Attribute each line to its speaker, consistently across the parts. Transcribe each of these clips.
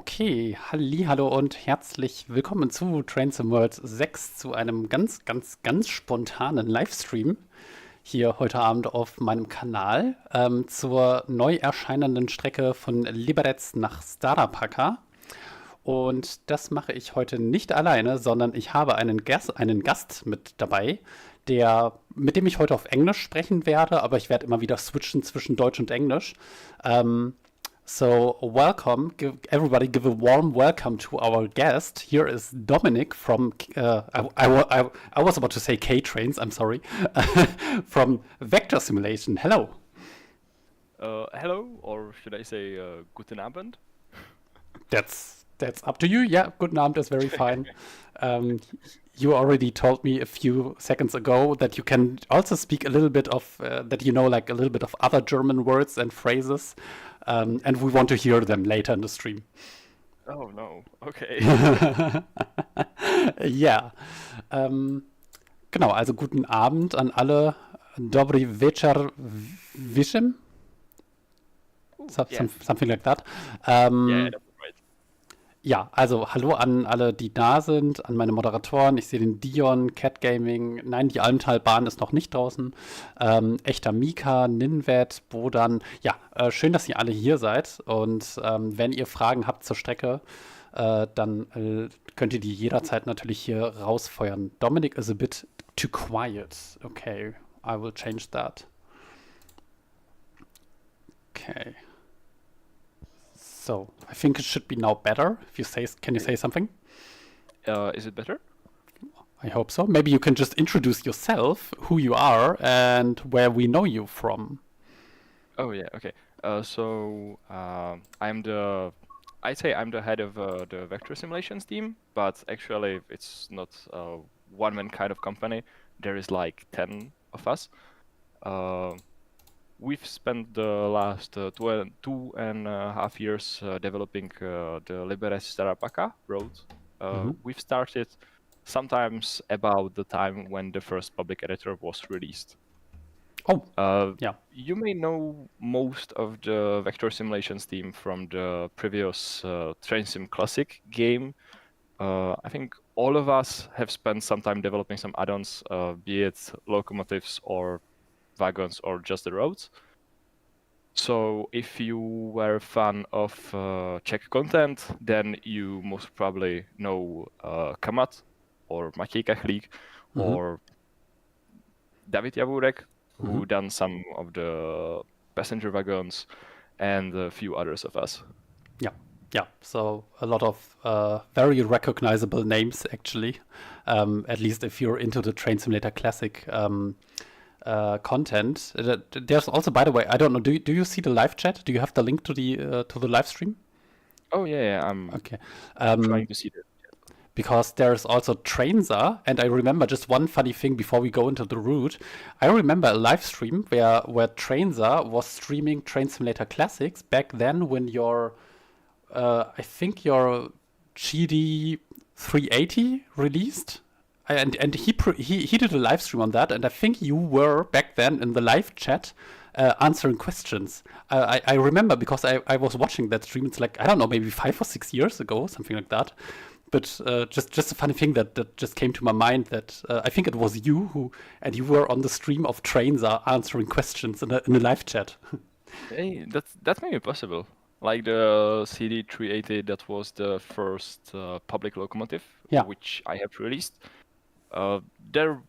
Speaker 1: Okay, hallo und herzlich willkommen zu Trains in World 6 zu einem ganz spontanen Livestream hier heute Abend auf meinem Kanal zur neu erscheinenden Strecke von Liberec nach Stará Paka. Und das mache ich heute nicht alleine, sondern ich habe einen Gast mit dabei, mit dem ich heute auf Englisch sprechen werde, aber ich werde immer wieder switchen zwischen Deutsch und Englisch. So, welcome. Everybody give a warm welcome to our guest. Here is Dominic from, I was about to say K-Trains, I'm sorry, from Vector Simulation. Hello.
Speaker 2: Hello, or should I say guten Abend?
Speaker 1: That's up to you. Yeah, guten Abend is very fine. You already told me a few seconds ago that you can also speak a little bit of, that you know like a little bit of other German words and phrases. And we want to hear them later in the stream.
Speaker 2: Oh no, okay.
Speaker 1: Ja, genau, also guten Abend an alle. Dobry wieczór, wieczem? Something like that.
Speaker 2: Yeah, that's right.
Speaker 1: Ja, also hallo an alle, die da sind, an meine Moderatoren. Ich sehe den Dion, Cat Gaming. Nein, die Almtalbahn ist noch nicht draußen. Echter Mika, Ninvet, Bodan. Ja, schön, dass ihr alle hier seid. Und wenn ihr Fragen habt zur Strecke, dann könnt ihr die jederzeit natürlich hier rausfeuern. Dominic is a bit too quiet. Okay, I will change that. Okay. So, I think it should be now better. Can you say something?
Speaker 2: Is it better?
Speaker 1: I hope so. Maybe you can just introduce yourself, who you are, and where we know you from.
Speaker 2: Oh yeah, okay. I'd say I'm the head of the Vector Simulations team, but actually it's not a one-man kind of company. There is like 10 of us. We've spent the last 2.5 years developing the Liberec Paka road. We've started sometimes about the time when the first public editor was released.
Speaker 1: Oh, yeah.
Speaker 2: You may know most of the Vector Simulations team from the previous Train Sim Classic game. I think all of us have spent some time developing some add-ons, be it locomotives or wagons or just the roads. So if you were a fan of Czech content, then you most probably know Kamat or Maciej Kachlik or David Jaburek, who done some of the passenger wagons, and a few others of us.
Speaker 1: Yeah. So a lot of very recognizable names, actually. At least if you're into the Train Simulator Classic content. There's also, by the way, I don't know. Do you see the live chat? Do you have the link to the live stream?
Speaker 2: Oh yeah, I'm
Speaker 1: okay.
Speaker 2: Trying to see that.
Speaker 1: Because there's also Trainsa, and I remember just one funny thing before we go into the route. I remember a live stream where Trainsa was streaming Train Simulator Classics back then when I think your GD 380 released. And he did a live stream on that, and I think you were back then in the live chat answering questions. I remember because I was watching that stream. It's like, I don't know, maybe 5 or 6 years ago, something like that. But just a funny thing that just came to my mind that I think it was you you were on the stream of Trains answering questions in a live chat.
Speaker 2: Hey, that may be possible. Like the CD 380, that was the first public locomotive, which I have released. There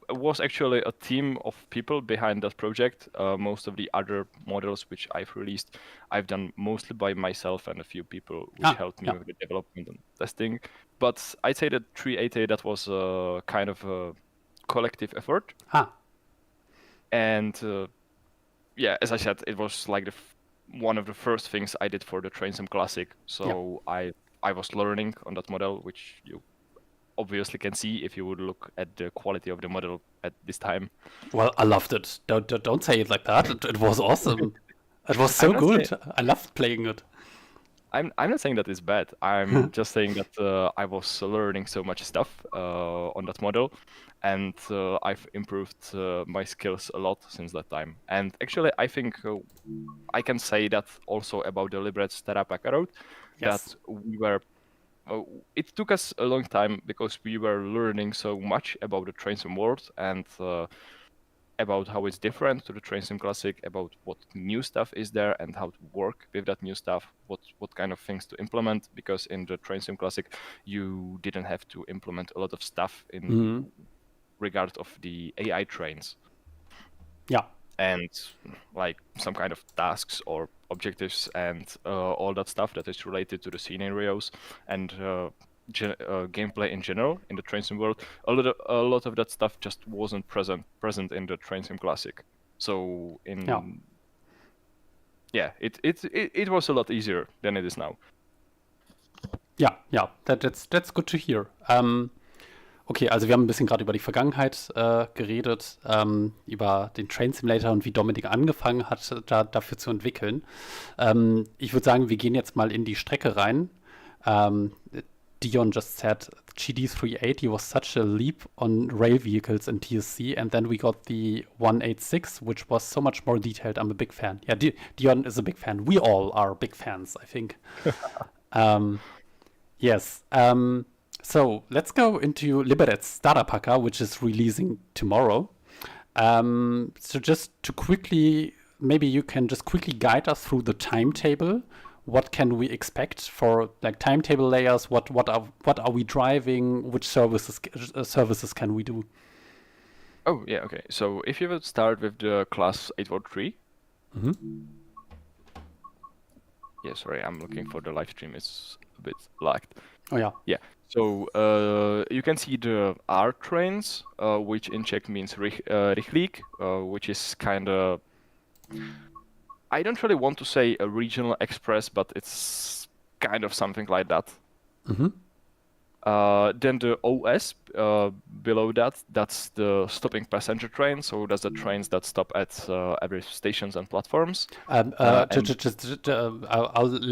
Speaker 2: was actually a team of people behind that project. Most of the other models which I've released, I've done mostly by myself and a few people which helped me with the development and testing. But I'd say that 380, that was a kind of a collective effort. And yeah, as I said, it was like one of the first things I did for the Train Sim Classic. So I was learning on that model, which you obviously can see if you would look at the quality of the model at this time.
Speaker 1: Well, I loved it. Don't say it like that. It was awesome. It was so good. I loved playing it.
Speaker 2: I'm not saying that it's bad. I'm just saying that I was learning so much stuff on that model, and I've improved my skills a lot since that time. And actually, I think I can say that also about the Liberec Stará Paka road, that we were. It took us a long time because we were learning so much about the train sim world and about how it's different to the train sim classic, about what new stuff is there and how to work with that new stuff, what kind of things to implement, because in the train sim classic you didn't have to implement a lot of stuff in regard of the AI trains.
Speaker 1: Yeah.
Speaker 2: And like some kind of tasks or objectives and all that stuff that is related to the scenarios and gameplay in general in the train sim world, a lot of that stuff just wasn't present in the train sim classic. So it was a lot easier than it is now.
Speaker 1: Ja, that's good to hear. Okay, also wir haben ein bisschen gerade über die Vergangenheit geredet, über den Train Simulator und wie Dominik angefangen hat, dafür zu entwickeln. Ich würde sagen, wir gehen jetzt mal in die Strecke rein. Dion just said GD380 was such a leap on rail vehicles in TSC, and then we got the 186, which was so much more detailed. I'm a big fan. Yeah, Dion is a big fan. We all are big fans, I think. Yes. So let's go into Liberec Stará Paka, which is releasing tomorrow. So just to quickly, maybe you can just quickly guide us through the timetable. What can we expect for like timetable layers? What are we driving? Which services can we do?
Speaker 2: Oh yeah, okay. So if you would start with the class 843. Yeah, sorry, I'm looking for the live stream. It's a bit lagged.
Speaker 1: Oh yeah.
Speaker 2: Yeah. So you can see the R trains, which in Czech means rychlík, which is kind of, I don't really want to say a regional express, but it's kind of something like that. Then the OS below that, that's the stopping passenger train. So that's the trains that stop at every stations and platforms.
Speaker 1: Let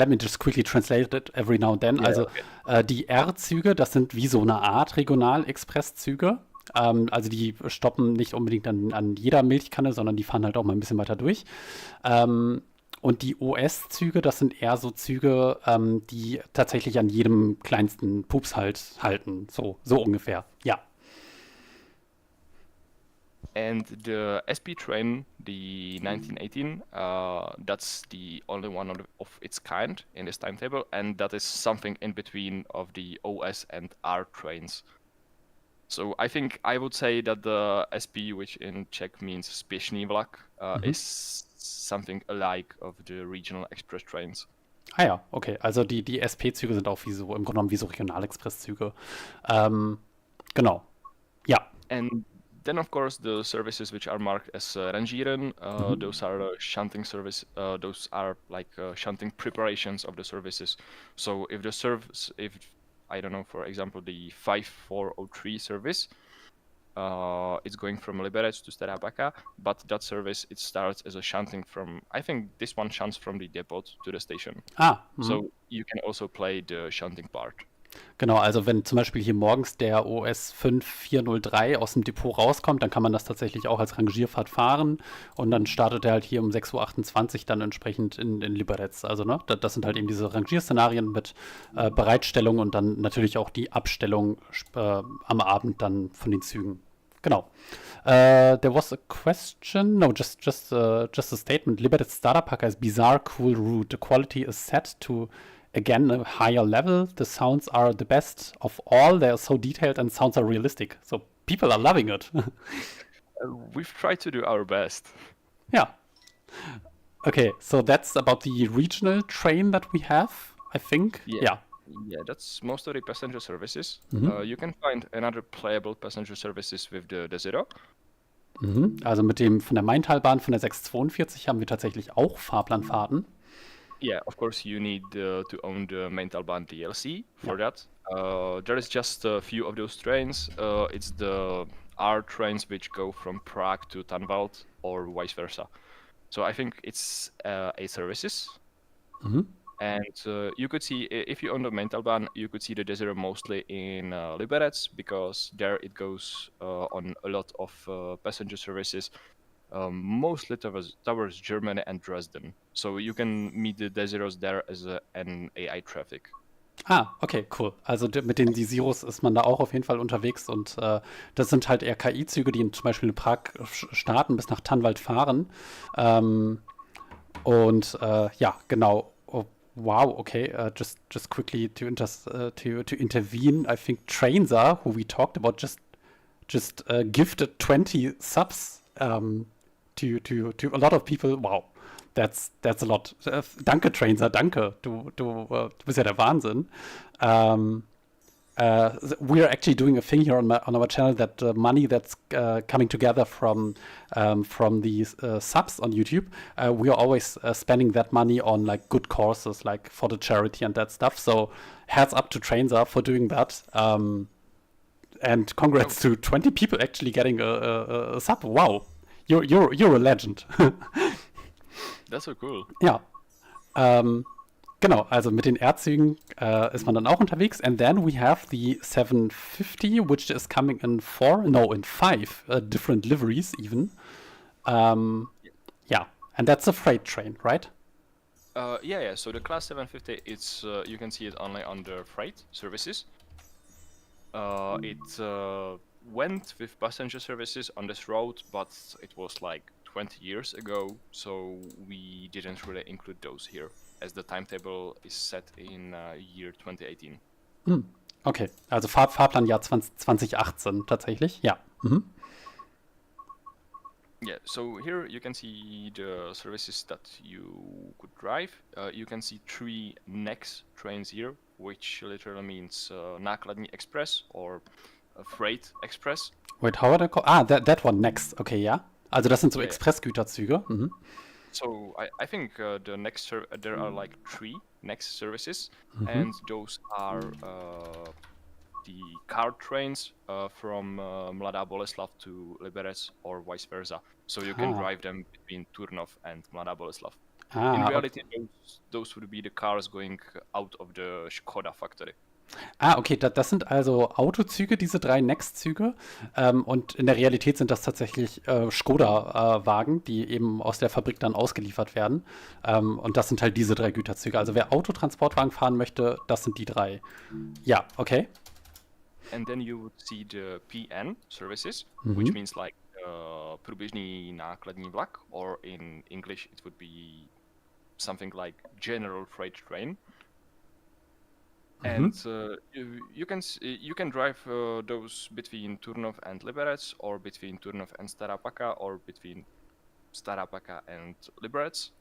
Speaker 1: me just quickly translate it every now and then.
Speaker 2: Yeah,
Speaker 1: also
Speaker 2: okay.
Speaker 1: Die R-Züge, das sind wie so eine Art Regionalexpresszüge. Also die stoppen nicht unbedingt an jeder Milchkanne, sondern die fahren halt auch mal ein bisschen weiter durch. Und die OS-Züge, das sind eher so Züge, die tatsächlich an jedem kleinsten Pups halt halten. So ungefähr, ja.
Speaker 2: And the SP train, the 1918, that's the only one of its kind in this timetable, and that is something in between of the OS and R trains. So I think I would say that the SP, which in Czech means spěšný vlak, is something alike of the regional express trains.
Speaker 1: Ah ja, okay. Also die SP-Züge sind auch im Grunde genommen wie so Regionalexpresszüge. Genau. Ja.
Speaker 2: And then of course the services which are marked as Rangieren, those are shunting service. Those are like shunting preparations of the services. So if I don't know, for example, the 5403 service, it's going from Liberec to Stará Paka, but that service, it starts as a shunting from, I think this one shunts from the depot to the station. So you can also play the shunting part.
Speaker 1: Genau, also wenn zum Beispiel hier morgens der OS 5403 aus dem Depot rauskommt, dann kann man das tatsächlich auch als Rangierfahrt fahren und dann startet er halt hier um 6:28 Uhr dann entsprechend in Liberec. Also ne, das sind halt eben diese Rangierszenarien mit Bereitstellung und dann natürlich auch die Abstellung am Abend dann von den Zügen. Genau. There was a question. No, just a statement. Liberec Stará Paka is bizarre, cool route. The quality is set to, again, a higher level. The sounds are the best of all. They are so detailed and sounds are realistic. So people are loving it.
Speaker 2: We've tried to do our best.
Speaker 1: Yeah. Okay, so that's about the regional train that we have, I think. Yeah.
Speaker 2: Yeah, that's most of the passenger services. You can find another playable passenger services with the Zero.
Speaker 1: Also mit dem von der Maintalbahn, von der 642 haben wir tatsächlich auch Fahrplanfahrten.
Speaker 2: Yeah, of course you need to own the Maintalbahn DLC for that. There is just a few of those trains. It's the R trains which go from Prague to Tanvald or vice versa. So I think it's 8 services. And you could see, if you own the Maintalbahn, you could see the Desert mostly in Liberec, because there it goes on a lot of passenger services, mostly towards Germany and Dresden. So you can meet the Desiros there as an AI traffic.
Speaker 1: Ah, okay, cool. Also mit den Desiros ist man da auch auf jeden Fall unterwegs und das sind halt eher KI-Züge, die zum Beispiel in Prag starten, bis nach Tanwald fahren. Ja, genau. Oh, wow, okay. Just quickly to intervene, I think Trainsa, who we talked about, just gifted 20 subs to a lot of people. Wow. That's a lot. Danke, Trainser, danke. Du bist ja der Wahnsinn. We are actually doing a thing here on our channel that the money that's coming together from these subs on YouTube, we are always spending that money on like good causes, like for the charity and that stuff. So hats up to Trainser for doing that. And congrats to 20 people actually getting a sub. Wow, you're a legend.
Speaker 2: That's so cool.
Speaker 1: Ja. Genau, also mit den R-Zügen ist man dann auch unterwegs. And then we have the 750, which is coming in five different liveries even. Yeah, and that's a freight train, right?
Speaker 2: Yeah. So the class 750, it's you can see it only on the freight services. It went with passenger services on this route, but it was like 20 years ago, so we didn't really include those here, as the timetable is set in year 2018.
Speaker 1: Okay, also Fahrplanjahr 2018 tatsächlich, ja.
Speaker 2: Yeah, so here you can see the services that you could drive. You can see 3 NEX trains here, which literally means Nákladní Express or Freight Express.
Speaker 1: Wait, how are they called? Ah, that one, NEX, okay, ja. Also das sind so Expressgüterzüge.
Speaker 2: So I think the next there are like 3 next services, and those are the car trains from Mladá Boleslav to Liberec or vice versa. So you can drive them between Turnov and Mladá Boleslav. In reality, those would be the cars going out of the Škoda factory.
Speaker 1: Ah, okay, das sind also Autozüge, diese 3 Next-Züge. Und in der Realität sind das tatsächlich Škoda-Wagen, die eben aus der Fabrik dann ausgeliefert werden. Und das sind halt diese 3 Güterzüge. Also wer Autotransportwagen fahren möchte, das sind die 3. Ja, okay.
Speaker 2: And then you would see the PN services, which means like průběžný nákladní vlak, or in English it would be something like general freight train. And you can drive those between Turnov and Liberec, or between Turnov and Stará Paka, or between Stará Paka and Liberec.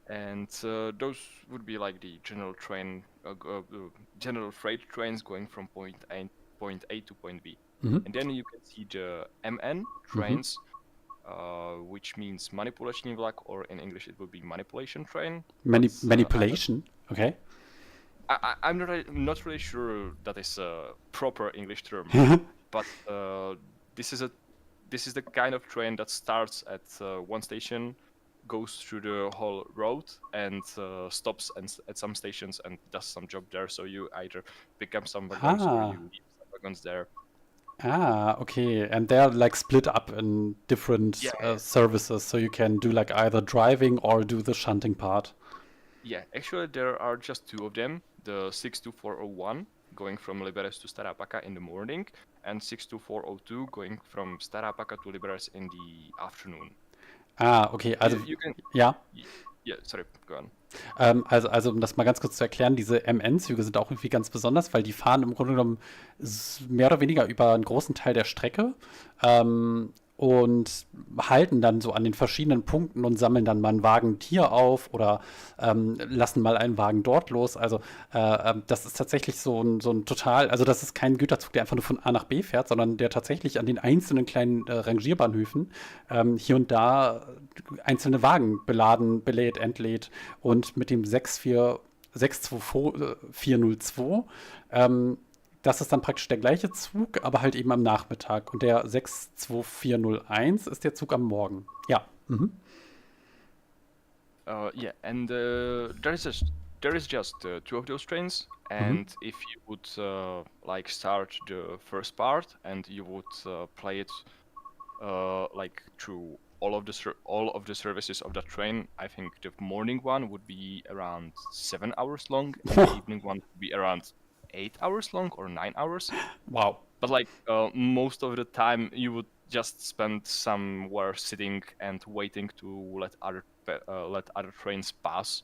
Speaker 2: And those would be like the general train, general freight trains going from point A to point B. And then you can see the MN trains, which means manipulační vlak, or in English it would be manipulation train.
Speaker 1: Manipulation? Okay.
Speaker 2: I'm not really sure that is a proper English term, but this is the kind of train that starts at one station, goes through the whole road, and stops at some stations and does some job there. So you either pick up some wagons or you leave some wagons there.
Speaker 1: Ah, okay. And they're like split up in different services, so you can do like either driving or do the shunting part.
Speaker 2: Yeah, actually there are just 2 of them. The 62401 going from Liberec to Stará Paka in the morning, and 62402 going from Stará Paka to Liberec in the afternoon.
Speaker 1: Ah, okay, also
Speaker 2: you can,
Speaker 1: ja.
Speaker 2: Yeah, sorry, go on.
Speaker 1: Also um das mal ganz kurz zu erklären, diese MN-Züge sind auch irgendwie ganz besonders, weil die fahren im Grunde genommen mehr oder weniger über einen großen Teil der Strecke und halten dann so an den verschiedenen Punkten und sammeln dann mal einen Wagen hier auf oder lassen mal einen Wagen dort los. Also das ist tatsächlich so ein total, also das ist kein Güterzug, der einfach nur von A nach B fährt, sondern der tatsächlich an den einzelnen kleinen Rangierbahnhöfen hier und da einzelne Wagen belädt, entlädt. Und mit dem 62402 das ist dann praktisch der gleiche Zug, aber halt eben am Nachmittag. Und der 62401 ist der Zug am Morgen. Ja.
Speaker 2: Yeah, and there is just two of those trains, and if you would like start the first part and you would play it like through all of the services of that train, I think the morning one would be around 7 hours long, and the evening one would be around 8 hours long or 9 hours.
Speaker 1: Wow.
Speaker 2: But like most of the time, you would just spend somewhere sitting and waiting to let other trains pass.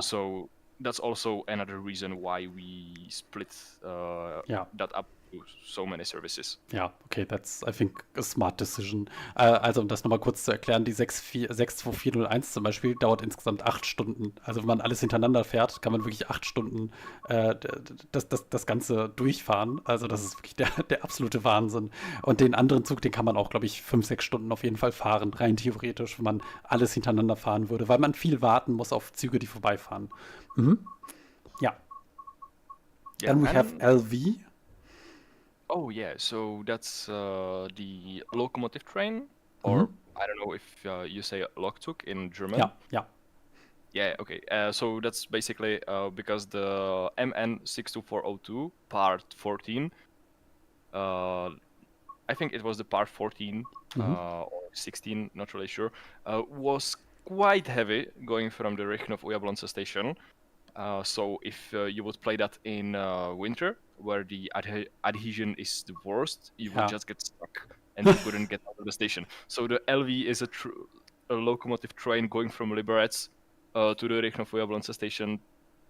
Speaker 2: So that's also another reason why we split that up to so many services.
Speaker 1: Ja, okay, that's, I think, a smart decision. Also, um das nochmal kurz zu erklären, die 62401 zum Beispiel dauert insgesamt 8 Stunden. Also, wenn man alles hintereinander fährt, kann man wirklich 8 Stunden das Ganze durchfahren. Also, das ist wirklich der absolute Wahnsinn. Und den anderen Zug, den kann man auch, glaube ich, 5, 6 Stunden auf jeden Fall fahren, rein theoretisch, wenn man alles hintereinander fahren würde, weil man viel warten muss auf Züge, die vorbeifahren. Ja. Then we have LV.
Speaker 2: Oh yeah, so that's the locomotive train, or I don't know if you say Lokzug in German.
Speaker 1: Yeah.
Speaker 2: Yeah, okay. So that's basically because the MN 62402 part 14, I think it was the part 14 or 16, not really sure, was quite heavy going from the Rychnov Jablonce station. So if you would play that in winter, where the adhesion is the worst, you would just get stuck and you couldn't get out of the station. So the LV is a locomotive train going from Liberec to the Rychnov Jablonce station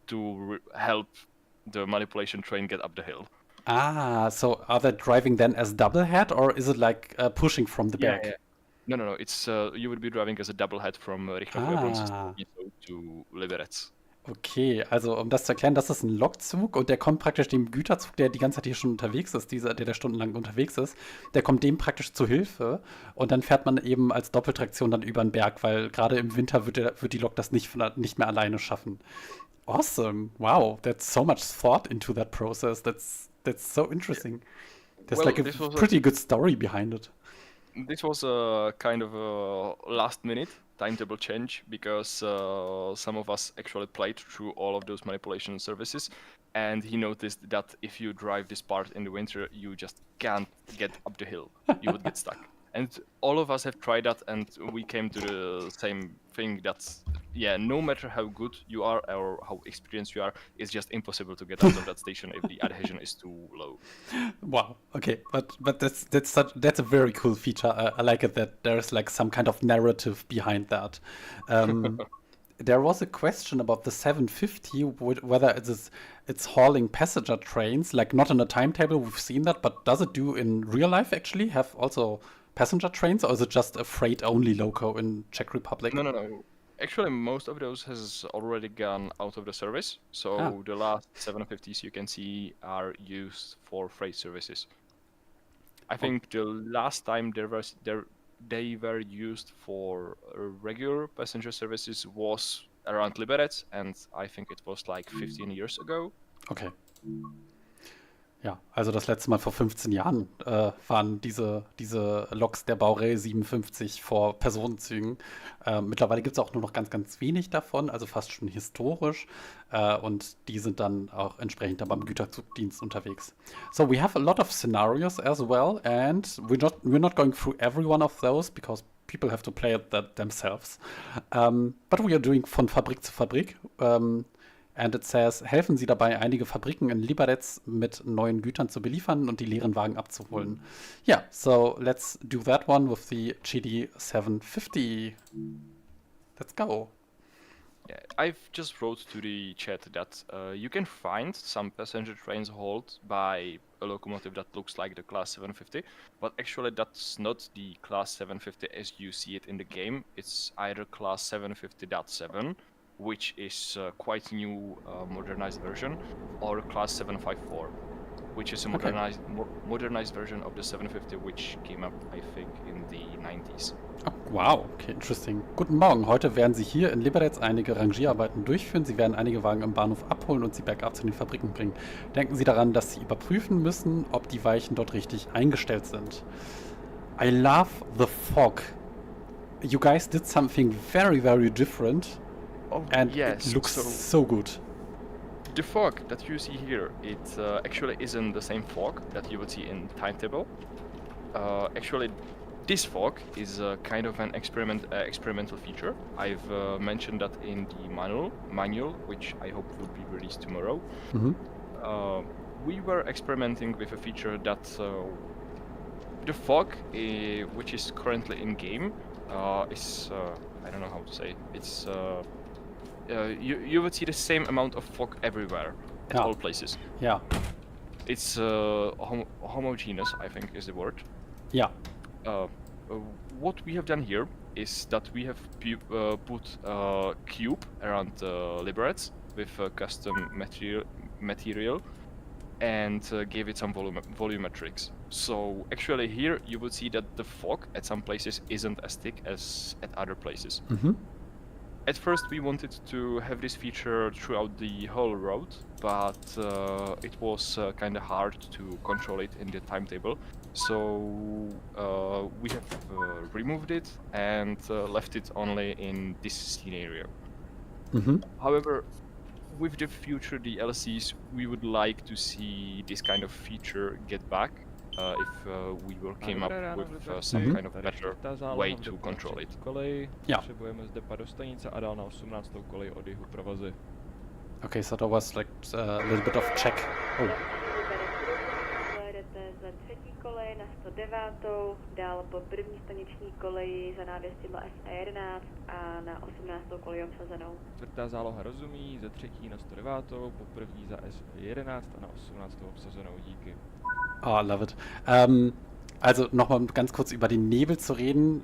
Speaker 2: to help the manipulation train get up the hill.
Speaker 1: So are they driving then as double head, or is it like pushing from the back?
Speaker 2: Yeah. No. It's you would be driving as a double head from Rychnov Jablonce to Liberec.
Speaker 1: Okay, also um das zu erklären, das ist ein Lokzug und der kommt praktisch dem Güterzug, der die ganze Zeit hier schon unterwegs ist, der stundenlang unterwegs ist, der kommt dem praktisch zu Hilfe und dann fährt man eben als Doppeltraktion dann über den Berg, weil gerade im Winter wird die Lok das nicht mehr alleine schaffen. Awesome, wow, that's so much thought into that process, that's so interesting. There's like a pretty good story behind it.
Speaker 2: This was a kind of a last-minute timetable change because some of us actually played through all of those manipulation services, and he noticed that if you drive this part in the winter, you just can't get up the hill. You would get stuck. And all of us have tried that, and we came to the same thing that, no matter how good you are or how experienced you are, it's just impossible to get out of that station if the adhesion is too low.
Speaker 1: Wow. Okay, but that's a very cool feature. I like it that there's like some kind of narrative behind that. There was a question about the 750, whether it's hauling passenger trains, like not on a timetable. We've seen that, but does it do in real life actually have also passenger trains, or is it just a freight-only loco in Czech Republic?
Speaker 2: No. Actually, most of those has already gone out of the service. So the last 750s you can see are used for freight services. I think the last time they were used for regular passenger services was around Liberec, and I think it was like 15 years ago.
Speaker 1: Okay. Ja, also das letzte Mal vor 15 Jahren waren diese Loks der Baureihe 57 vor Personenzügen. Mittlerweile gibt es auch nur noch ganz, ganz wenig davon, also fast schon historisch. Und die sind dann auch entsprechend dann beim Güterzugdienst unterwegs. So we have a lot of scenarios as well, and we're not going through every one of those because people have to play it themselves. But we are doing von Fabrik zu Fabrik. And it says, helfen Sie dabei, einige Fabriken in Liberec mit neuen Gütern zu beliefern und die leeren Wagen abzuholen. Yeah, so let's do that one with the GD 750. Let's go.
Speaker 2: Yeah, I've just wrote to the chat that you can find some passenger trains hauled by a locomotive that looks like the Class 750, but actually that's not the Class 750 as you see it in the game. It's either Class 750.7, which is quite new modernized version, or Class 754, which is a modernized version of the 750, which came up, I think, in the 90s.
Speaker 1: Oh, wow, okay, interesting. Guten Morgen, heute werden Sie hier in Liberec einige Rangierarbeiten durchführen. Sie werden einige Wagen im Bahnhof abholen und sie bergab zu den Fabriken bringen. Denken Sie daran, dass Sie überprüfen müssen, ob die Weichen dort richtig eingestellt sind. I love the fog. you guys did something very, very different, and
Speaker 2: yes,
Speaker 1: it looks so good.
Speaker 2: The fog that you see here, it actually isn't the same fog that you would see in timetable. Actually, this fog is kind of an experimental feature. I've mentioned that in the manual, which I hope will be released tomorrow. We were experimenting with a feature that the fog, which is currently in game, is I don't know how to say. It's you would see the same amount of fog everywhere at all places.
Speaker 1: Yeah.
Speaker 2: It's homogeneous, I think is the word.
Speaker 1: Yeah.
Speaker 2: What we have done here is that we have put a cube around Liberec with custom material and gave it some volumetrics. So actually here you would see that the fog at some places isn't as thick as at other places. At first we wanted to have this feature throughout the whole road, but it was kind of hard to control it in the timetable. So we have removed it and left it only in this scenario. However, with the future DLCs, we would like to see this kind of feature get back if we will came up with some kind of better way to control it.
Speaker 1: Yeah. Okay, so there was like a little bit of check. Oh.
Speaker 3: Za třetí kolej na 109, dál po první staniční koleji za návěstidla SA11 a na 18. kolej obsazenou.
Speaker 4: Čtvrtá záloha rozumí, ze třetí na 109, po první za SA11 a na 18. obsazenou, díky.
Speaker 1: Oh, love it. Also nochmal ganz kurz über den Nebel zu reden.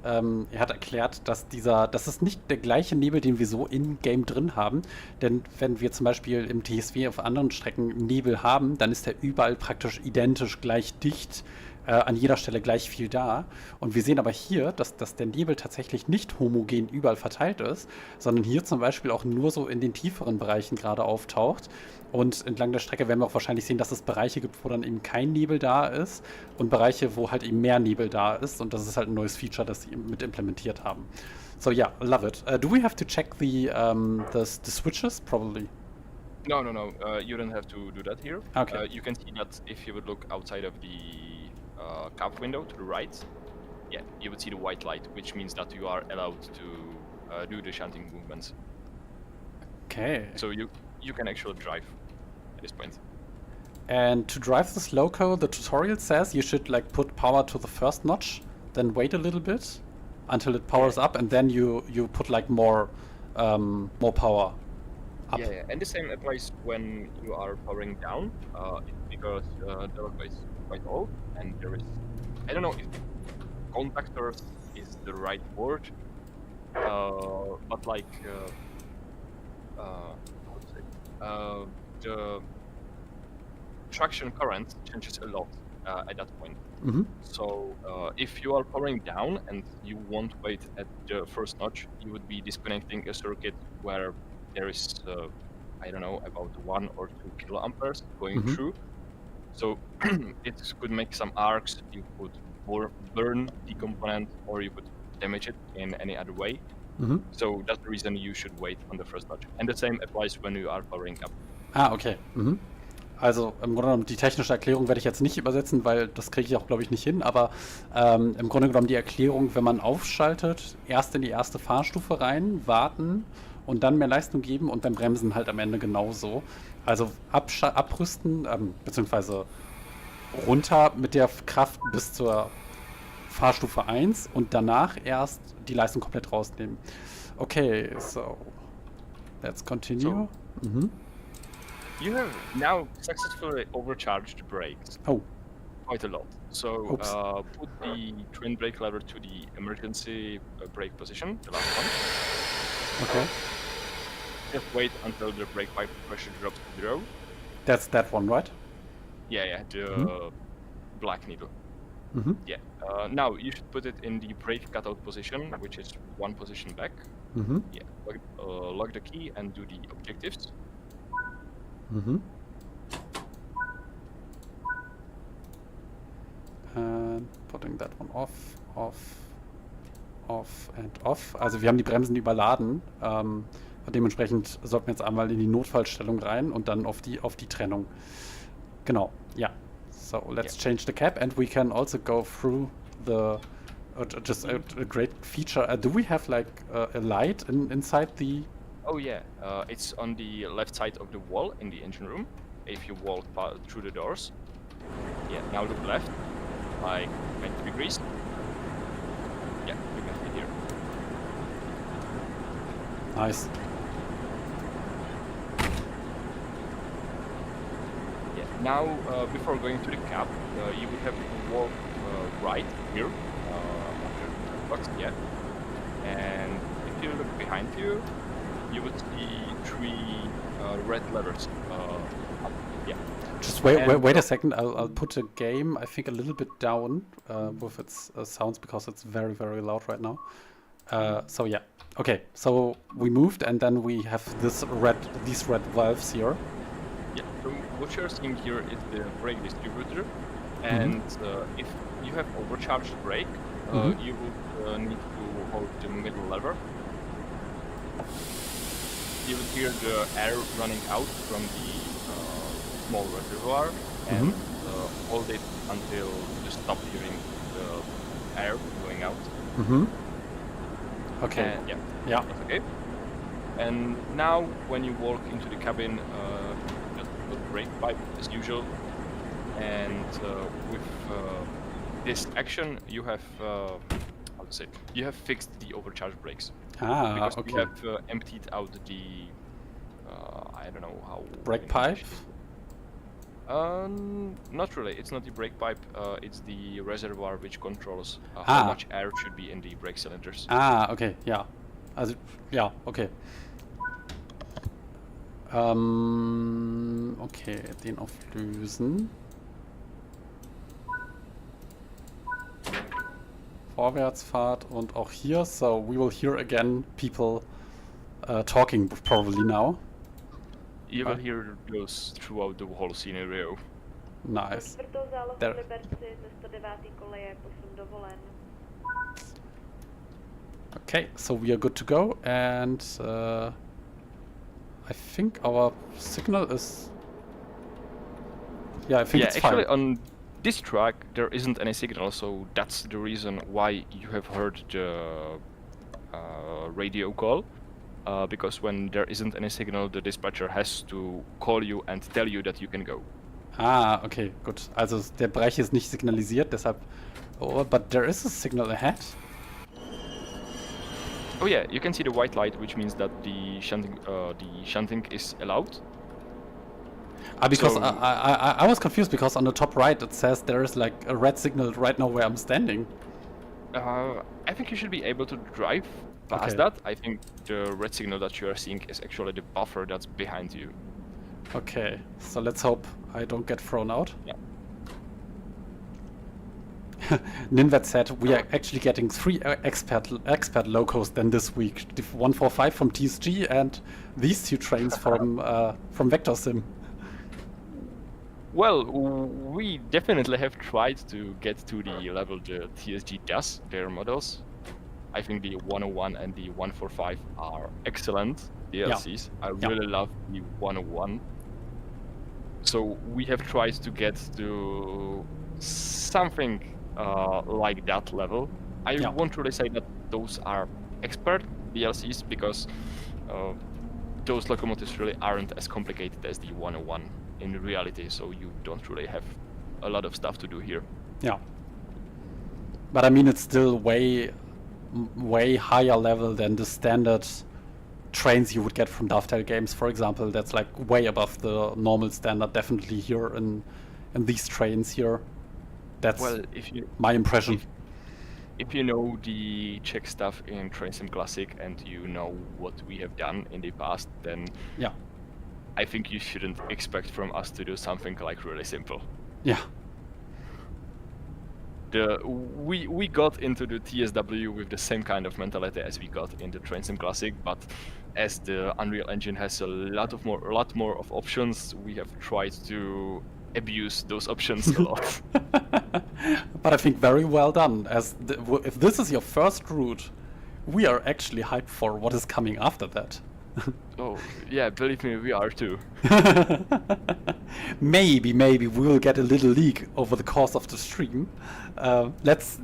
Speaker 1: Er hat erklärt, dass das ist nicht der gleiche Nebel, den wir so in-game drin haben. Denn wenn wir zum Beispiel im TSW auf anderen Strecken Nebel haben, dann ist der überall praktisch identisch gleich dicht, an jeder Stelle gleich viel da. Und wir sehen aber hier, dass der Nebel tatsächlich nicht homogen überall verteilt ist, sondern hier zum Beispiel auch nur so in den tieferen Bereichen gerade auftaucht. Und entlang der Strecke werden wir auch wahrscheinlich sehen, dass es Bereiche gibt, wo dann eben kein Nebel da ist und Bereiche, wo halt eben mehr Nebel da ist. Und das ist halt ein neues Feature, das sie mit implementiert haben. So yeah, love it. Do we have to check the switches? Probably.
Speaker 2: No. You don't have to do that here.
Speaker 1: Okay.
Speaker 2: You can see that if you would look outside of the cab window to the right, yeah, you would see the white light, which means that you are allowed to do the shunting movements.
Speaker 1: Okay.
Speaker 2: So you can actually drive at this point.
Speaker 1: And to drive this loco, the tutorial says you should like put power to the first notch, then wait a little bit until it powers up, and then you put like more power up.
Speaker 2: Yeah, and the same applies when you are powering down, because the loco is quite old, and there is, I don't know if contactors is the right word, but like how to say, the traction current changes a lot at that point. So if you are powering down and you won't wait at the first notch, you would be disconnecting a circuit where there is I don't know, about 1 or 2 kiloamperes going through. So it could make some arcs, you could burn the component, or you could damage it in any other way. So that's the reason you should wait on the first notch. And the same applies when you are powering up.
Speaker 1: Ah, okay. Also im Grunde genommen, die technische Erklärung werde ich jetzt nicht übersetzen, weil das kriege ich auch, glaube ich, nicht hin. Aber im Grunde genommen die Erklärung, wenn man aufschaltet, erst in die erste Fahrstufe rein, warten und dann mehr Leistung geben und beim Bremsen halt am Ende genauso. Also abrüsten, beziehungsweise runter mit der Kraft bis zur Fahrstufe 1 und danach erst die Leistung komplett rausnehmen. Okay, so let's continue.
Speaker 2: You have now successfully overcharged the brakes.
Speaker 1: Oh.
Speaker 2: Quite a lot. So put the twin brake lever to the emergency brake position, the last one.
Speaker 1: Okay.
Speaker 2: Just wait until the brake pipe pressure drops to 0.
Speaker 1: That's that one, right?
Speaker 2: Yeah, the black needle. Yeah. Now you should put it in the brake cutout position, which is one position back. Yeah. Lock the key and do the objectives.
Speaker 1: Putting that one off. off and off. Also wir haben die Bremsen überladen. Dementsprechend sollten wir jetzt einmal in die Notfallstellung rein und dann auf die Trennung. Genau, ja. So let's change the cap and we can also go through the just a great feature. Do we have like a light inside the...
Speaker 2: Oh yeah, it's on the left side of the wall in the engine room. If you walk through the doors. Yeah, now look left, like 20 degrees. Yeah, you can see here.
Speaker 1: Nice.
Speaker 2: Yeah, now before going to the cab, you would have to walk right here, after the box, yeah. And if you look behind you, you would see 3 red levers. Yeah.
Speaker 1: Just wait a second. I'll put a game, I think, a little bit down with its sounds because it's very, very loud right now. So yeah. Okay. So we moved, and then we have these red valves here.
Speaker 2: Yeah. So what you're seeing here is the brake distributor, and if you have overcharged brake, you would need to hold the middle lever. You will hear the air running out from the small reservoir and hold it until you stop hearing the air going out.
Speaker 1: Okay.
Speaker 2: And,
Speaker 1: Yeah.
Speaker 2: that's okay. And now when you walk into the cabin, just put brake pipe as usual. And with this action, you have how to say, you have fixed the overcharged brakes. Because
Speaker 1: Okay.
Speaker 2: you have emptied out the I don't know how.
Speaker 1: Brake pipe?
Speaker 2: Not really. It's not the brake pipe. It's the reservoir which controls how much air should be in the brake cylinders.
Speaker 1: Okay, ja. Also, ja, okay. Okay, den auflösen. Vorwärtsfahrt und auch hier. So we will hear again people talking probably now.
Speaker 2: You will hear those throughout the whole scenario.
Speaker 1: Nice.
Speaker 3: Čtvrtou zálohu
Speaker 1: There.
Speaker 3: v Liberci ze 109. koleje posun dovolen.
Speaker 1: Okay, so we are good to go, and I think our signal is... Yeah, I think it's
Speaker 2: actually
Speaker 1: fine.
Speaker 2: on this track there isn't any signal, so that's the reason why you have heard the radio call. Because when there isn't any signal, the dispatcher has to call you and tell you that you can go.
Speaker 1: Okay, gut. Also der Bereich ist nicht signalisiert, deshalb... Oh, but there is a signal ahead.
Speaker 2: Oh yeah, you can see the white light, which means that the shunting is allowed.
Speaker 1: Because
Speaker 2: So-
Speaker 1: I was confused because on the top right it says there is like a red signal right now where I'm standing.
Speaker 2: I think you should be able to drive past
Speaker 1: Okay.
Speaker 2: that. I think the red signal that you are seeing is actually the buffer that's behind you.
Speaker 1: Okay, so let's hope I don't get thrown out.
Speaker 2: Yeah.
Speaker 1: Ninvet said we are actually getting 3 expert locos then this week. The 145 from TSG and these 2 trains from Vector Sim.
Speaker 2: Well, we definitely have tried to get to the level the TSG does, their models. I think the 101 and the 145 are excellent DLCs. I really love the 101. So we have tried to get to something like that level. I won't really say that those are expert DLCs because those locomotives really aren't as complicated as the 101 in reality, so you don't really have a lot of stuff to do here.
Speaker 1: Yeah. But I mean, it's still way higher level than the standard trains you would get from Dovetail games, for example. That's like way above the normal standard, definitely here in these trains here. That's my impression.
Speaker 2: If you know the Czech stuff in Train Sim Classic and you know what we have done in the past, then I think you shouldn't expect from us to do something like really simple.
Speaker 1: Yeah.
Speaker 2: We got into the TSW with the same kind of mentality as we got in the Train Sim Classic, but as the Unreal Engine has a lot more of options, we have tried to abuse those options a lot.
Speaker 1: But I think very well done. If this is your first route, we are actually hyped for what is coming after that.
Speaker 2: Oh, yeah, believe me, we are too.
Speaker 1: Maybe we will get a little leak over the course of the stream. Let's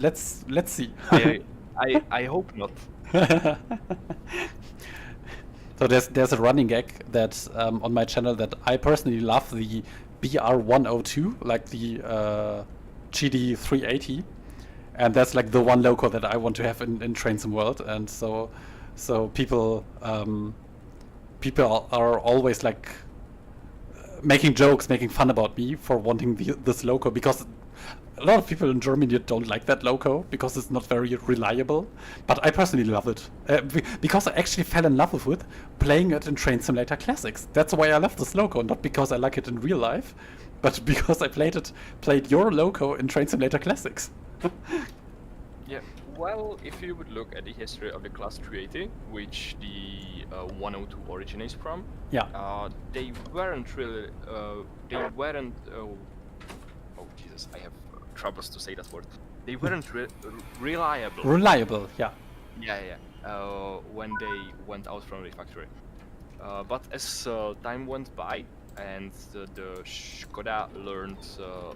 Speaker 1: see.
Speaker 2: I hope not.
Speaker 1: So there's a running gag that on my channel that I personally love the BR102, like the GD380, and that's like the one loco that I want to have in Train Sim World, and so people are always like making jokes, making fun about me for wanting this loco, because a lot of people in Germany don't like that loco because it's not very reliable, but I personally love it because I actually fell in love with it playing it in Train Simulator Classics. That's why I love this loco, not because I like it in real life, but because I played your loco in Train Simulator Classics.
Speaker 2: Yeah, well, if you would look at the history of the class 380, which the 102 originates from, they weren't really, oh Jesus, I have troubles to say that word. They weren't reliable.
Speaker 1: Reliable, yeah.
Speaker 2: Yeah. When they went out from the factory. But as time went by and the Skoda learned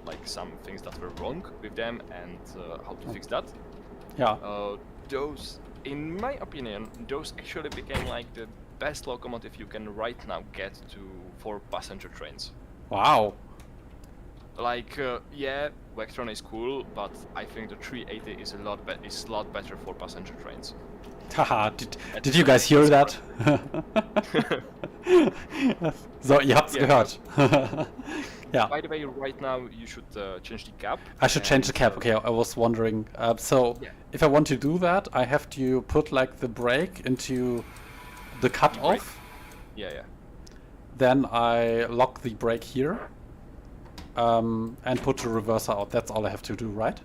Speaker 2: like some things that were wrong with them and how to fix that.
Speaker 1: Yeah.
Speaker 2: Those, in my opinion, those actually became like the best locomotive you can right now get for passenger trains.
Speaker 1: Wow.
Speaker 2: Like, yeah, Vectron is cool, but I think the 380 is a lot better for passenger trains.
Speaker 1: Haha, did you guys hear that? So, ihr habt's gehört. Yeah.
Speaker 2: By the way, right now you should change the cap.
Speaker 1: I should change the cap. Okay, I was wondering. If I want to do that, I have to put like the brake into the cut-off.
Speaker 2: Yeah.
Speaker 1: Then I lock the brake here. And put the reverser out. That's all I have to do, right?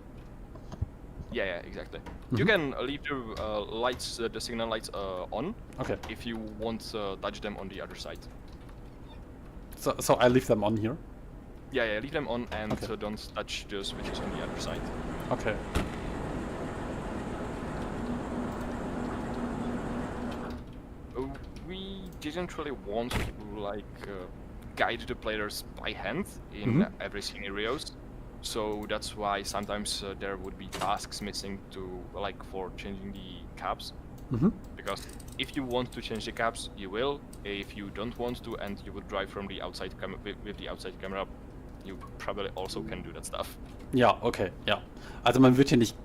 Speaker 2: Yeah, exactly. You can leave the lights, the signal lights on.
Speaker 1: Okay.
Speaker 2: If you want to touch them on the other side.
Speaker 1: So I leave them on here?
Speaker 2: Yeah, leave them on and don't touch the switches on the other side.
Speaker 1: Okay.
Speaker 2: We didn't really want to like guide the players by hand in every scenarios, so that's why sometimes there would be tasks missing for changing the caps. Because if you want to change the caps, you will. If you don't want to and you would drive from the outside with the outside camera, you probably also can do that stuff.
Speaker 1: Ja, okay, ja. Also man wird hier nicht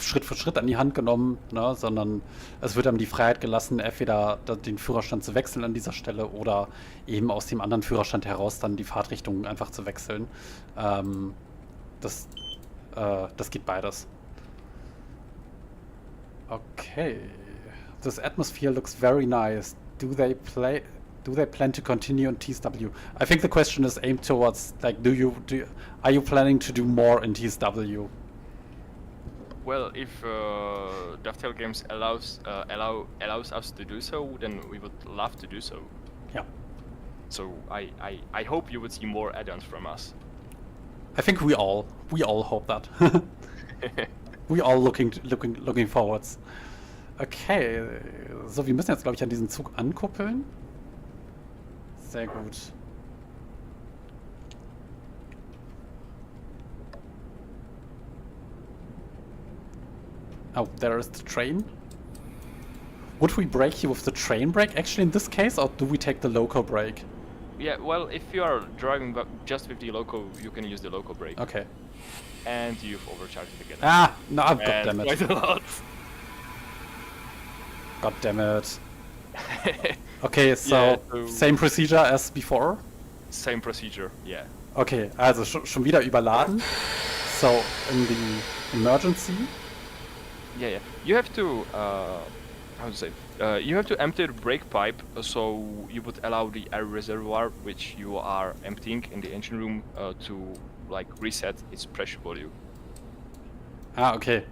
Speaker 1: Schritt für Schritt an die Hand genommen, ne, sondern es wird einem die Freiheit gelassen, entweder den Führerstand zu wechseln an dieser Stelle oder eben aus dem anderen Führerstand heraus dann die Fahrtrichtung einfach zu wechseln. Das geht beides. Okay. This atmosphere looks very nice. Do they plan to continue on TSW? I think the question is aimed towards like, are you planning to do more in TSW?
Speaker 2: Well, if Dovetail Games allows us to do so, then we would love to do so.
Speaker 1: Yeah.
Speaker 2: So I hope you would see more add-ons from us.
Speaker 1: I think we all hope that. We all looking forwards. Okay, so wir müssen jetzt glaube ich an diesen Zug ankuppeln. Sehr gut. Oh, there is the train. Would we brake here with the train brake actually in this case, or do we take the loco brake?
Speaker 2: Yeah, well, if you are driving just with the loco, you can use the loco brake.
Speaker 1: Okay.
Speaker 2: And you've overcharged it again.
Speaker 1: Ah, no, God damn it.
Speaker 2: Quite a lot.
Speaker 1: God damn it. Okay, so same procedure as before?
Speaker 2: Same procedure, yeah.
Speaker 1: Okay, also schon wieder überladen. So, in the emergency.
Speaker 2: Yeah. You have to, how to say, you have to empty the brake pipe, so you would allow the air reservoir, which you are emptying in the engine room, to like reset its pressure volume.
Speaker 1: Ah, okay.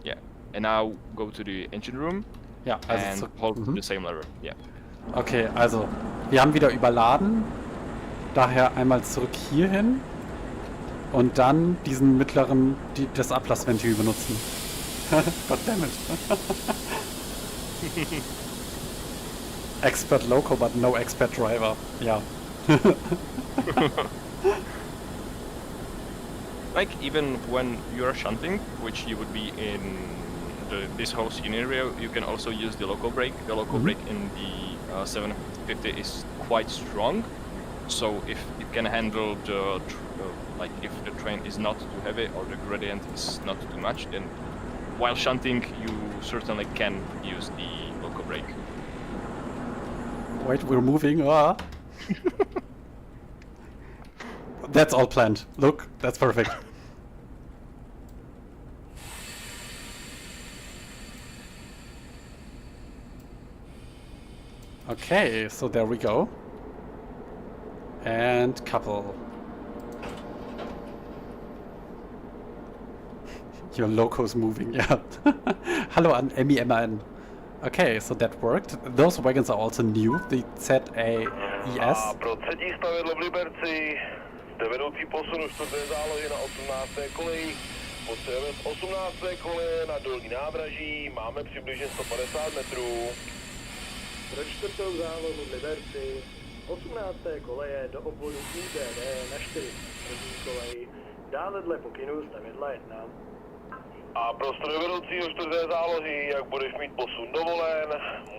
Speaker 2: Yeah, and now go to the engine room.
Speaker 1: Ja, also
Speaker 2: and hold the same lever. Yeah.
Speaker 1: Okay, also wir haben wieder überladen. daher einmal zurück hierhin und dann diesen mittleren, das Ablassventil benutzen. Goddammit. Expert Loco, but no expert driver. Ja.
Speaker 2: Like even when you're shunting, which you would be in this whole scenario, you can also use the local brake. The local brake in the 750 is quite strong, so if it can handle the like if the train is not too heavy or the gradient is not too much, then while shunting you certainly can use the local brake.
Speaker 1: Wait, we're moving. Ah. That's all planned. Look, that's perfect. Okay, so there we go. And couple. Your loco's moving, yeah. Hallo an MEMAN. Okay, so that worked. Those wagons are also new, the ZAES.
Speaker 5: A pro třetí stavidlo v Liberci jste vedoucí posunu 4. zálohy na 18. koleji. Potřebujeme z 18. koleje na dolní nádraží, máme přibližně 150 metrů. Pro 4. zálohu v Liberci 18. koleje do obvodu UBD na 4. první koleji. Dále dle pokynů stavidla 1. A pro strojvedoucího 4. zálohy, jak budeš mít posun dovolen,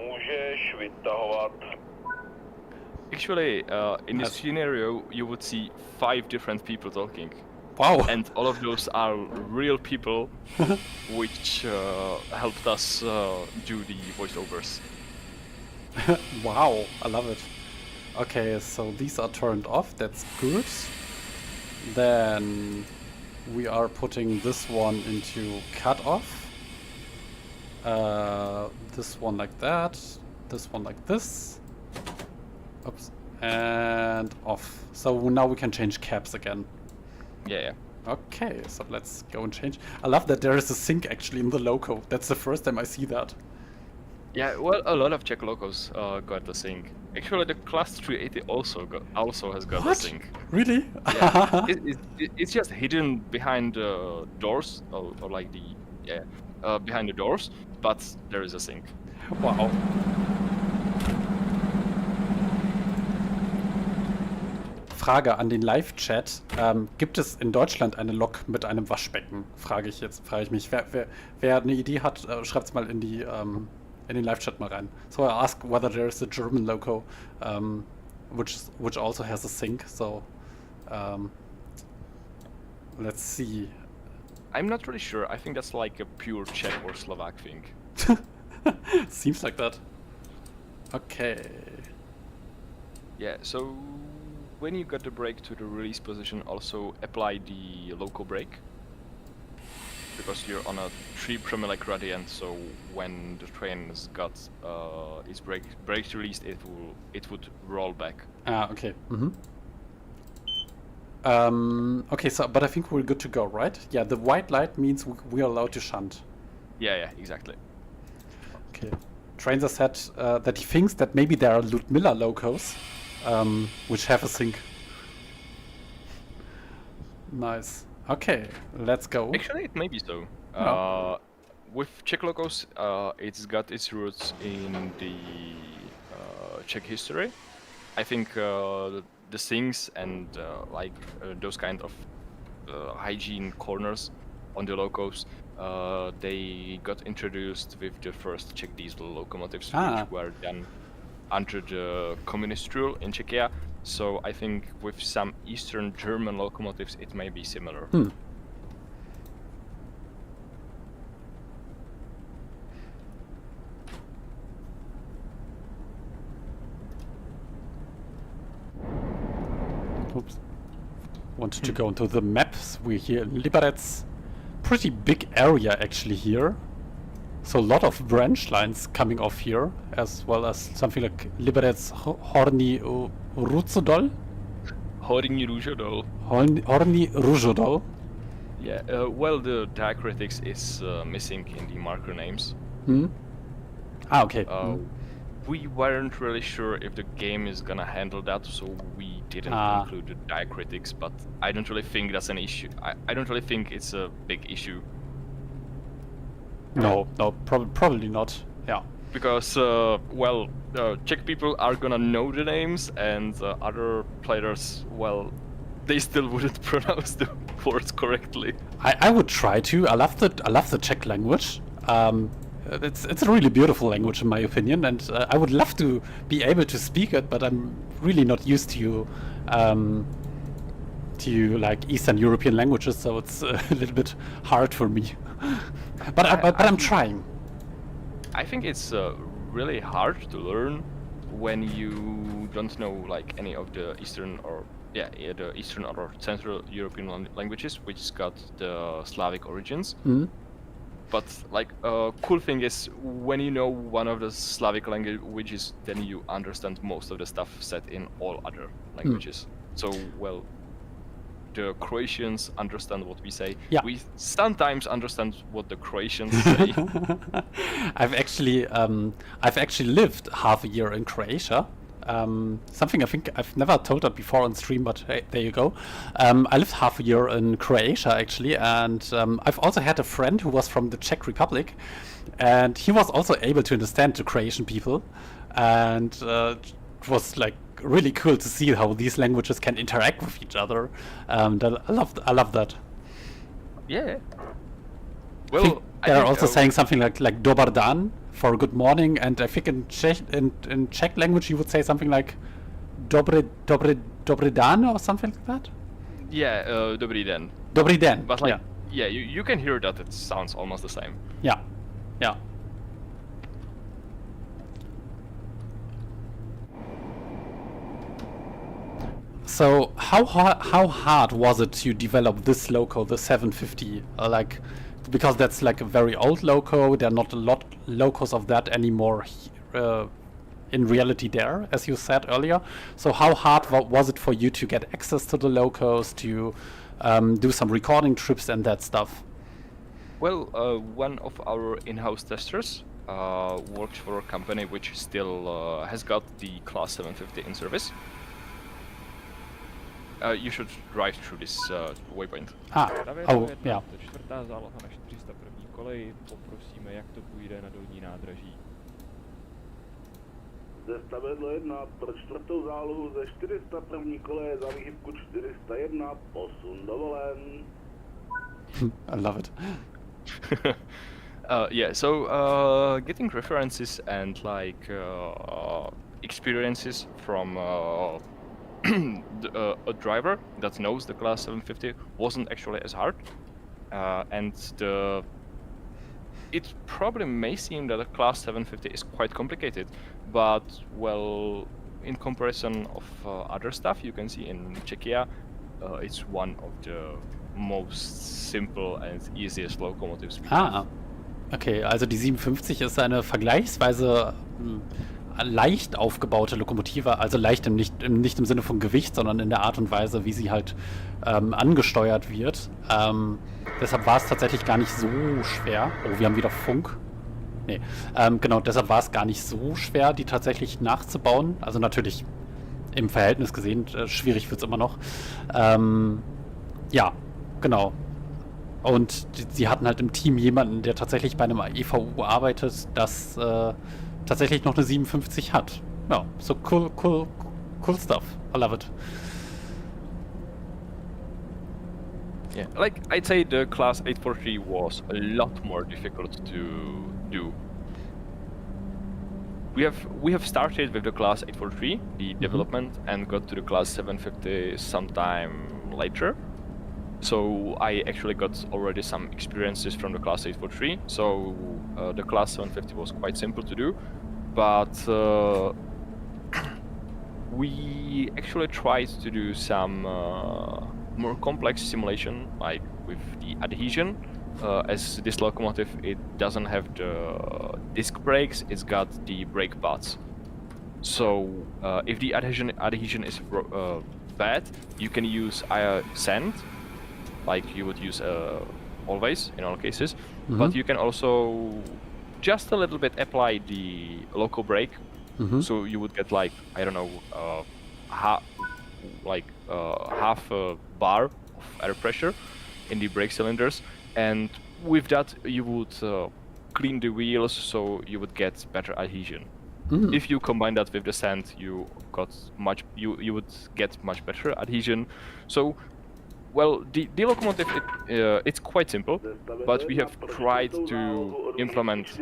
Speaker 5: můžeš vytahovat.
Speaker 2: Actually, in this scenario, you would see 5 different people talking.
Speaker 1: Wow.
Speaker 2: And all of those are real people, which helped us do the voiceovers.
Speaker 1: Wow, I love it. Okay, so these are turned off, that's good. Then we are putting this one into cut off. This one like that, this one like this. Oops. And off. So now we can change caps again.
Speaker 2: Yeah.
Speaker 1: Okay, so let's go and change. I love that there is a sync actually in the loco. That's the first time I see that.
Speaker 2: Yeah, well, a lot of Czech locos got the sync. Actually, the Class 380 also has got the sync.
Speaker 1: Really?
Speaker 2: Yeah, it's just hidden behind the doors, or like behind the doors, but there is a sync.
Speaker 1: Wow. Frage an den Live-Chat. Gibt es in Deutschland eine Lok mit einem Waschbecken? Frage ich mich. Wer eine Idee hat, schreibt es mal in den Live-Chat mal rein. So I ask whether there is a German loco which also has a sink. So let's see.
Speaker 2: I'm not really sure. I think that's like a pure Czech or Slovak thing.
Speaker 1: Seems like that. Okay.
Speaker 2: Yeah, so when you got the brake to the release position, also apply the local brake, because you're on a 3 promille gradient, so when the train has got its brakes released, it would roll back.
Speaker 1: Ah, okay. Okay, so but I think we're good to go, right? Yeah, the white light means we are allowed to shunt.
Speaker 2: Yeah, exactly.
Speaker 1: Okay. Trainser said that he thinks that maybe there are Ludmilla locos which have a sync. Nice. Okay, let's go.
Speaker 2: Actually, it may be so.
Speaker 1: No.
Speaker 2: With Czech locos, it's got its roots in the Czech history. I think the sinks and those kind of hygiene corners on the locos, they got introduced with the first Czech diesel locomotives, which were done under the communist rule in Czechia. So I think with some Eastern German locomotives, it may be similar.
Speaker 1: Oops. Wanted to go into the maps. We're here in Liberec. Pretty big area actually here. So a lot of branch lines coming off here, as well as something like Liberec Horní Růžodol.
Speaker 2: Horní Růžodol.
Speaker 1: Horní Růžodol.
Speaker 2: Yeah, well, the diacritics is missing in the marker names.
Speaker 1: Ah, okay.
Speaker 2: we weren't really sure if the game is gonna handle that, so we didn't include the diacritics, but I don't really think that's an issue. I don't really think it's a big issue.
Speaker 1: No, probably not. Yeah.
Speaker 2: Because, Czech people are gonna know the names, and other players, well, they still wouldn't pronounce the words correctly.
Speaker 1: I would try to. I love the Czech language. It's a really beautiful language in my opinion, and I would love to be able to speak it, but I'm really not used to like Eastern European languages, so it's a little bit hard for me. but I'm trying.
Speaker 2: I think it's really hard to learn when you don't know like any of the Eastern or the Eastern or Central European languages, which got the Slavic origins. But like cool thing is when you know one of the Slavic languages, then you understand most of the stuff said in all other languages. So well, the Croatians understand what we say.
Speaker 1: Yeah.
Speaker 2: We sometimes understand what the Croatians say.
Speaker 1: I've actually lived half a year in Croatia. Something I think I've never told that before on stream, but hey, there you go. I lived half a year in Croatia actually, and I've also had a friend who was from the Czech Republic, and he was also able to understand the Croatian people, and it was like really cool to see how these languages can interact with each other. I love that.
Speaker 2: Yeah.
Speaker 1: Well, I think they're also saying something like dobar dan for good morning, and I think in Czech language you would say something like dobry dan or something like that.
Speaker 2: Yeah, dobrý den.
Speaker 1: Dobrý den.
Speaker 2: But like, you can hear that it sounds almost the same.
Speaker 1: Yeah. So how hard was it to develop this loco, the 750? Because that's like a very old loco. There are not a lot locos of that anymore in reality there, as you said earlier. So how hard was it for you to get access to the locos, to do some recording trips and that stuff?
Speaker 2: Well, one of our in-house testers works for a company which still has got the Class 750 in service. You should drive through this waypoint.
Speaker 1: Yeah.
Speaker 4: Čtvrtá záloha na 401. koleji, poprosíme, jak to půjde na dolní nádraží.
Speaker 5: Ze stavedlo 1 pro čtvrtou zálohu ze 401. koleje za výhybku 401, posun dovolen.
Speaker 1: I love it.
Speaker 2: Getting references and like experiences from a driver that knows the Class 750 wasn't actually as hard, it probably may seem that the Class 750 is quite complicated, but well, in comparison of other stuff you can see in Czechia, it's one of the most simple and easiest locomotives.
Speaker 1: Okay, also die 57 ist eine vergleichsweise leicht aufgebaute Lokomotive, also leicht nicht im Sinne von Gewicht, sondern in der Art und Weise, wie sie halt angesteuert wird. Deshalb war es tatsächlich gar nicht so schwer. Oh, wir haben wieder Funk. Nee, genau, deshalb war es gar nicht so schwer, die tatsächlich nachzubauen. Also natürlich im Verhältnis gesehen, schwierig wird es immer noch. Ja, genau. Und sie hatten halt im Team jemanden, der tatsächlich bei einem EVU arbeitet, das tatsächlich noch eine 57 hat. Ja, so cool stuff. I love it.
Speaker 2: Yeah, like I'd say the Class 843 was a lot more difficult to do. We have started with the Class 843, the development, and got to the Class 750 sometime later. So I actually got already some experiences from the Class 843, so the Class 750 was quite simple to do, but we actually tried to do some more complex simulation, like with the adhesion. As this locomotive, it doesn't have the disc brakes, it's got the brake pads. So if the adhesion is bad, you can use sand, like you would use always in all cases, but you can also just a little bit apply the local brake So you would get like, I don't know, half a bar of air pressure in the brake cylinders, and with that you would clean the wheels, so you would get better adhesion. If you combine that with the sand, you would get much better adhesion. So, well, the locomotive it's quite simple, but we have tried to implement.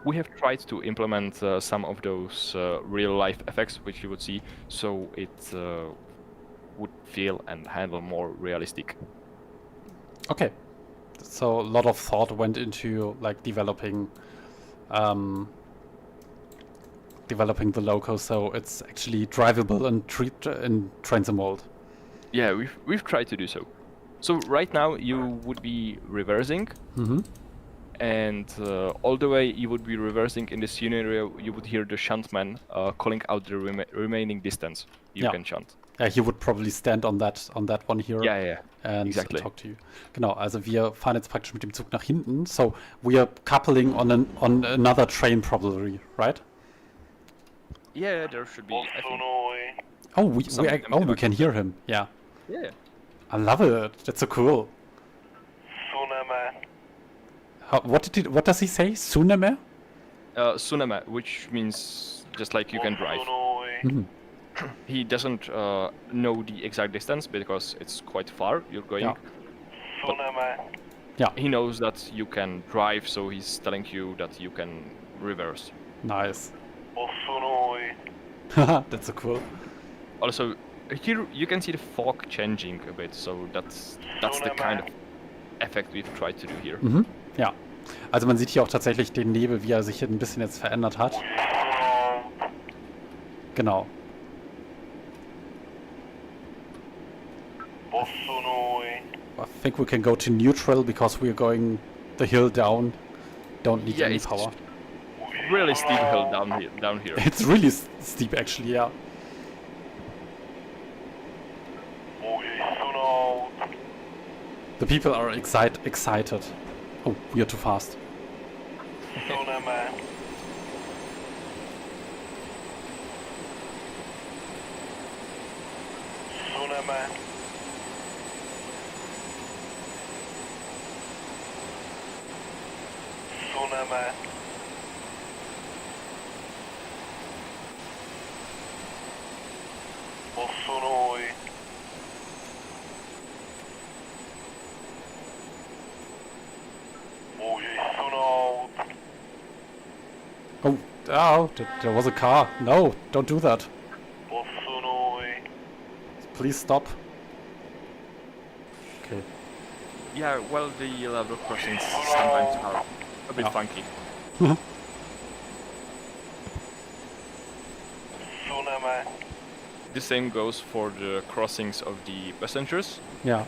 Speaker 2: We have tried to implement some of those real-life effects, which you would see, so it would feel and handle more realistic.
Speaker 1: Okay, so a lot of thought went into like developing the loco, so it's actually drivable in Trains and Mold.
Speaker 2: Yeah, we've tried to do so. So right now you would be reversing. And all the way you would be reversing in this scenario, you would hear the shuntman calling out the remaining distance you can shunt.
Speaker 1: Ja, he would probably stand on that one here and
Speaker 2: exactly.
Speaker 1: talk to you. Genau, also wir fahren jetzt praktisch mit dem Zug nach hinten. So we are coupling on another train probably, right?
Speaker 2: Yeah, there should be.
Speaker 1: Oh, we can hear him. Yeah.
Speaker 2: Yeah.
Speaker 1: I love it. That's so cool. What does he say? Suneme?
Speaker 2: Suneme, which means just like you can drive. He doesn't know the exact distance because it's quite far you're going.
Speaker 1: Yeah.
Speaker 2: He knows that you can drive, so he's telling you that you can reverse.
Speaker 1: Nice. That's so cool.
Speaker 2: Also, here you can see the fog changing a bit, so that's the kind of effect we've tried to do here.
Speaker 1: Ja, also man sieht hier auch tatsächlich den Nebel, wie er sich ein bisschen jetzt verändert hat. Genau. I think we can go to neutral because we are going the hill down. Don't need any power.
Speaker 2: Really steep hill down here.
Speaker 1: It's really steep actually, yeah. The people are excited. Oh, we are too fast. Oh, there was a car. No, don't do that. Please stop. Okay.
Speaker 2: Yeah, well, the level crossings sometimes are a bit funky. The same goes for the crossings of the passengers.
Speaker 1: Yeah.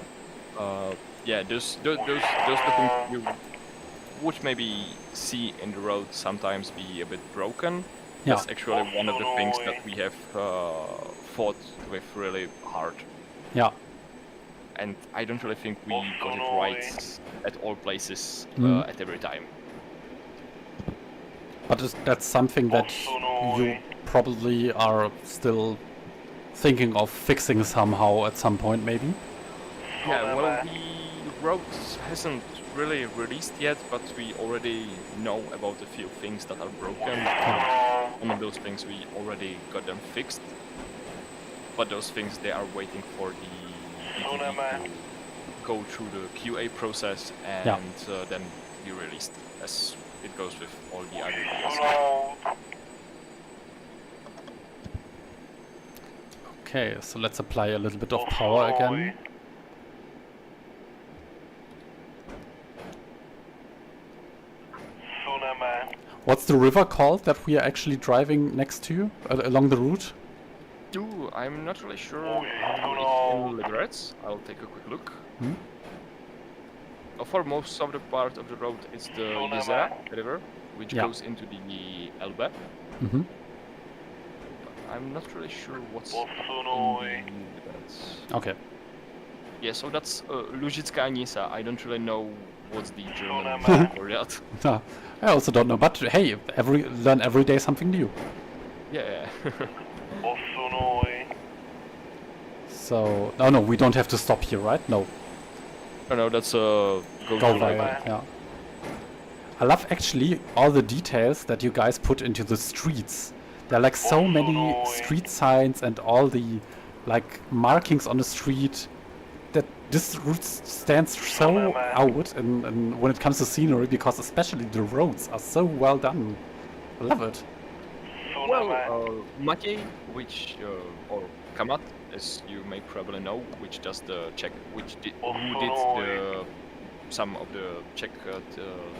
Speaker 2: Yeah, those looking you would maybe see in the road sometimes be a bit broken.
Speaker 1: Yeah.
Speaker 2: That's actually one of the things that we have fought with really hard.
Speaker 1: Yeah.
Speaker 2: And I don't really think we got it right at all places at every time.
Speaker 1: But that's something that you probably are still thinking of fixing somehow at some point, maybe?
Speaker 2: Yeah, well, the road hasn't really released yet, but we already know about a few things that are broken. One of those things we already got them fixed, but those things they are waiting for the DTG to go through the QA process and then be released, as it goes with all the other DLC.
Speaker 1: Okay, so let's apply a little bit of power again. What's the river called that we are actually driving next to along the route?
Speaker 2: Ooh, I'm not really sure how in Liberec. I'll take a quick look. For most of the part of the road, it's the Azza River, which goes into the Elbe. I'm not really sure what's in the Liberec.
Speaker 1: Okay.
Speaker 2: Yeah, so that's Lužická Nisa. I don't really know what's the German name for that?
Speaker 1: No, I also don't know, but hey, learn every day something new.
Speaker 2: Yeah.
Speaker 5: Posunuj.
Speaker 1: So, no, we don't have to stop here, right? No.
Speaker 2: No, that's
Speaker 1: Go via, yeah. I love actually all the details that you guys put into the streets. There are like so many street signs and all the like markings on the street that this route stands so out and when it comes to scenery, because especially the roads are so well done. I love it.
Speaker 2: Well, Maciej, or Kamat, as you may probably know, which does the Czech, who did some of the Czech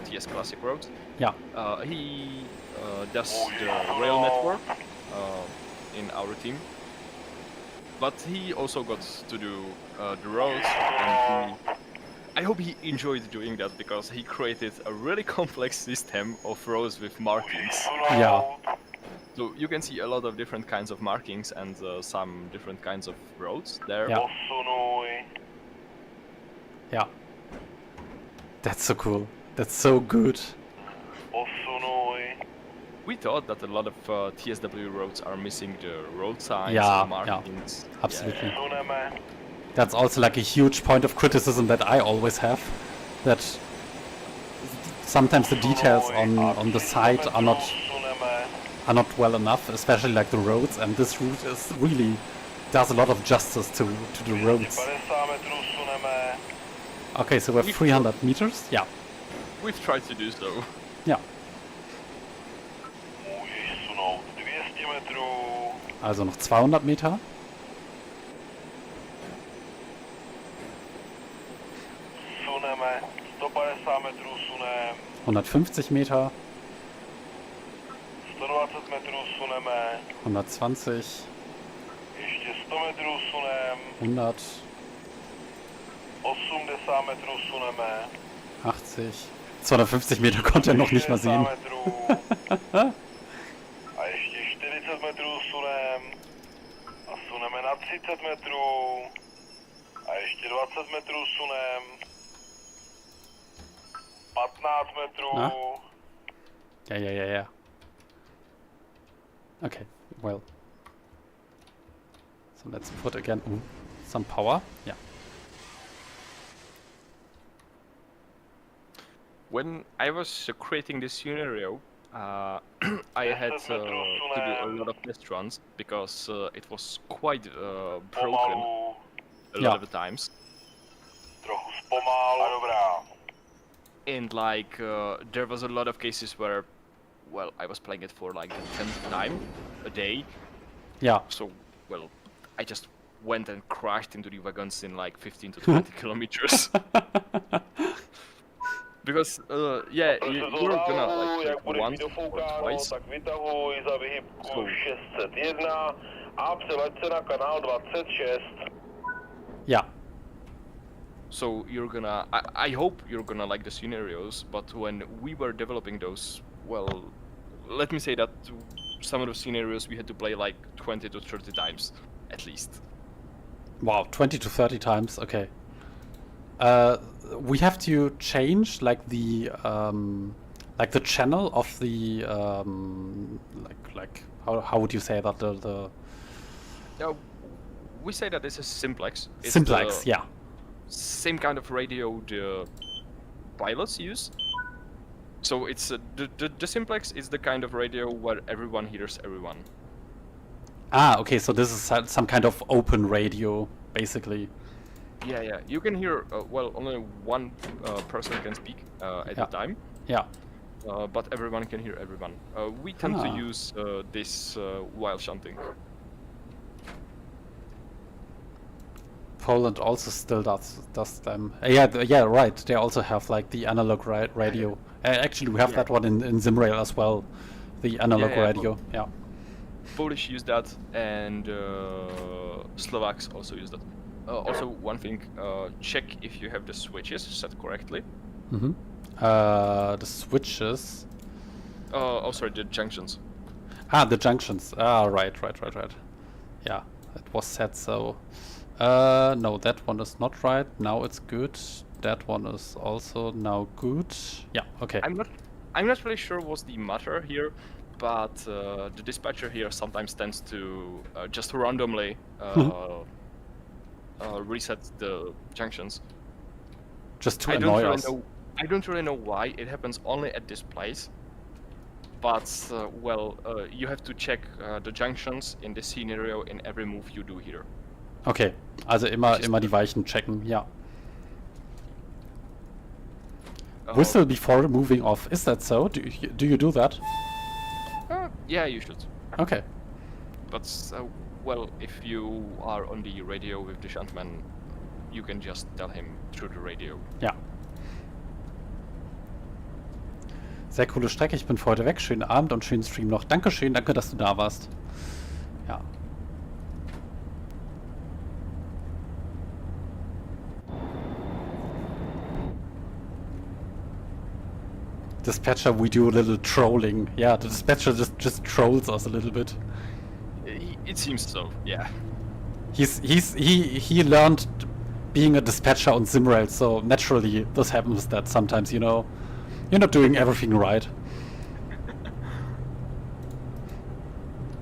Speaker 2: TS Classic roads.
Speaker 1: Yeah.
Speaker 2: He does the rail network in our team, but he also got to do the roads, and I hope he enjoyed doing that because he created a really complex system of roads with markings.
Speaker 1: Yeah.
Speaker 2: So you can see a lot of different kinds of markings and some different kinds of roads there.
Speaker 1: Yeah. Yeah. That's so cool. That's so good.
Speaker 2: We thought that a lot of TSW roads are missing the road signs
Speaker 1: Yeah,
Speaker 2: and markings.
Speaker 1: absolutely. That's also like a huge point of criticism that I always have. That sometimes the details on the site are not well enough, especially like the roads, and this route is really does a lot of justice to the roads. Okay, so we're 300 meters? Yeah.
Speaker 2: We've tried to do so.
Speaker 1: Yeah. Also noch 200 Meter.
Speaker 5: Suneme, 150 metrů sunem.
Speaker 1: 150 Meter.
Speaker 5: 120 metrů suneme.
Speaker 1: 120.
Speaker 5: Ještě 100 metrů sunem.
Speaker 1: 100.
Speaker 5: 80 metrů suneme.
Speaker 1: 80. 250 Meter konnte er noch nicht mal sehen.
Speaker 5: A ještě 40 metrů sunem. A suneme na 30 metrů. A ještě 20 metrů sunem. 15 metrů.
Speaker 1: Na? Yeah. Okay, well. So let's put again some power. Yeah.
Speaker 2: When I was creating this scenario, I had to do a lot of test runs because it was quite broken a lot of the times.
Speaker 5: Trochu zpomal. Dobrá.
Speaker 2: And like there was a lot of cases where, well, I was playing it for like the 10th time a day.
Speaker 1: Yeah.
Speaker 2: So, well, I just went and crashed into the wagons in like 15 to 20 kilometers. Because, yeah, you're gonna like check once or twice.
Speaker 5: Tak vytahuj za výhybku 601 a přeleď se na kanál 26.
Speaker 1: Yeah.
Speaker 2: So you're gonna, I hope you're gonna like the scenarios, but when we were developing those, well, let me say that some of the scenarios we had to play like 20 to 30 times, at least.
Speaker 1: Wow, 20 to 30 times, okay. We have to change like the channel of the how would you say that the
Speaker 2: we say that this is simplex. It's
Speaker 1: simplex, yeah.
Speaker 2: Same kind of radio the pilots use. So it's the simplex is the kind of radio where everyone hears everyone.
Speaker 1: Ah, okay, so this is some kind of open radio, basically.
Speaker 2: Yeah. You can hear, well, only one person can speak at a time.
Speaker 1: Yeah.
Speaker 2: But everyone can hear everyone. We tend to use this while shunting.
Speaker 1: Poland also still does them. Yeah, right. They also have like the analog radio. Actually, we have that one in Zimrail as well. The analog radio. Yeah.
Speaker 2: Polish use that, and Slovaks also use that. Also, one thing, check if you have the switches set correctly.
Speaker 1: Mm-hmm. The switches.
Speaker 2: Oh, sorry, the junctions.
Speaker 1: Ah, the junctions. Ah, right. Yeah, it was set so. No, that one is not right. Now it's good. that one is also now good. Yeah, okay.
Speaker 2: I'm not really sure what's the matter here, but the dispatcher here sometimes tends to just randomly reset the junctions.
Speaker 1: Just to annoy us.
Speaker 2: I don't really know why it happens only at this place, but you have to check the junctions in this scenario in every move you do here.
Speaker 1: Okay, also immer die Weichen checken, ja. Whistle before moving off. Is that so? Do you do that?
Speaker 2: Yeah, you should.
Speaker 1: Okay.
Speaker 2: But if you are on the radio with the shuntman, you can just tell him through the radio.
Speaker 1: Ja. Sehr coole Strecke. Ich bin für heute weg. Schönen Abend und schönen Stream noch. Dankeschön, danke, dass du da warst. Ja. Dispatcher, we do a little trolling. Yeah, the dispatcher just trolls us a little bit.
Speaker 2: It seems so, yeah.
Speaker 1: He learned being a dispatcher on Simrail, so naturally this happens that sometimes, you know, you're not doing everything right.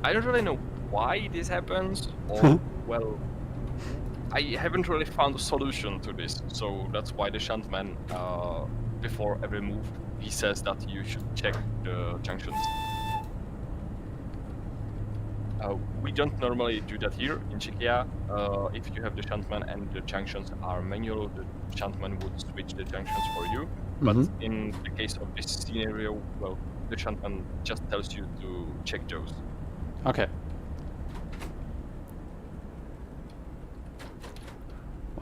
Speaker 2: I don't really know why this happens, or well, I haven't really found a solution to this, so that's why the shuntman, before every move, he says that you should check the junctions. We don't normally do that here in Czechia. If you have the shuntman and the junctions are manual, the shuntman would switch the junctions for you. But in the case of this scenario, well, the shuntman just tells you to check those.
Speaker 1: Okay.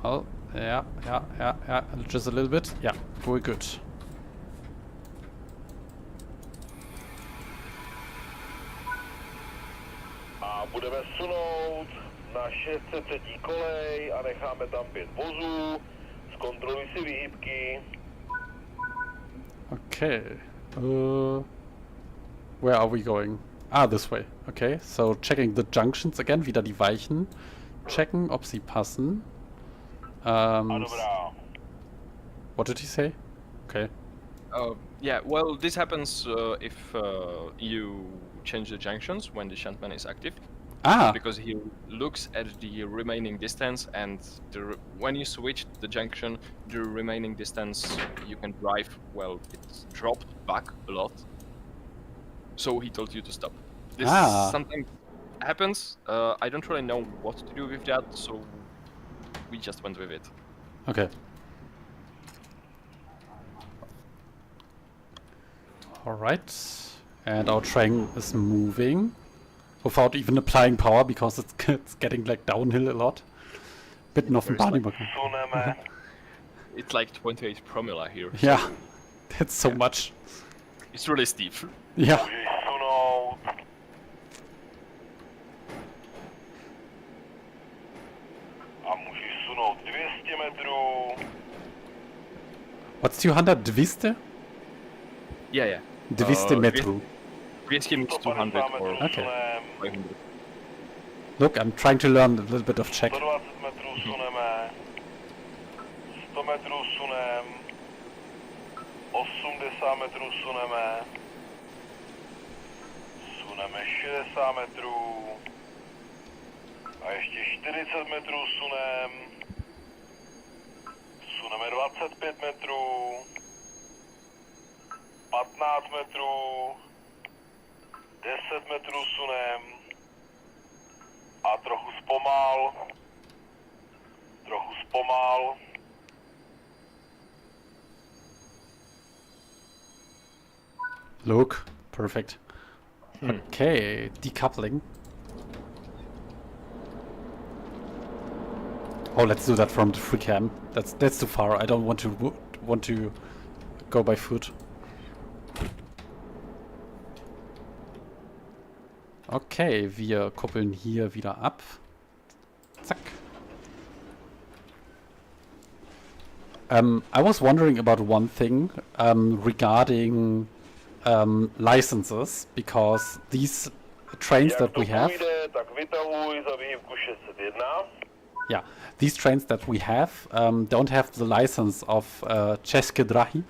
Speaker 1: Well, yeah, just a little bit. Yeah, very good.
Speaker 5: A budeme sunout na 603. kolej a necháme tam 5 vozů. Zkontroluj si výhybky.
Speaker 1: Okay. Where are we going? Ah, this way. Okay, so checking the junctions again. Wieder die Weichen checken, ob sie passen. What did he say? Okay.
Speaker 2: Yeah, well, this happens if you change the junctions when the shuntman is active.
Speaker 1: Ah!
Speaker 2: Because he looks at the remaining distance, and when you switch the junction, the remaining distance you can drive, well, it's dropped back a lot. So he told you to stop. This sometimes happens. I don't really know what to do with that, so we just went with it.
Speaker 1: Okay. Alright. And our train is moving without even applying power because it's getting like downhill a lot. Bitten auf den Bahnübergang.
Speaker 2: It's like 28 promille here.
Speaker 1: Yeah, that's so much.
Speaker 2: It's really steep.
Speaker 1: Yeah.
Speaker 5: A můžeš sunout 200 metrů.
Speaker 1: What's 200? 200?
Speaker 2: Yeah.
Speaker 1: 200 metrů.
Speaker 2: 200 means 200 or
Speaker 1: okay.
Speaker 2: 500.
Speaker 1: Look, I'm trying to learn a little bit of Czech.
Speaker 5: 120 metrů suneme. 100 metrů sunem. 80 metrů suneme. Suneme 60 metrů. A ještě 40 metrů sunem. Suneme 25 metrů. 15 metrů. 10 metrů sunem. A trochu zpomal.
Speaker 1: Look, perfect. Okay, decoupling. Oh, let's do that from the free cam. That's too far. I don't want to go by foot. Okay, wir koppeln hier wieder ab. Zack. I was wondering about one thing regarding licenses, because these trains that we have. Yeah, these trains that we have don't have the license of České dráhy.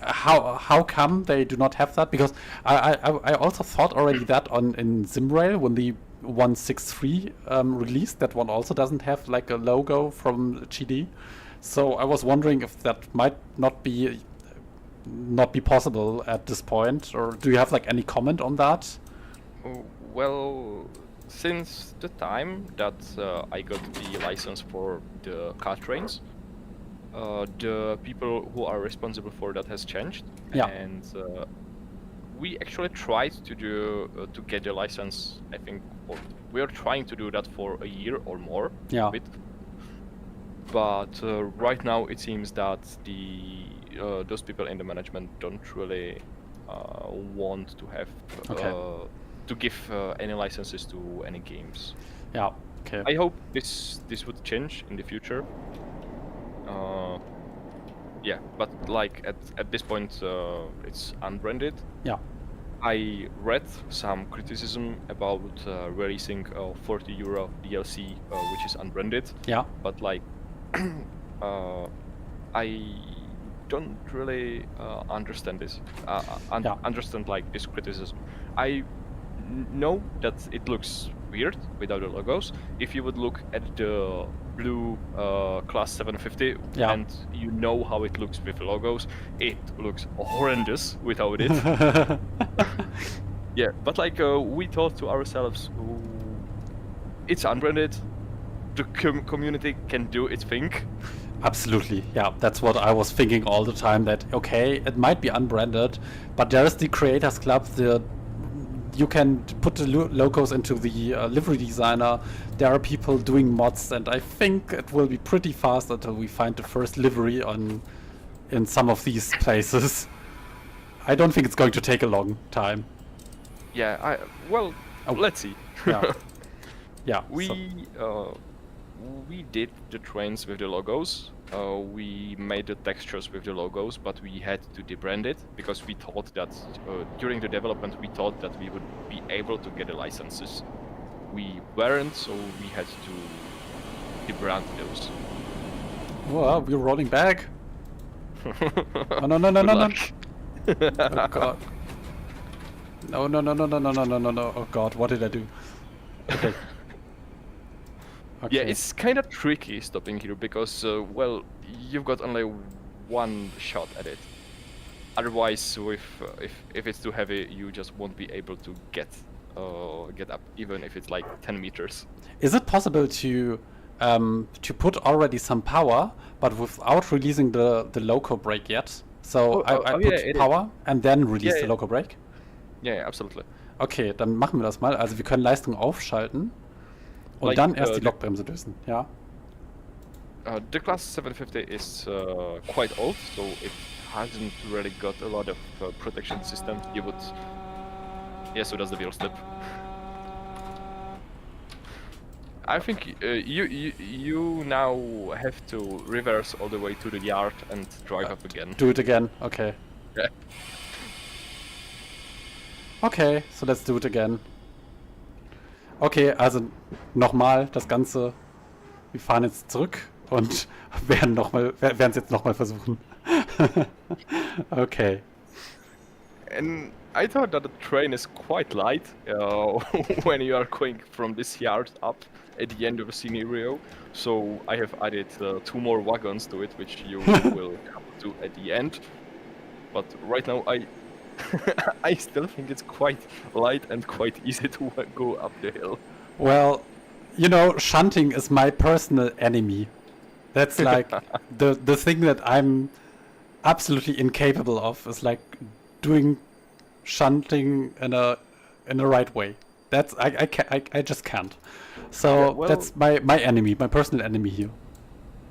Speaker 1: How come they do not have that? Because I also thought already that in Zimrail when the 163 released, that one also doesn't have like a logo from GD. So I was wondering if that might not be possible at this point, or do you have like any comment on that?
Speaker 2: Well, since the time that I got the license for the car trains, the people who are responsible for that has changed, and we actually tried to do to get the license. I think we are trying to do that for a year or more.
Speaker 1: Yeah.
Speaker 2: But right now it seems that those people in the management don't really want to have to give any licenses to any games.
Speaker 1: Yeah. Okay.
Speaker 2: I hope this would change in the future. Yeah, but like at this point it's unbranded.
Speaker 1: Yeah.
Speaker 2: I read some criticism about releasing a 40 euro DLC which is unbranded.
Speaker 1: Yeah.
Speaker 2: But like I don't really understand this. Understand like this criticism. I know that it looks weird without the logos. If you would look at the blue class 750 and you know how it looks with logos, it looks horrendous without it. Yeah, but like we thought to ourselves, it's unbranded. The community can do its thing.
Speaker 1: Absolutely, yeah. That's what I was thinking all the time. That okay, it might be unbranded, but there is the Creators Club. You can put the logos into the livery designer. There are people doing mods, and I think it will be pretty fast until we find the first livery in some of these places. I don't think it's going to take a long time.
Speaker 2: Yeah, let's see.
Speaker 1: Yeah. Yeah.
Speaker 2: We did the trains with the logos. We made the textures with the logos, but we had to debrand it because we thought that during the development we thought that we would be able to get the licenses. We weren't, so we had to debrand those.
Speaker 1: Well, we're rolling back. Oh, no. Oh god. No. Oh god, what did I do? Okay. Okay.
Speaker 2: Yeah, it's kind of tricky stopping here because, well, you've got only one shot at it. Otherwise, if it's too heavy, you just won't be able to get up, even if it's like 10 meters.
Speaker 1: Is it possible to put already some power, but without releasing the loco brake yet? So I put power and then release the loco brake?
Speaker 2: Yeah, absolutely.
Speaker 1: Okay, dann machen wir das mal. Also wir können Leistung aufschalten. Und dann erst die Lokbremse lösen, ja?
Speaker 2: The class 750 is quite old, so it hasn't really got a lot of protection system. You would... Yeah, so that's the wheel step. I think you now have to reverse all the way to the yard and drive up again.
Speaker 1: Do it again, okay.
Speaker 2: Yeah.
Speaker 1: Okay, so let's do it again. Okay, also nochmal das Ganze. Wir fahren jetzt zurück und werden es jetzt nochmal versuchen. Okay.
Speaker 2: And I thought that the train is quite light when you are going from this yard up at the end of the scenario. So I have added 2 more wagons to it, which you will come to at the end. But right now I still think it's quite light and quite easy to go up the hill.
Speaker 1: Well, you know, shunting is my personal enemy. That's like the thing that I'm absolutely incapable of, is like doing shunting in a right way. That's I just can't. So that's my enemy, my personal enemy here.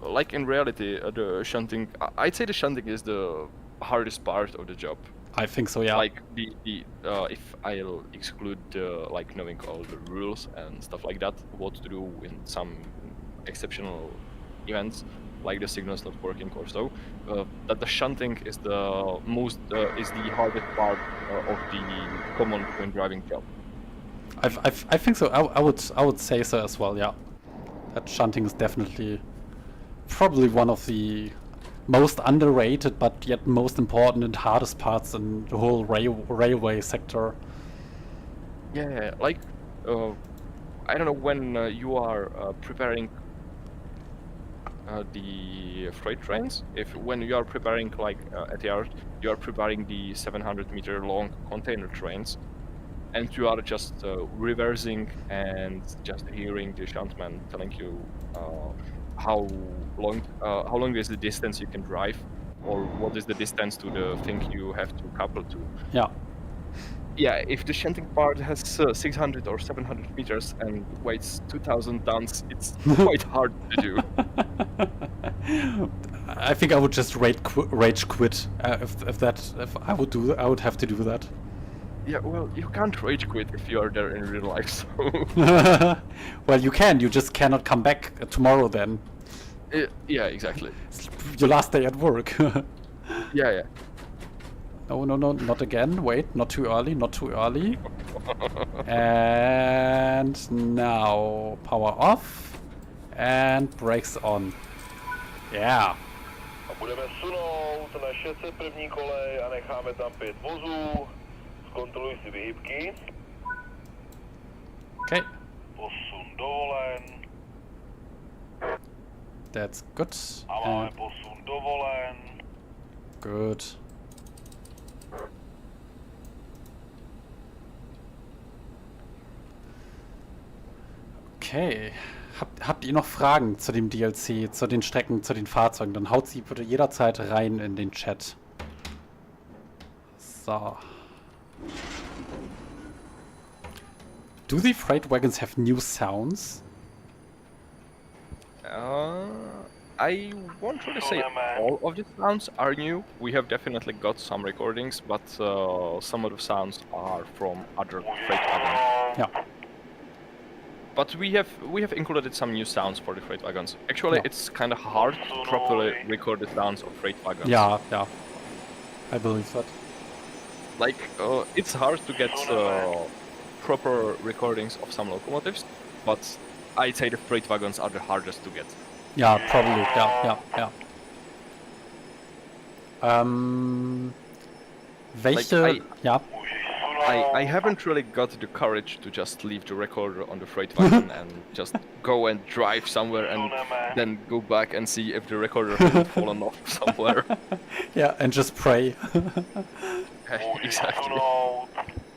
Speaker 2: Like in reality, the shunting, I'd say the shunting is the hardest part of the job.
Speaker 1: I think so, yeah.
Speaker 2: Like if I'll exclude like knowing all the rules and stuff like that, what to do in some exceptional events, like the signals not working or so, that the shunting is the hardest part of the common train driving job.
Speaker 1: I think so. I would say so as well. Yeah. That shunting is definitely probably one of the most underrated but yet most important and hardest parts in the whole railway sector.
Speaker 2: Yeah, like I don't know, when you are preparing the freight trains, when you are preparing like at the yard, you are preparing the 700-meter long container trains, and you are just reversing and just hearing the shuntman telling you how long is the distance you can drive, or what is the distance to the thing you have to couple to.
Speaker 1: Yeah.
Speaker 2: Yeah, if the shunting part has 600 or 700 meters and weighs 2,000 tons, it's quite hard to do.
Speaker 1: I think I would just rage quit if I would have to do that.
Speaker 2: Yeah, well, you can't rage quit if you are there in real life, so...
Speaker 1: Well, you can, you just cannot come back tomorrow then.
Speaker 2: Yeah, exactly.
Speaker 1: It's your last day at work.
Speaker 2: Yeah.
Speaker 1: No, not again. Wait, not too early, not too early. And now power off and brakes on. Yeah.
Speaker 5: A budeme sunout na 601. kolej a necháme tam 5 vozů. Zkontroluj si vyhybky.
Speaker 1: Okay.
Speaker 5: Posun dovolen.
Speaker 1: That's good.
Speaker 5: A máme posun dovolen.
Speaker 1: Good. Okay. Habt ihr noch Fragen zu dem DLC, zu den Strecken, zu den Fahrzeugen? Dann haut sie bitte jederzeit rein in den Chat. So. Do the freight wagons have new sounds?
Speaker 2: I won't really say all of the sounds are new. We have definitely got some recordings, but some of the sounds are from other freight wagons.
Speaker 1: Yeah.
Speaker 2: But we have included some new sounds for the freight wagons. Actually, it's kind of hard to properly record the sounds of freight wagons.
Speaker 1: Yeah. I believe that.
Speaker 2: Like, it's hard to get proper recordings of some locomotives, but I'd say the freight wagons are the hardest to get.
Speaker 1: Yeah, probably. Yeah. Welche...
Speaker 2: Like I haven't really got the courage to just leave the recorder on the freight wagon and just go and drive somewhere and then go back and see if the recorder hasn't fallen off somewhere.
Speaker 1: Yeah, and just pray.
Speaker 2: Exactly.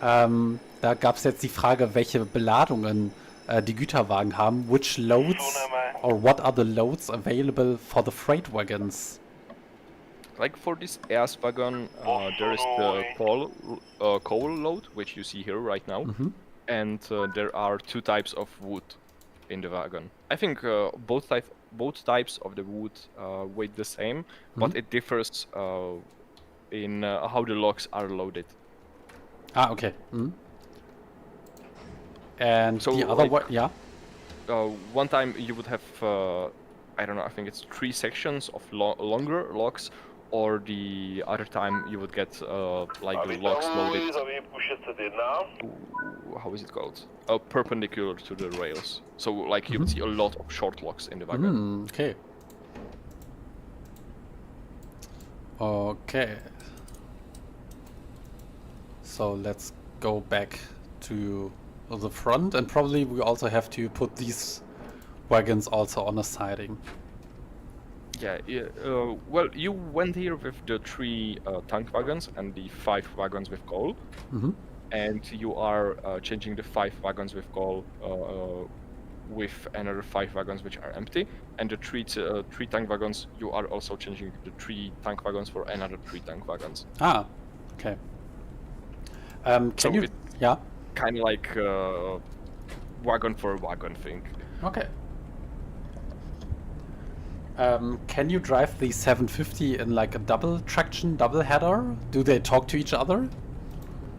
Speaker 1: Da gab es jetzt die Frage, welche Beladungen die Güterwagen haben. Which loads or what are the loads available for the freight wagons?
Speaker 2: Like for this ass wagon, there is the coal load, which you see here right now, and there are 2 types of wood in the wagon. I think both types of the wood weigh the same, but it differs in how the logs are loaded.
Speaker 1: Ah, okay. And
Speaker 2: so
Speaker 1: the other one, yeah.
Speaker 2: One time you would have, I don't know, I think it's 3 sections of longer logs. Or the other time you would get like the logs loaded. How is it called? Perpendicular to the rails. So like you would see a lot of short logs in the wagon.
Speaker 1: Okay. Okay. So let's go back to the front, and probably we also have to put these wagons also on a siding.
Speaker 2: Yeah, well, you went here with the 3 tank wagons and the 5 wagons with coal, and you are changing the 5 wagons with coal with another 5 wagons which are empty, and the 3 tank wagons, you are also changing the 3 tank wagons for another 3 tank wagons.
Speaker 1: Ah, okay. Can
Speaker 2: so
Speaker 1: you? Yeah.
Speaker 2: Kind of like wagon for wagon thing.
Speaker 1: Okay. Can you drive the 750 in like a double traction, double header? Do they talk to each other?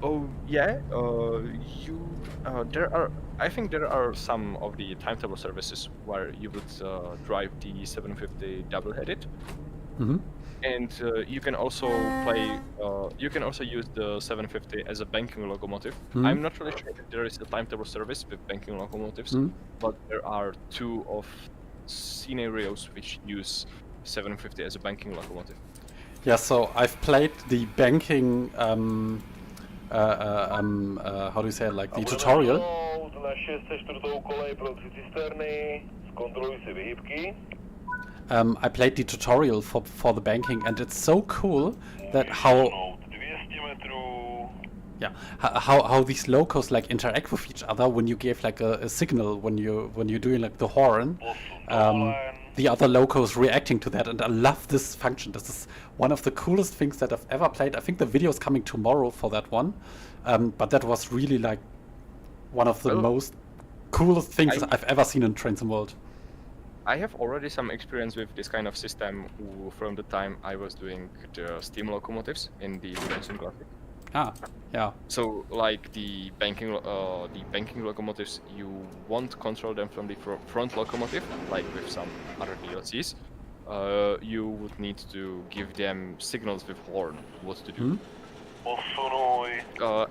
Speaker 2: Oh yeah, I think there are some of the timetable services where you would drive the 750 double-headed. And you can also play. You can also use the 750 as a banking locomotive. I'm not really sure if there is a timetable service with banking locomotives, but there are 2 of scenarios which use 750 as a banking locomotive.
Speaker 1: Yeah, so I've played the banking. How do you say it? Like the tutorial.
Speaker 5: Na 604. kolej pro 3 cisterny. Zkontroluj si vyhýbky.
Speaker 1: I played the tutorial for the banking, and it's so cool that how how these locos like interact with each other when you give like a signal when you're doing like the horn. The other locos reacting to that, and I love this function. This is one of the coolest things that I've ever played. I think the video is coming tomorrow for that one, but that was really like one of the most coolest things I've ever seen in Train Sim World.
Speaker 2: I have already some experience with this kind of system from the time I was doing the steam locomotives in the Train Sim Classic.
Speaker 1: Ah, yeah.
Speaker 2: So, like the banking locomotives, you won't control them from the front locomotive, like with some other DLCs. You would need to give them signals with horn what to do.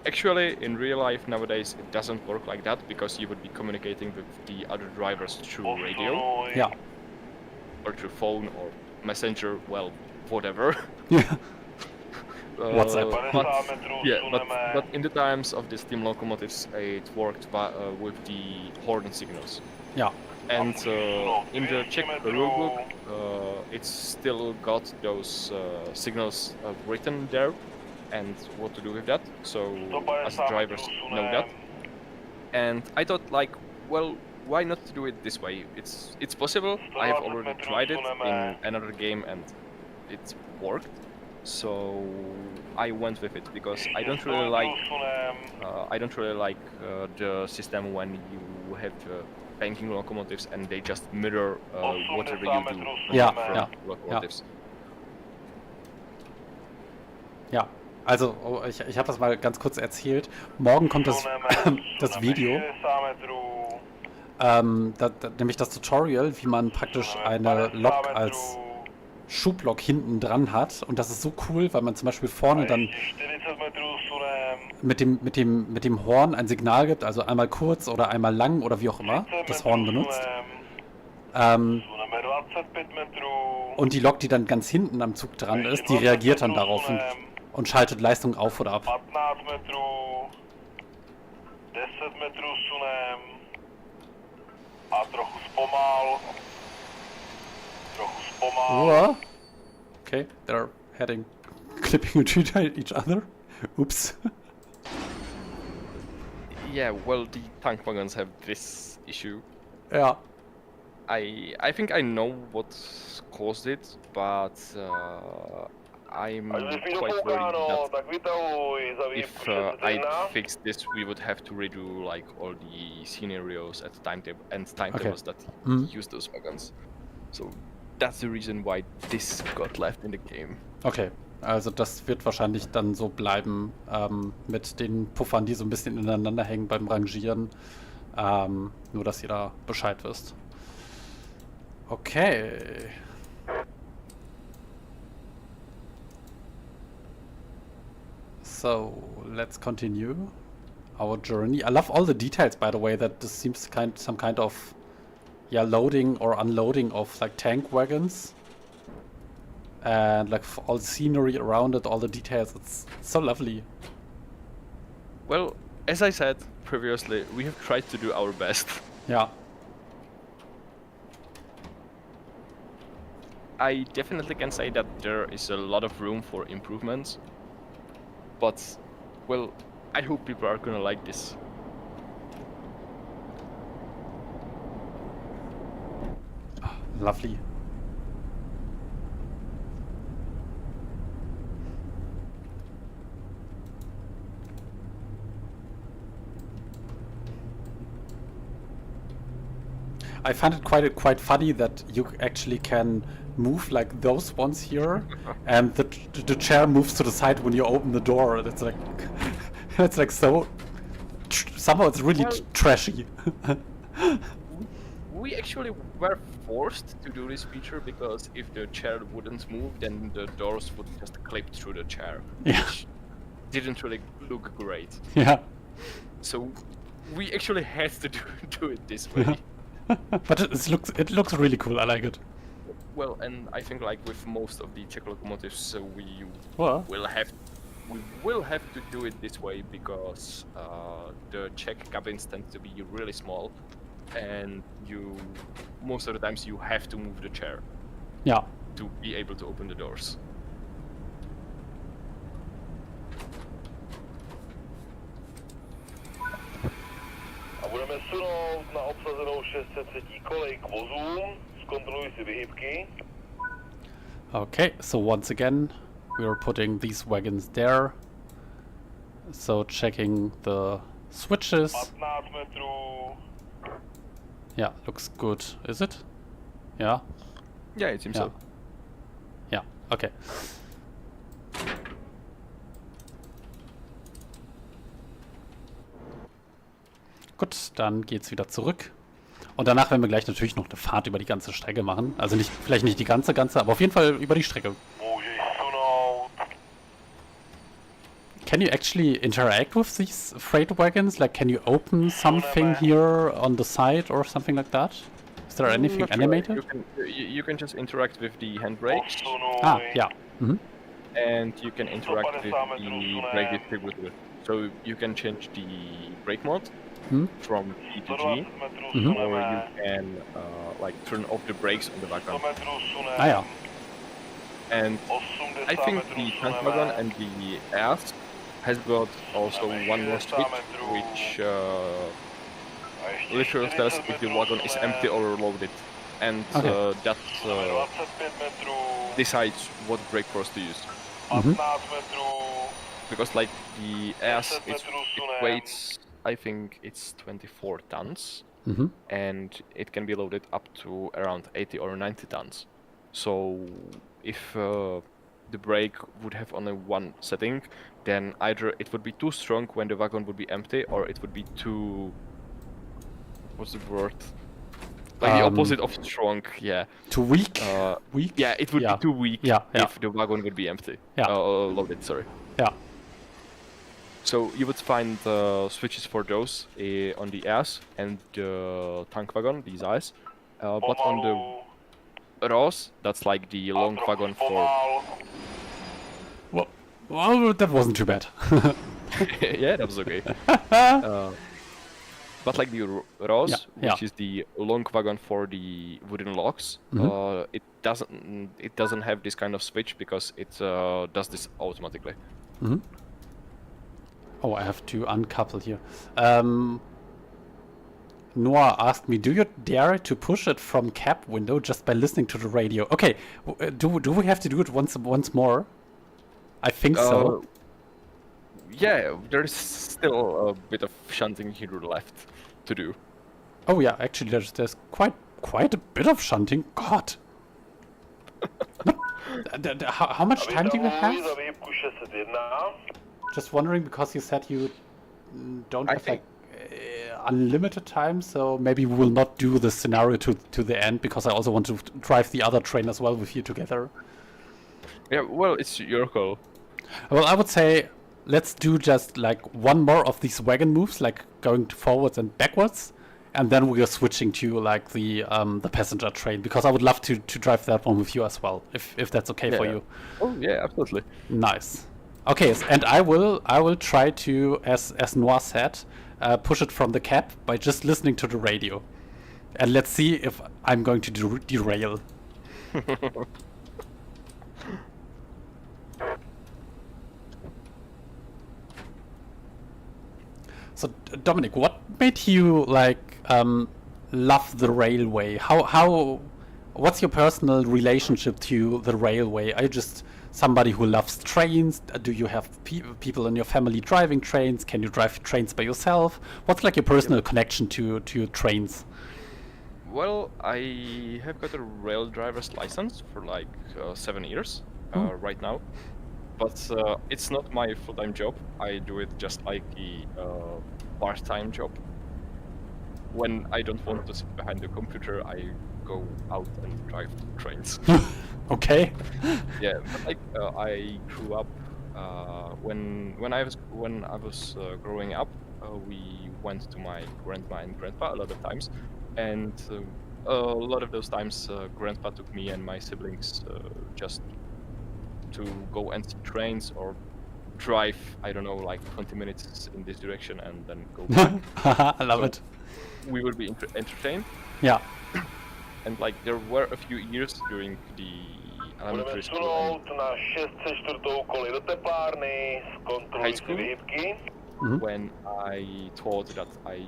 Speaker 2: Actually, in real life nowadays, it doesn't work like that because you would be communicating with the other drivers through radio,
Speaker 1: Yeah.
Speaker 2: or through phone or messenger, well, whatever.
Speaker 1: Yeah. WhatsApp.
Speaker 2: But in the times of the steam locomotives, it worked with the horn signals.
Speaker 1: Yeah.
Speaker 2: And in the Czech rulebook, it's still got those signals written there, and what to do with that. So as drivers know that. And I thought, like, well, why not do it this way? It's possible. I have already tried it in another game, and it worked. So I went with it because I don't really like the system when you have banking locomotives and they just mirror whatever you do from locomotives.
Speaker 1: Ja, also ich habe das mal ganz kurz erzählt. Morgen kommt das Video, nämlich das Tutorial, wie man praktisch eine Lok als Schublok hinten dran hat, und das ist so cool, weil man zum Beispiel vorne dann mit dem Horn ein Signal gibt, also einmal kurz oder einmal lang oder wie auch immer das Horn benutzt. Und die Lok, die dann ganz hinten am Zug dran ist, die reagiert dann darauf und schaltet Leistung auf oder ab.
Speaker 5: 10 metrů sunem a trochu zpomal.
Speaker 1: Okay, they're clipping each other. Oops.
Speaker 2: Yeah, well, the tank wagons have this issue.
Speaker 1: Yeah.
Speaker 2: I think I know what caused it, but I'm quite worried that if I'd fix this, we would have to redo like all the scenarios at timetables that use those wagons. So that's the reason why this got left in the game.
Speaker 1: Okay, also das wird wahrscheinlich dann so bleiben mit den Puffern, die so ein bisschen ineinander hängen beim Rangieren. Nur, dass ihr da Bescheid wisst. Okay. So, let's continue our journey. I love all the details, by the way, that this seems some kind of loading or unloading of like tank wagons. And like all the scenery around it, all the details, it's so lovely.
Speaker 2: Well, as I said previously, we have tried to do our best.
Speaker 1: Yeah.
Speaker 2: I definitely can say that there is a lot of room for improvements. But, well, I hope people are gonna like this.
Speaker 1: Oh, lovely. I find it quite funny that you actually can move like those ones here, and the chair moves to the side when you open the door. It's like it's like so somehow it's really trashy.
Speaker 2: we actually were forced to do this feature because if the chair wouldn't move, then the doors would just clip through the chair,
Speaker 1: Yeah.
Speaker 2: which didn't really look great.
Speaker 1: Yeah.
Speaker 2: So we actually had to do it this way.
Speaker 1: But it looks really cool. I like it.
Speaker 2: Well, and I think like with most of the Czech locomotives, we
Speaker 1: Well.
Speaker 2: will have to do it this way because the Czech cabins tend to be really small, and most of the times you have to move the chair
Speaker 1: Yeah.
Speaker 2: to be able to open the doors.
Speaker 5: A budeme sunout na obsazenou 603. kolej k vozům. Zkontroluj si vyhybky.
Speaker 1: Okay, so once again, we are putting these wagons there. So checking the switches.
Speaker 5: 15 metrů.
Speaker 1: Yeah, looks good. Is it? Yeah.
Speaker 2: Yeah, it seems
Speaker 1: Yeah.
Speaker 2: so.
Speaker 1: Ja, okay. Gut, dann geht's wieder zurück. Und danach werden wir gleich natürlich noch eine Fahrt über die ganze Strecke machen. Also vielleicht nicht die ganze, aber auf jeden Fall über die Strecke.
Speaker 5: Můžeš sunout.
Speaker 1: Can you actually interact with these freight wagons? Like, can you open something here on the side or something like that? Is there anything
Speaker 2: Not sure.
Speaker 1: animated?
Speaker 2: You can just interact with the handbrakes,
Speaker 5: Odsunuj.
Speaker 1: Ah, yeah. Mhm.
Speaker 2: and you can interact with
Speaker 5: 150
Speaker 2: the
Speaker 5: metrů
Speaker 2: brake
Speaker 5: sunem.
Speaker 2: distributor. So you can change the brake mode
Speaker 1: Hmm?
Speaker 2: from DTG,
Speaker 5: 120 metrů
Speaker 1: Mhm.
Speaker 2: or
Speaker 5: suneme.
Speaker 2: you can like turn off the brakes on the
Speaker 5: 100
Speaker 2: wagon.
Speaker 5: metrů sunem.
Speaker 1: Ah ja.
Speaker 2: And
Speaker 5: 80
Speaker 2: I think
Speaker 5: metrů
Speaker 2: the
Speaker 5: suneme.
Speaker 2: tank wagon and the ass has got also one more switch, which
Speaker 5: A ještě
Speaker 2: literally tells
Speaker 5: 40
Speaker 2: if the
Speaker 5: metrů
Speaker 2: wagon is
Speaker 5: sunem.
Speaker 2: empty or loaded, and
Speaker 1: Okay.
Speaker 2: that
Speaker 5: 25 metrů.
Speaker 2: decides what brake force to use.
Speaker 5: 15 metrů.
Speaker 2: Because like the ass,
Speaker 5: 10 metrů
Speaker 2: it
Speaker 5: sunem.
Speaker 2: weighs, I think it's 24 tons,
Speaker 1: Mhm.
Speaker 2: and it can be loaded up to around 80 or 90 tons. So if the brake would have only one setting, then either it would be too strong when the wagon would be empty, or it would be too... what's the word? Like the opposite of strong, yeah.
Speaker 1: Too weak? Weak?
Speaker 2: Yeah, it would
Speaker 1: Yeah.
Speaker 2: be too weak
Speaker 1: Yeah, yeah.
Speaker 2: if the wagon would be empty.
Speaker 1: Yeah.
Speaker 2: Loaded, sorry.
Speaker 1: Yeah.
Speaker 2: So you would find switches for those on the ass and the tank wagon, these eyes. But on the Ros, that's like the long wagon for...
Speaker 5: Pomal.
Speaker 1: Well, that wasn't too bad.
Speaker 2: Yeah, that was okay. But like the Ros,
Speaker 1: Yeah,
Speaker 2: which
Speaker 1: yeah.
Speaker 2: is the long wagon for the wooden logs, it doesn't have this kind of switch because it does this automatically.
Speaker 1: Mhm. Oh, I have to uncouple here. Noah asked me, do you dare to push it from cab window just by listening to the radio? Okay, do we have to do it once more? I think so.
Speaker 2: Yeah, there's still a bit of shunting here left to do.
Speaker 1: Oh yeah, actually there's quite a bit of shunting. God. How much time do you have?
Speaker 5: Za výhybku 601.
Speaker 1: Just wondering because you said you don't
Speaker 2: I
Speaker 1: have
Speaker 2: think-
Speaker 1: unlimited time, so maybe we will not do the scenario to the end because I also want to drive the other train as well with you together.
Speaker 2: Yeah, well, it's your call.
Speaker 1: Well, I would say let's do just like one more of these wagon moves, like going forwards and backwards, and then we are switching to like the passenger train because I would love to drive that one with you as well, if that's okay for
Speaker 2: Yeah.
Speaker 1: you.
Speaker 2: Oh yeah, absolutely.
Speaker 1: Nice. Okay, and I will try to, as Noah said, push it from the cab by just listening to the radio, and let's see if I'm going to derail. So Dominic, what made you like love the railway? What's your personal relationship to the railway? Are you just somebody who loves trains? Do you have people in your family driving trains? Can you drive trains by yourself? What's like your personal connection to trains?
Speaker 2: Well, I have got a rail driver's license for like 7 years right now, but it's not my full-time job. I do it just like a part-time job. when I don't want to sit behind the computer, I go out and drive trains.
Speaker 1: Okay.
Speaker 2: Yeah, but like I grew up when I was growing up. We went to my grandma and grandpa a lot of times, and a lot of those times grandpa took me and my siblings just to go and see trains or drive, I don't know, like 20 minutes in this direction and then go back.
Speaker 1: I love it.
Speaker 2: We would be entertained.
Speaker 1: Yeah.
Speaker 2: And like there were a few years during the elementary school and high school when I thought that I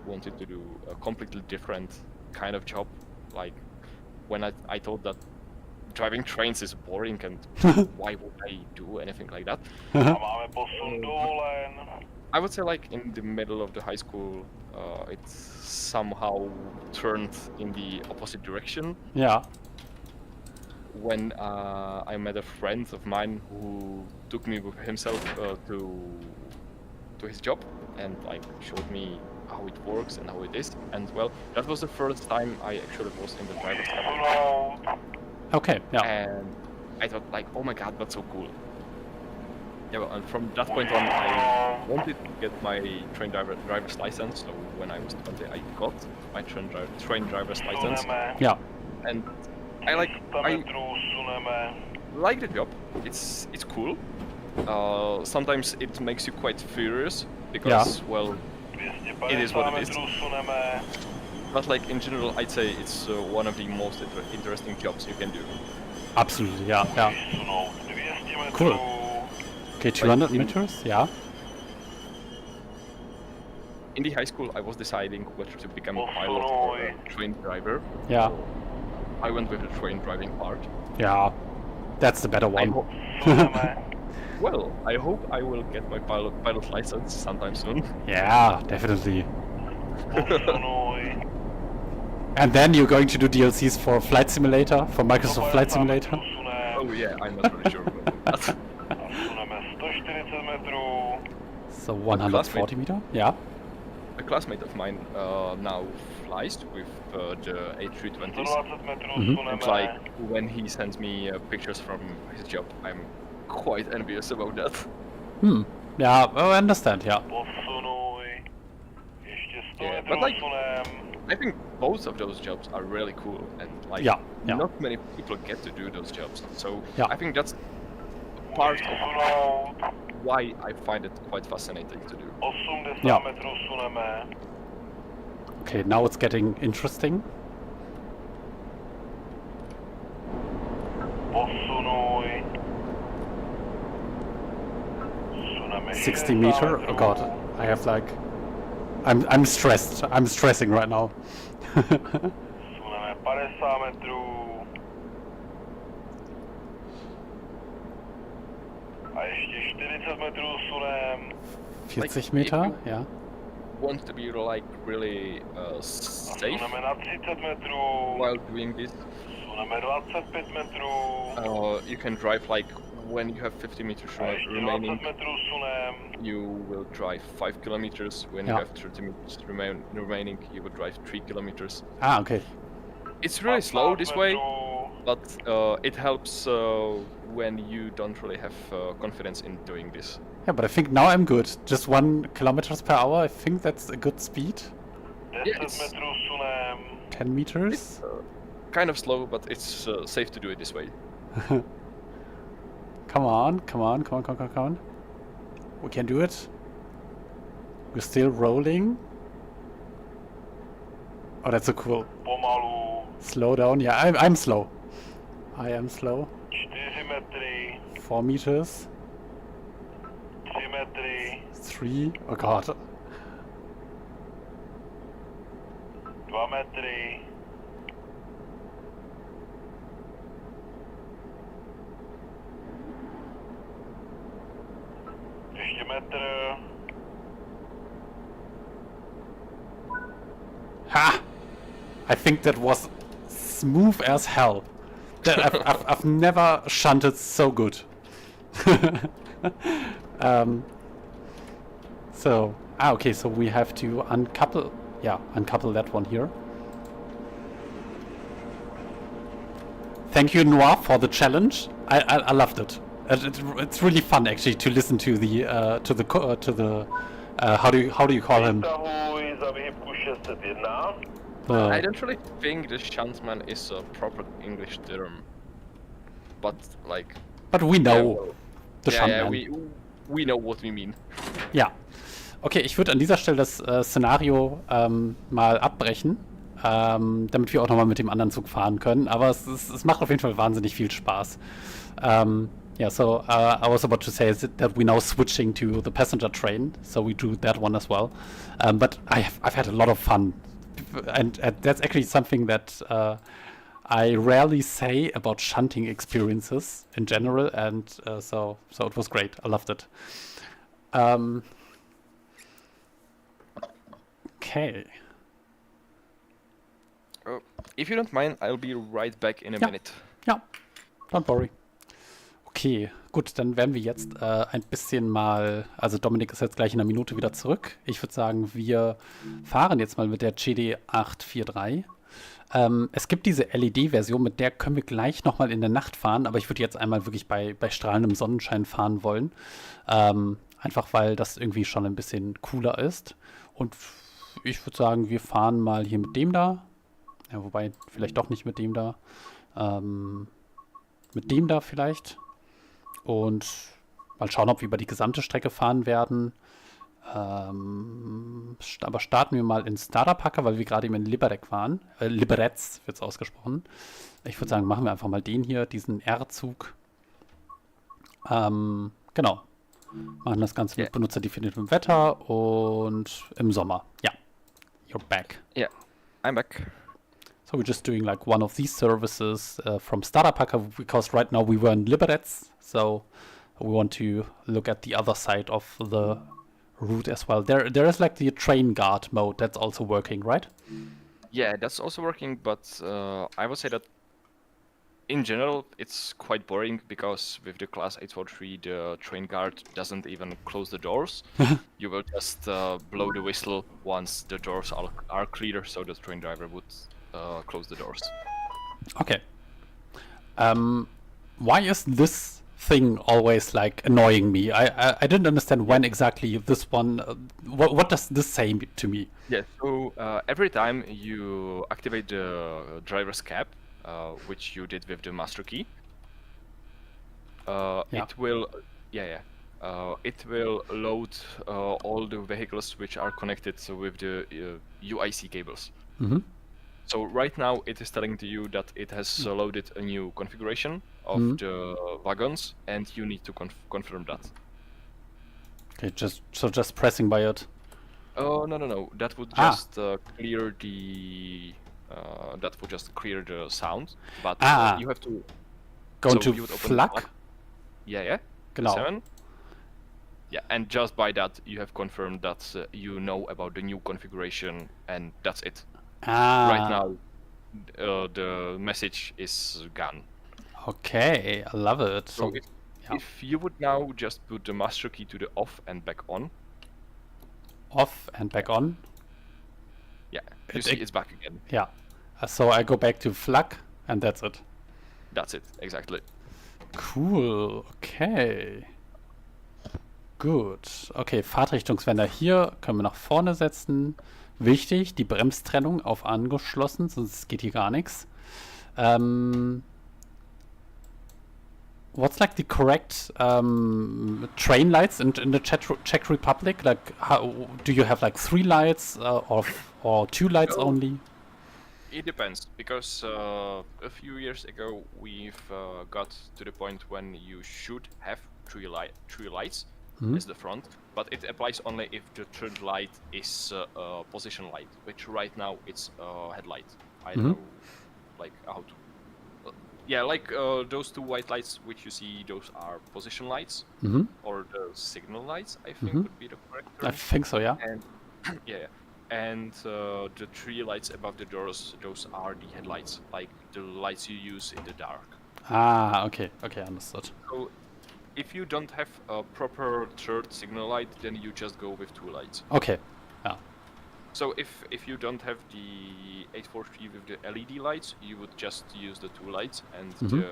Speaker 2: wanted to do a completely different kind of job. Like when I thought that driving trains is boring and why would I do anything like that? I would say like in the middle of the high school, it somehow turned in the opposite direction.
Speaker 1: Yeah.
Speaker 2: When I met a friend of mine who took me with himself to his job and like showed me how it works and how it is. And well, that was the first time I actually was in the driver's cabin.
Speaker 1: Okay, yeah.
Speaker 2: And I thought like, oh my god, that's so cool. Yeah, well, and from that point on, I wanted to get my driver's license. So when I was 20, I got my train driver's license.
Speaker 1: Yeah.
Speaker 2: And I like the job. It's cool. Sometimes it makes you quite furious because well, it is what it is. But like in general, I'd say it's one of the most interesting jobs you can do.
Speaker 1: Absolutely, yeah, yeah. Cool. Okay, 200 meters, yeah.
Speaker 2: In the high school, I was deciding whether to become a pilot or a train driver.
Speaker 1: Yeah.
Speaker 2: I went with the train driving part.
Speaker 1: Yeah, that's the better one.
Speaker 2: Well, I hope I will get my pilot license sometime soon.
Speaker 1: Yeah, definitely. And then you're going to do DLCs for Flight Simulator, for Microsoft Flight Simulator?
Speaker 2: Oh yeah, I'm not really sure about that.
Speaker 1: So 140 meter? Yeah.
Speaker 2: A classmate of mine now flies with the A320s. And like when he sends me pictures from his job, I'm quite envious about that.
Speaker 1: Yeah, I understand, yeah.
Speaker 2: Yeah, but like, I think both of those jobs are really cool and like not many people get to do those jobs. So I think that's part of why I find it quite fascinating to do.
Speaker 1: Yeah. Okay, now it's getting interesting. 60 meter? Oh god, I have like... I'm stressed. I'm stressing right now. 40 meter, yeah.
Speaker 2: Want to be like really safe while doing this. You can drive like when you have 50 meters remaining, you will drive 5 kilometers. When you have 30 meters remaining, you will drive 3 kilometers.
Speaker 1: Ah, okay.
Speaker 2: It's really slow this way, but it helps when you don't really have confidence in doing this.
Speaker 1: Yeah, but I think now I'm good. Just 1 kilometers per hour, I think that's a good speed.
Speaker 2: Yeah, it's
Speaker 1: 10 meters?
Speaker 2: It's kind of slow, but it's safe to do it this way.
Speaker 1: Come on, come on, come on, come on, come on. We can do it. We're still rolling. Oh, that's so cool. Slow down. Yeah, I'm slow. I am slow. 4 meters. 3. Oh god.
Speaker 5: 2 metry. Ještě metr.
Speaker 1: Ha! I think that was smooth as hell. I've never shunted so good. Okay, so we have to uncouple yeah, uncouple that one here. Thank you, Noir, for the challenge. I loved it. It's really fun actually to listen to the how do you call him?
Speaker 2: I don't really think the shuntman is a proper English term, but like.
Speaker 1: But we know the shuntman.
Speaker 2: Yeah, we know what we mean.
Speaker 1: Ja. Okay, ich würde an dieser Stelle das Szenario mal abbrechen, damit wir auch nochmal mit dem anderen Zug fahren können. Aber es macht auf jeden Fall wahnsinnig viel Spaß. Yeah, so I was about to say that we're now switching to the passenger train, so we do that one as well. But I've had a lot of fun, and that's actually something that I rarely say about shunting experiences in general, and so it was great. I loved it. Okay.
Speaker 2: If you don't mind, I'll be right back in a minute.
Speaker 1: Ja, don't worry. Okay, gut, dann werden wir jetzt ein bisschen mal, also Dominik ist jetzt gleich in einer Minute wieder zurück. Ich würde sagen, wir fahren jetzt mal mit der GD843. Es gibt diese LED-Version, mit der können wir gleich nochmal in der Nacht fahren, aber ich würde jetzt einmal wirklich bei strahlendem Sonnenschein fahren wollen. Einfach weil das irgendwie schon ein bisschen cooler ist. Und ich würde sagen, wir fahren mal hier mit dem da. Ja, wobei, vielleicht doch nicht mit dem da. Mit dem da vielleicht. Und mal schauen, ob wir über die gesamte Strecke fahren werden. Aber starten wir mal in Stará, Paka, weil wir gerade eben in Liberec waren. Liberec wird es ausgesprochen. Ich würde sagen, machen wir einfach mal den hier, diesen R-Zug. Genau. Machen das Ganze mit benutzerdefiniertem Wetter und im Sommer. Ja. You're back.
Speaker 2: Yeah, I'm back.
Speaker 1: So we're just doing like one of these services from Stará, Paka, because right now we were in Liberec, so we want to look at the other side of the route as well. There is like the train guard mode that's also working, right?
Speaker 2: Yeah, that's also working, but I would say that in general it's quite boring because with the class 843 the train guard doesn't even close the doors. You will just blow the whistle once the doors are clear, so the train driver would close the doors.
Speaker 1: Okay. Why is this thing always like annoying me? I didn't understand when exactly this one. What does this say to me?
Speaker 2: Yeah. So every time you activate the driver's cab, which you did with the master key, it will. It will load all the vehicles which are connected with the UIC cables.
Speaker 1: Mm-hmm.
Speaker 2: So right now it is telling to you that it has loaded a new configuration of the wagons, and you need to confirm that.
Speaker 1: Okay, just pressing by it.
Speaker 2: Oh no! That would just clear the sound, but you have to
Speaker 1: go into FLAC.
Speaker 2: Yeah.
Speaker 1: Genau.
Speaker 2: 7. Yeah, and just by that you have confirmed that you know about the new configuration, and that's it. Right now, the message is gone.
Speaker 1: Okay, I love it.
Speaker 2: So if you would now just put the master key to the off and back on.
Speaker 1: Off and back on?
Speaker 2: Yeah, you see it's back again.
Speaker 1: Yeah, so I go back to FLAC and that's it.
Speaker 2: That's it, exactly.
Speaker 1: Cool, okay. Gut, okay, Fahrtrichtungswender hier können wir nach vorne setzen. Wichtig, die Bremstrennung auf angeschlossen, sonst geht hier gar nichts. What's like the correct train lights in the Czech Republic? Like, how do you have like 3 lights or 2 lights only?
Speaker 2: It depends, because a few years ago we've got to the point when you should have 3 lights. Is the front, but it applies only if the third light is a position light, which right now it's a headlight. I don't know, like how to. Those 2 white lights which you see, those are position lights, or the signal lights, I think would be the correct term.
Speaker 1: I think so, yeah.
Speaker 2: And and the 3 lights above the doors, those are the headlights, like the lights you use in the dark.
Speaker 1: Okay, understood.
Speaker 2: So, if you don't have a proper third signal light, then you just go with 2 lights.
Speaker 1: Okay, yeah.
Speaker 2: So if you don't have the 843 with the LED lights, you would just use the 2 lights, and the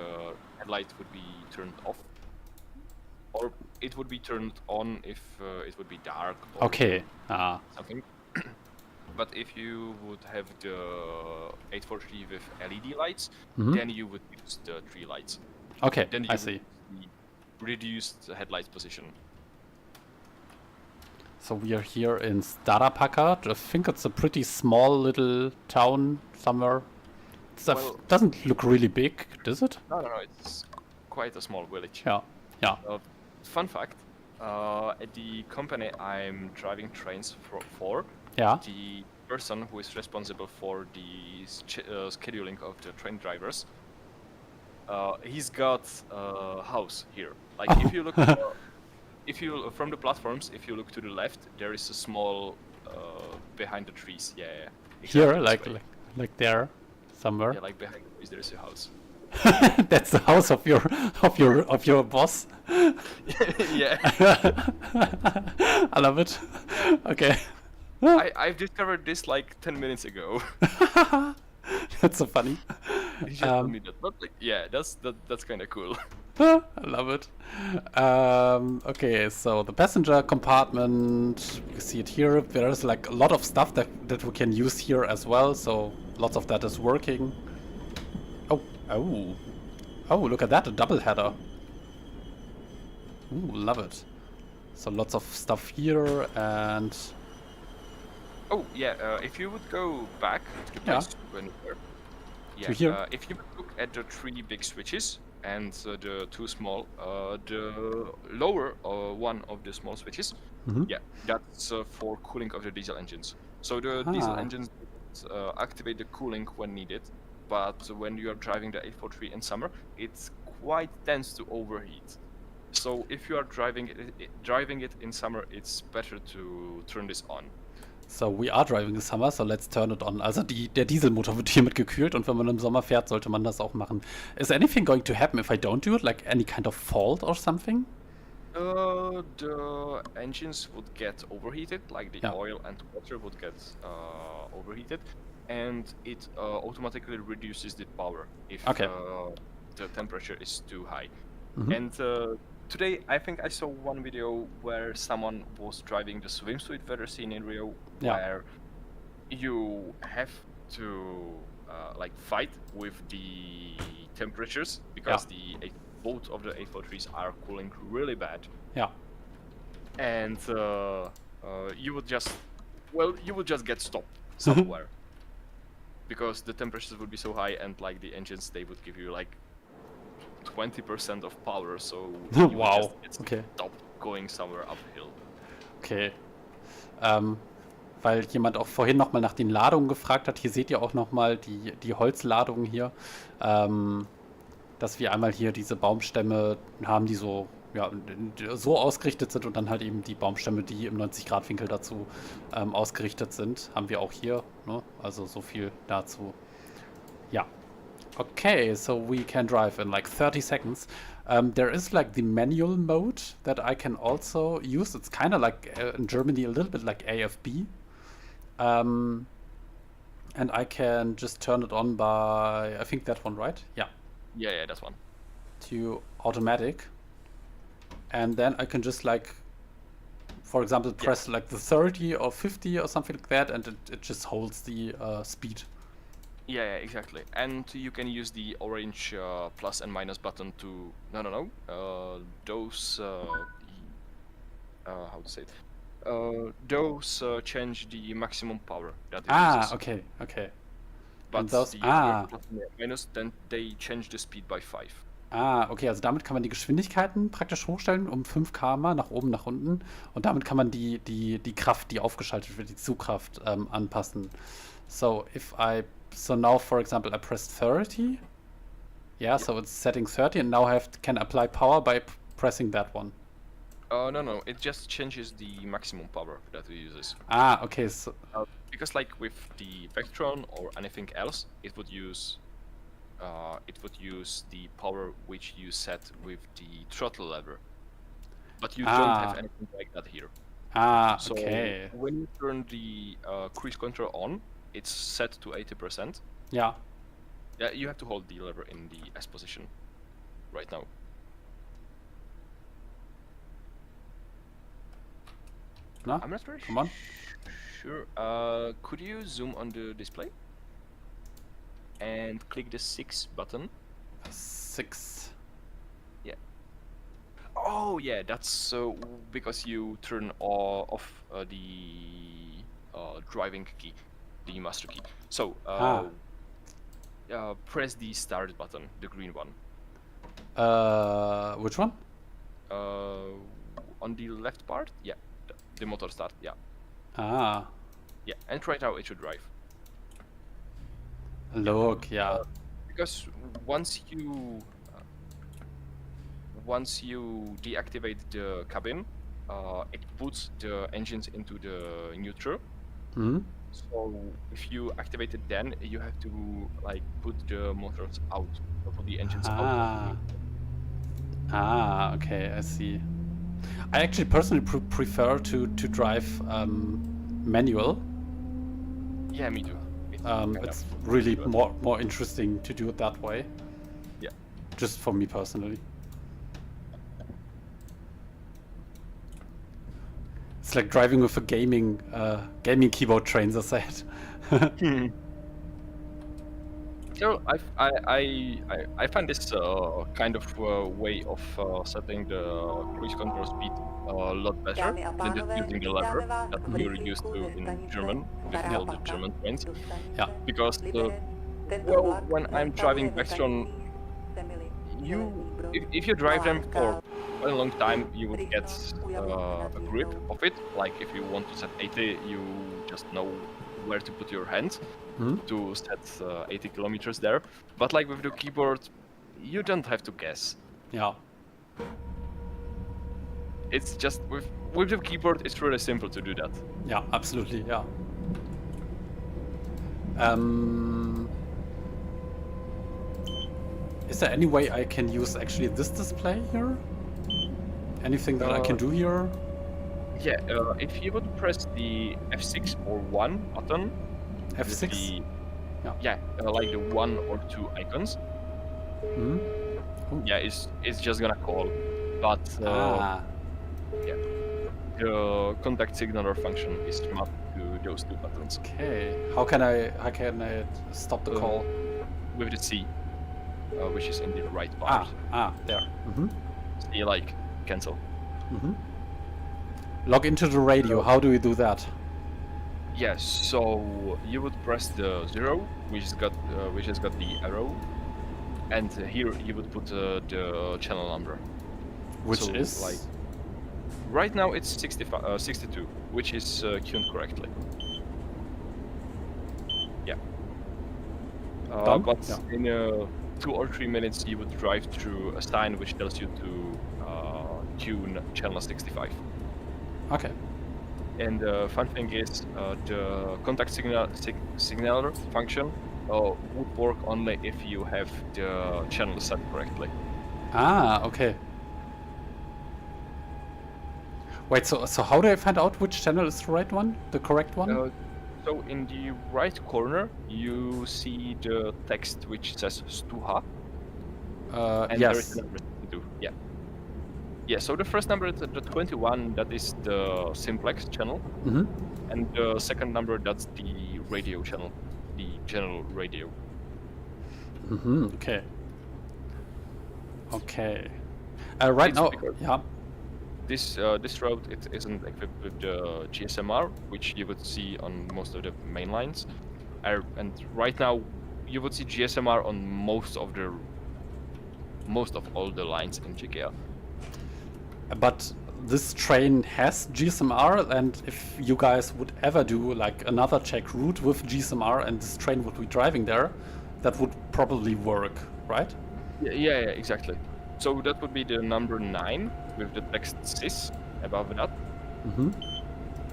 Speaker 2: headlight would be turned off, or it would be turned on if it would be dark. Or
Speaker 1: Okay.
Speaker 2: something. But if you would have the 843 with LED lights, then you would use the 3 lights.
Speaker 1: Okay,
Speaker 2: Then you
Speaker 1: I
Speaker 2: would
Speaker 1: see.
Speaker 2: reduce the headlight position.
Speaker 1: So we are here in Stará Paka. I think it's a pretty small little town somewhere.
Speaker 2: Well,
Speaker 1: doesn't look really big, does it?
Speaker 2: No, it's quite a small village.
Speaker 1: Yeah.
Speaker 2: Fun fact, at the company I'm driving trains for,
Speaker 1: Yeah.
Speaker 2: the person who is responsible for the scheduling of the train drivers, he's got a house here. Like if you look, from the platforms, if you look to the left, there is a small behind the trees. Yeah. Exactly
Speaker 1: Here, like there, somewhere.
Speaker 2: Yeah, like behind the trees, there is a house.
Speaker 1: That's the house of your boss.
Speaker 2: Yeah.
Speaker 1: I love it. Okay.
Speaker 2: I've discovered this like 10 minutes ago.
Speaker 1: That's so funny.
Speaker 2: He just told me that. But like, yeah, that's kind of cool.
Speaker 1: I love it. Okay, so the passenger compartment, you see it here. There's like a lot of stuff that we can use here as well. So lots of that is working. Oh, look at that, a double header. Ooh, love it. So lots of stuff here and...
Speaker 2: Oh, yeah, if you would go back to the place when you were... Yeah,
Speaker 1: to here?
Speaker 2: If you would look at the 3 big switches and the 2 small, the lower one of the small switches, yeah, that's for cooling of the diesel engines. So the diesel engines activate the cooling when needed, but when you are driving the 843 in summer, it quite tends to overheat. So if you are driving it in summer, it's better to turn this on.
Speaker 1: So we are driving in summer, so let's turn it on. Also der Dieselmotor wird hiermit gekühlt und wenn man im Sommer fährt, sollte man das auch machen. Is anything going to happen if I don't do it? Like any kind of fault or something?
Speaker 2: The engines would get overheated, like the oil and water would get overheated, and it automatically reduces the power if the temperature is too high. And today, I think I saw one video where someone was driving the swimsuit weather scenario where you have to like fight with the temperatures because both of the 843s are cooling really bad.
Speaker 1: Yeah.
Speaker 2: And you would just get stopped somewhere because the temperatures would be so high and like the engines, they would give you like 20% of power, so you
Speaker 1: wow.
Speaker 2: Just stop going somewhere uphill.
Speaker 1: Okay. Weil jemand auch vorhin nochmal nach den Ladungen gefragt hat. Hier seht ihr auch nochmal die Holzladungen hier. Dass wir einmal hier diese Baumstämme haben, die so ausgerichtet sind und dann halt eben die Baumstämme, die im 90-Grad-Winkel dazu ausgerichtet sind, haben wir auch hier. Ne? Also so viel dazu. Ja. Okay, so we can drive in like 30 seconds. There is like the manual mode that I can also use. It's kind of like in Germany a little bit like AFB. And I can just turn it on by, I think that one, right? Yeah.
Speaker 2: Yeah, that's one.
Speaker 1: To automatic. And then I can just like, for example, press like the 30 or 50 or something like that, and it just holds the speed.
Speaker 2: Yeah, exactly. And you can use the orange plus and minus button to those how to say it? Those change the maximum power that it uses.
Speaker 1: Okay.
Speaker 2: But
Speaker 1: and those,
Speaker 2: the plus and minus, then they change the speed by 5.
Speaker 1: Okay, also damit kann man die Geschwindigkeiten praktisch hochstellen um 5 km nach oben, nach unten. Und damit kann man die Kraft, die aufgeschaltet wird, die Zugkraft anpassen. So now, for example, I pressed 30. Yeah, so it's setting 30, and now I can apply power by pressing that one.
Speaker 2: No, it just changes the maximum power that it uses.
Speaker 1: Okay, so...
Speaker 2: because like with the Vectron or anything else, it would use the power which you set with the throttle lever. But you don't have anything like that here.
Speaker 1: Ah,
Speaker 2: So
Speaker 1: okay.
Speaker 2: when you turn the cruise control on, it's set to 80%.
Speaker 1: Ja.
Speaker 2: Yeah, you have to hold the lever in the S position right now.
Speaker 1: Na?
Speaker 2: I'm not very
Speaker 1: Come on.
Speaker 2: sure. Could you zoom on the display and click the 6 button?
Speaker 1: 6.
Speaker 2: Oh yeah, that's because you turn off the driving key, the master key. So press the start button, the green one.
Speaker 1: Which one?
Speaker 2: On the left part, yeah, the motor start, yeah,
Speaker 1: Ah,
Speaker 2: yeah, and right now it should drive.
Speaker 1: look, yeah.
Speaker 2: Because once you deactivate the cabin, it puts the engines into the neutral.
Speaker 1: Hmm?
Speaker 2: So if you activate it, then you have to like put the motors out, or put the engines out.
Speaker 1: Ah, okay, I see. I actually personally prefer to drive manual.
Speaker 2: Yeah, me too.
Speaker 1: It's really more interesting to do it that way.
Speaker 2: Yeah.
Speaker 1: Just for me personally. It's like driving with a gaming keyboard, trains as I said.
Speaker 2: So I find this kind of way of setting the cruise control speed a lot better than just using the lever that you're used to in German with all the German trains.
Speaker 1: Yeah.
Speaker 2: Because when I'm driving Vextron, if you drive them for a long time, you would get a grip of it. Like if you want to set 80, you just know where to put your hands to set 80 kilometers there. But like with the keyboard, you don't have to guess.
Speaker 1: Yeah.
Speaker 2: It's just with the keyboard, it's really simple to do that.
Speaker 1: Yeah, absolutely, yeah. Is there any way I can use actually this display here? Anything that I can do here?
Speaker 2: Yeah, if you would press the F6 or 1 button,
Speaker 1: F6?
Speaker 2: like the 1 or 2 icons.
Speaker 1: Hmm?
Speaker 2: Yeah, it's just gonna call, but yeah, the contact signaler function is mapped to those 2 buttons.
Speaker 1: Okay. How can I stop the call?
Speaker 2: With the C, which is in the right part.
Speaker 1: There. Mm-hmm.
Speaker 2: See, like cancel.
Speaker 1: Mm-hmm. Log into the radio. How do we do that?
Speaker 2: Yes, so you would press the 0, which has got the arrow, and here you would put the channel number.
Speaker 1: Which
Speaker 2: so,
Speaker 1: is
Speaker 2: like right now it's 62, which is tuned correctly. Yeah.
Speaker 1: Done?
Speaker 2: But
Speaker 1: Yeah.
Speaker 2: in 2 or 3 minutes you would drive through a sign which tells you to tune channel 65.
Speaker 1: Okay.
Speaker 2: And the fun thing is, the contact signaler function would work only if you have the channel set correctly.
Speaker 1: Okay. Wait, so how do I find out which channel is the right one? The correct one?
Speaker 2: So in the right corner, you see the text which says Stuha. And there is
Speaker 1: yes.
Speaker 2: a number 22. Yeah. Yeah, so the first number is the 21, that is the simplex channel.
Speaker 1: Mm-hmm.
Speaker 2: And the second number, that's the radio channel, the general radio.
Speaker 1: Mm-hmm. Okay. Okay. Right now, yeah.
Speaker 2: This route, it isn't equipped with the GSMR, which you would see on most of the main lines. And right now, you would see GSMR on most of all the lines in GKR.
Speaker 1: But this train has GSMR, and if you guys would ever do like another Czech route with GSMR and this train would be driving there, that would probably work, right?
Speaker 2: Yeah, exactly. So that would be the number 9 with the text sys above that,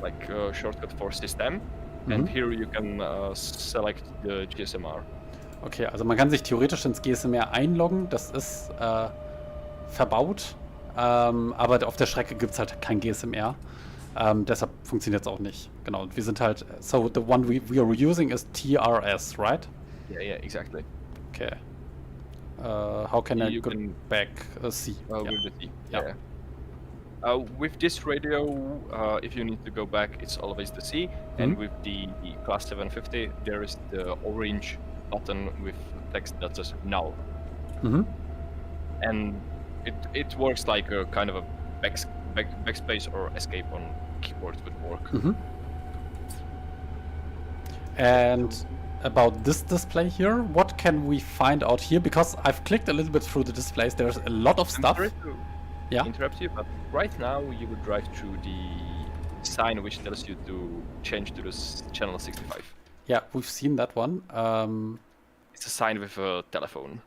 Speaker 2: like a shortcut for system. And here you can select the GSMR.
Speaker 1: Okay, also man kann sich theoretisch ins GSMR einloggen, das ist verbaut, aber auf der Strecke gibt es halt kein GSMR. Deshalb funktioniert es auch nicht. Genau, und wir sind halt, so the one we are using is TRS, right?
Speaker 2: Yeah, exactly.
Speaker 1: Okay. How can I go back? C.
Speaker 2: With the C.
Speaker 1: Yeah.
Speaker 2: With this radio, if you need to go back, it's always the C. And with the class 750, there is the orange button with text that says null. And it works like a kind of a backspace or escape on keyboard would work.
Speaker 1: And about this display here, what can we find out here? Because I've clicked a little bit through the displays, there's a lot of stuff.
Speaker 2: Interrupt you, but right now you would drive through the sign which tells you to change to this channel 65.
Speaker 1: Yeah, we've seen that one.
Speaker 2: It's a sign with a telephone.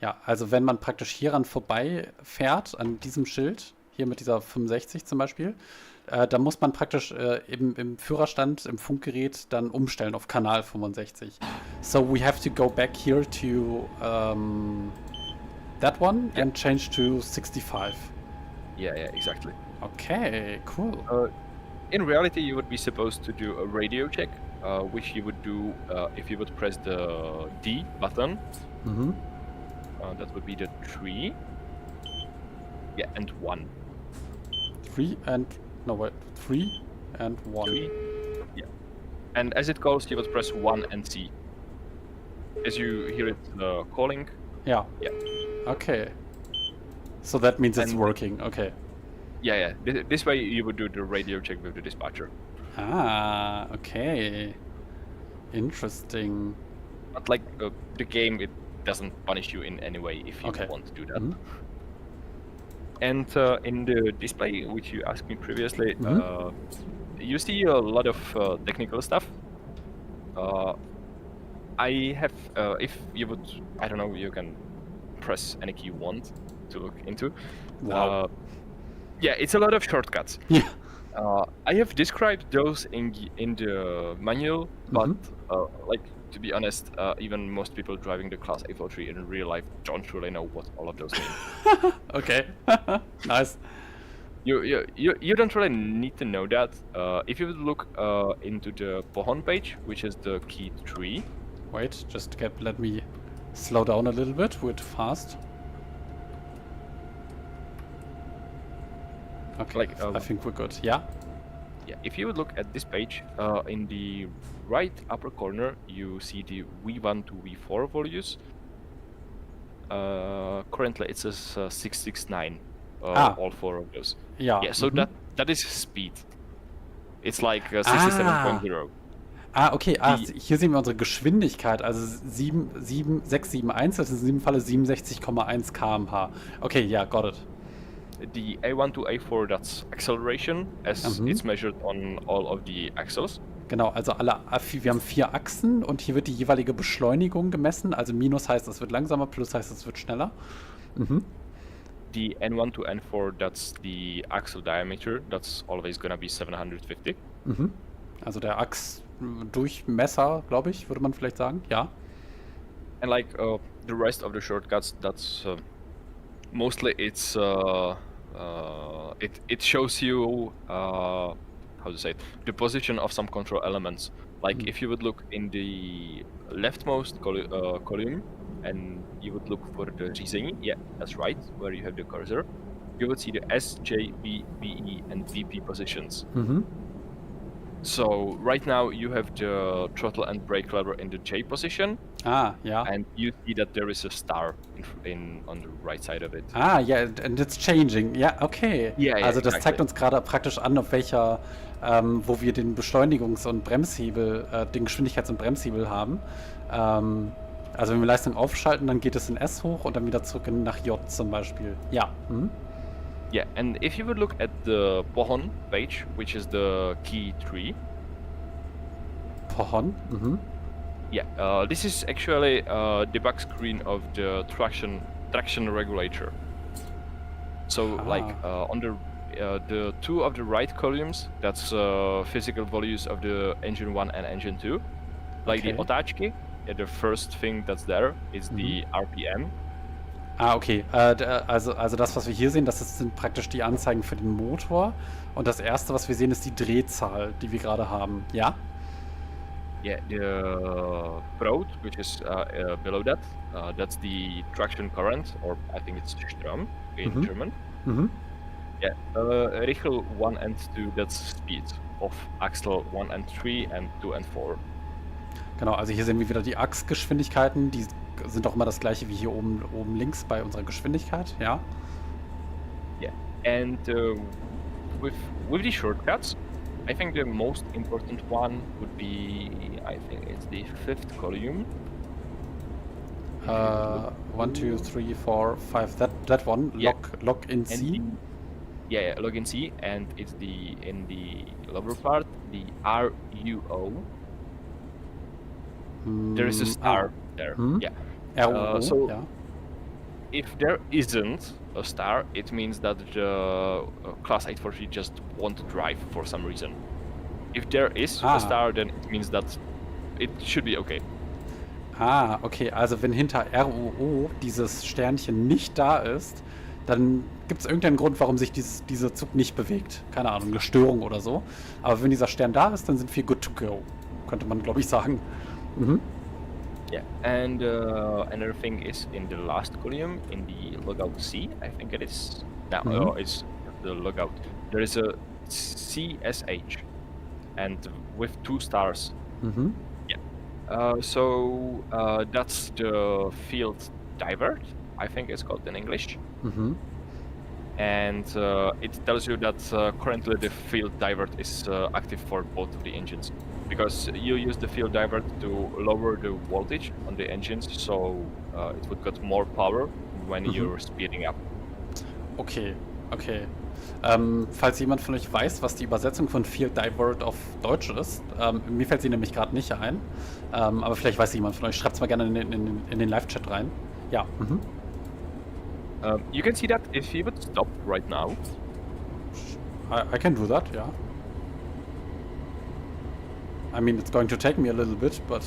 Speaker 1: Ja, also wenn man praktisch hieran vorbei fährt, an diesem Schild, hier mit dieser 65 zum Beispiel, da muss man praktisch im Führerstand, im Funkgerät dann umstellen auf Kanal 65. So we have to go back here to that one and change to 65.
Speaker 2: Yeah, exactly.
Speaker 1: Okay, cool.
Speaker 2: In reality, you would be supposed to do a radio check, which you would do if you would press the D button. That would be the 3. Yeah, and 1.
Speaker 1: 3 and... No, wait. 3 and 1.
Speaker 2: 3. Yeah. And as it goes, you would press 1 and C. As you hear it calling.
Speaker 1: Yeah.
Speaker 2: Yeah.
Speaker 1: Okay. So that means it's working. Okay.
Speaker 2: Yeah. This way you would do the radio check with the dispatcher.
Speaker 1: Ah, okay. Interesting.
Speaker 2: But like the game, it doesn't punish you in any way if you want to do that. And in the display, which you asked me previously, you see a lot of technical stuff. I have, if you would, I don't know, you can press any key you want to look into.
Speaker 1: Wow.
Speaker 2: Yeah, it's a lot of shortcuts.
Speaker 1: Yeah.
Speaker 2: I have described those in the manual, but like, to be honest, even most people driving the Class A43 in real life don't really know what all of those mean.
Speaker 1: Okay. Nice.
Speaker 2: You don't really need to know that. If you would look into the pohon page, which is the key 3.
Speaker 1: Wait, just let me slow down a little bit. We're too fast. Okay, like, I think we're good. Yeah?
Speaker 2: Yeah, if you would look at this page, in the right upper corner, you see the V1 to V4 values. Currently it says 669, all 4 of those.
Speaker 1: Yeah.
Speaker 2: Yeah, so that is speed. It's like 67.0.
Speaker 1: Okay. Hier sehen wir unsere Geschwindigkeit, also 671, das ist in diesem Falle 67,1 km/h. Okay, yeah, got it.
Speaker 2: The A1 to A4, that's acceleration, as it's measured on all of the axles.
Speaker 1: Genau, also wir haben 4 Achsen und hier wird die jeweilige Beschleunigung gemessen. Also Minus heißt, es wird langsamer, Plus heißt, es wird schneller.
Speaker 2: The N1 to N4, that's the axle diameter. That's always gonna be 750.
Speaker 1: Also der Achsdurchmesser, glaube ich, würde man vielleicht sagen. Ja.
Speaker 2: And like the rest of the shortcuts, that's mostly it's it shows you how to say it, the position of some control elements. Like if you would look in the leftmost column and you would look for the řízení, yeah, that's right, where you have the cursor, you would see the S, J, B, VE, and VP positions. So right now you have the throttle and brake lever in the J position.
Speaker 1: Yeah.
Speaker 2: And you see that there is a star on the right side of it.
Speaker 1: Yeah, and it's changing. Ja, okay.
Speaker 2: Yeah,
Speaker 1: also das
Speaker 2: exactly.
Speaker 1: zeigt uns gerade praktisch an, auf welcher, wo wir den Beschleunigungs- und Bremshebel, den Geschwindigkeits- und Bremshebel haben. Also wenn wir Leistung aufschalten, dann geht es in S hoch und dann wieder zurück nach J zum Beispiel. Ja.
Speaker 2: Yeah, and if you would look at the pohon page, which is the key 3.
Speaker 1: Pohon?
Speaker 2: Yeah, this is actually a debug screen of the traction regulator. So like on the 2 of the right columns, that's physical values of the engine 1 and engine 2. Like the otáčky, the first thing that's there is the RPM.
Speaker 1: Ah, okay. Also das, was wir hier sehen, sind praktisch die Anzeigen für den Motor. Und das erste, was wir sehen, ist die Drehzahl, die wir gerade haben. Ja?
Speaker 2: Yeah, the Proud, which is below that, that's the traction current, or I think it's Strom in German.
Speaker 1: Mhm.
Speaker 2: Yeah, Richel 1 and 2, that's speed of Axle 1 and 3 and 2 and 4.
Speaker 1: Genau, also hier sehen wir wieder die Achsgeschwindigkeiten, die sind auch immer das gleiche wie hier oben links bei unserer Geschwindigkeit, ja?
Speaker 2: Yeah, and with the shortcuts, I think the most important one would be, I think it's the 5th column.
Speaker 1: 1, 2, 3, 4, 5, that one,
Speaker 2: Yeah.
Speaker 1: lock in C.
Speaker 2: Yeah, log in C, and it's in the lower part, the RUO. There is a star there. Yeah.
Speaker 1: RUO,
Speaker 2: so
Speaker 1: ja.
Speaker 2: if there isn't a star, it means that the class 843 just won't drive for some reason. If there is a star, then it means that it should be okay.
Speaker 1: Ah, okay, also wenn hinter RUO dieses Sternchen nicht da ist, dann gibt es irgendeinen Grund, warum sich dieser Zug nicht bewegt. Keine Ahnung, eine Störung oder so. Aber wenn dieser Stern da ist, dann sind wir good to go. Könnte man, glaube ich, sagen. Mhm.
Speaker 2: Yeah, and another thing is in the last column, in the logout C, I think it is. No, it's the logout. There is a CSH, and with 2 stars.
Speaker 1: Mhm.
Speaker 2: Yeah. So that's the field divert, I think it's called in English.
Speaker 1: Mhm.
Speaker 2: And it tells you that currently the field divert is active for both of the engines, because you use the field divert to lower the voltage on the engines, so it would get more power when you're speeding up.
Speaker 1: Okay, okay. Falls jemand von euch weiß, was die Übersetzung von Field Divert auf Deutsch ist, mir fällt sie nämlich gerade nicht ein, aber vielleicht weiß jemand von euch, schreibt es mal gerne in den Live-Chat rein. Ja. Mhm.
Speaker 2: You can see that if you would stop right now.
Speaker 1: I can do that, yeah. I mean, it's going to take me a little bit, but...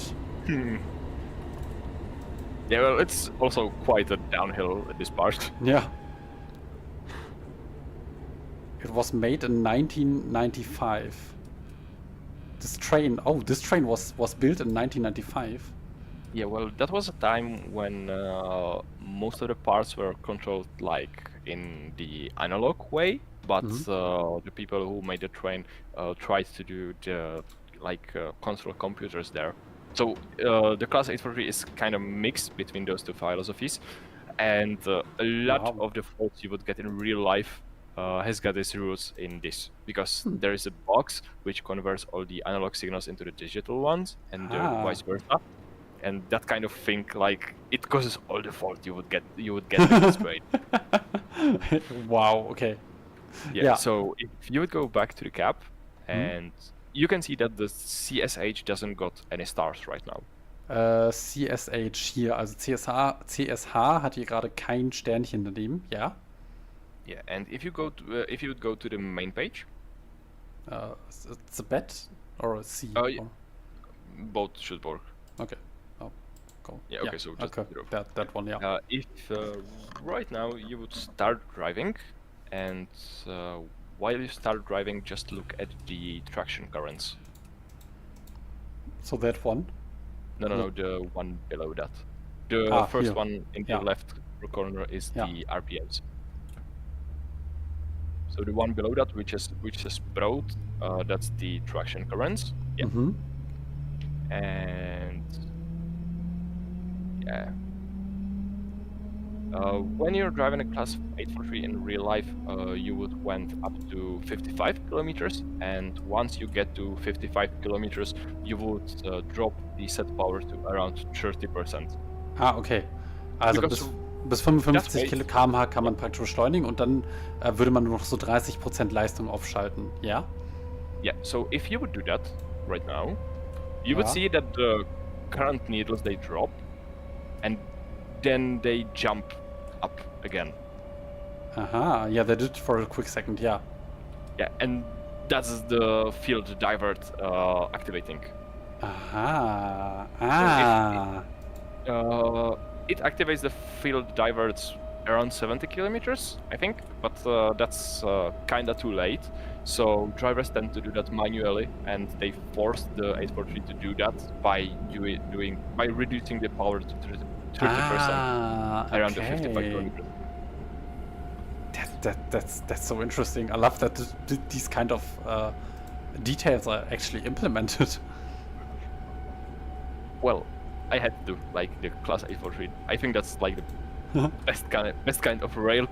Speaker 2: Yeah, well, it's also quite a downhill at this part.
Speaker 1: Yeah. It was made in 1995. This train was built in 1995.
Speaker 2: Yeah, well, that was a time when most of the parts were controlled like in the analog way, but the people who made the train tried to do the console computers there. So the class 843 is kind of mixed between those two philosophies, and a lot of the faults you would get in real life has got its roots in this, because there is a box which converts all the analog signals into the digital ones, and vice versa. And that kind of thing, like, it causes all the fault you would get with this train.
Speaker 1: Wow, okay.
Speaker 2: Yeah, so if you would go back to the cap, and you can see that the CSH doesn't got any stars right now.
Speaker 1: CSH hier, also CSH hat hier gerade kein Sternchen daneben, ja?
Speaker 2: Yeah, and if you would go to the main page.
Speaker 1: It's a bet or a C?
Speaker 2: Yeah. Both should work.
Speaker 1: Okay. Oh, cool.
Speaker 2: Yeah, okay, so just
Speaker 1: that one, yeah.
Speaker 2: If right now you would start driving, and while you start driving, just look at the traction currents.
Speaker 1: So that one?
Speaker 2: No, the one below that. The first
Speaker 1: here.
Speaker 2: one in the left corner is the RPMs. So the one below that, which is Proud, that's the traction currents. Yeah. And yeah. When you're driving a class 843 in real life, you would went up to 55 kilometers, and once you get to 55 kilometers, you would drop the set power to around 30%.
Speaker 1: Ah, okay. Also bis 55 km/h kann man praktisch beschleunigen, und dann würde man nur noch so 30% Leistung aufschalten, ja?
Speaker 2: Yeah, so if you would do that right now, you would see that the current needles, they drop, and then they jump up again.
Speaker 1: Aha, yeah, they did for a quick second, yeah.
Speaker 2: Yeah, and that's the field divert activating.
Speaker 1: Aha,
Speaker 2: So it activates the field diverts around 70 kilometers, I think, but that's kinda too late. So drivers tend to do that manually, and they forced the 843 to do that by reducing the power to 30%, around the 55 kilometers.
Speaker 1: That's so interesting. I love that these kind of details are actually implemented.
Speaker 2: Well, I had to like the class 843. I think that's like the best kind of rail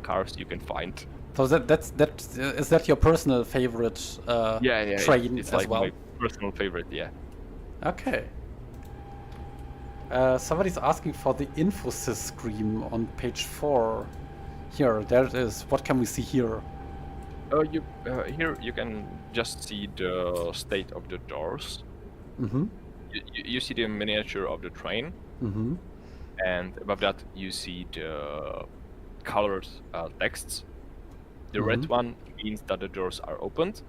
Speaker 2: cars you can find.
Speaker 1: So is that your personal favorite train
Speaker 2: it's
Speaker 1: as
Speaker 2: like
Speaker 1: well?
Speaker 2: my personal favorite, yeah.
Speaker 1: Okay. Somebody's asking for the Infosys screen on page 4. Here, there it is. What can we see here?
Speaker 2: Here you can just see the state of the doors.
Speaker 1: Mm-hmm.
Speaker 2: You see the miniature of the train, and above that you see the colored texts. The red one means that the doors are opened.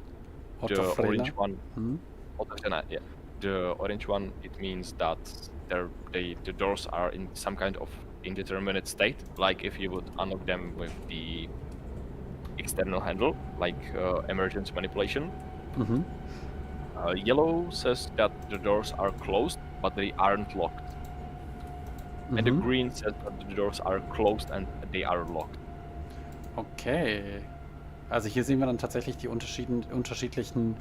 Speaker 2: The orange one, the orange one, it means that the doors are in some kind of indeterminate state, like if you would unlock them with the external handle, like emergency manipulation. Yellow says that the doors are closed, but they aren't locked. And the green says that the doors are closed and they are locked.
Speaker 1: Okay. Also hier sehen wir dann tatsächlich die unterschiedlichen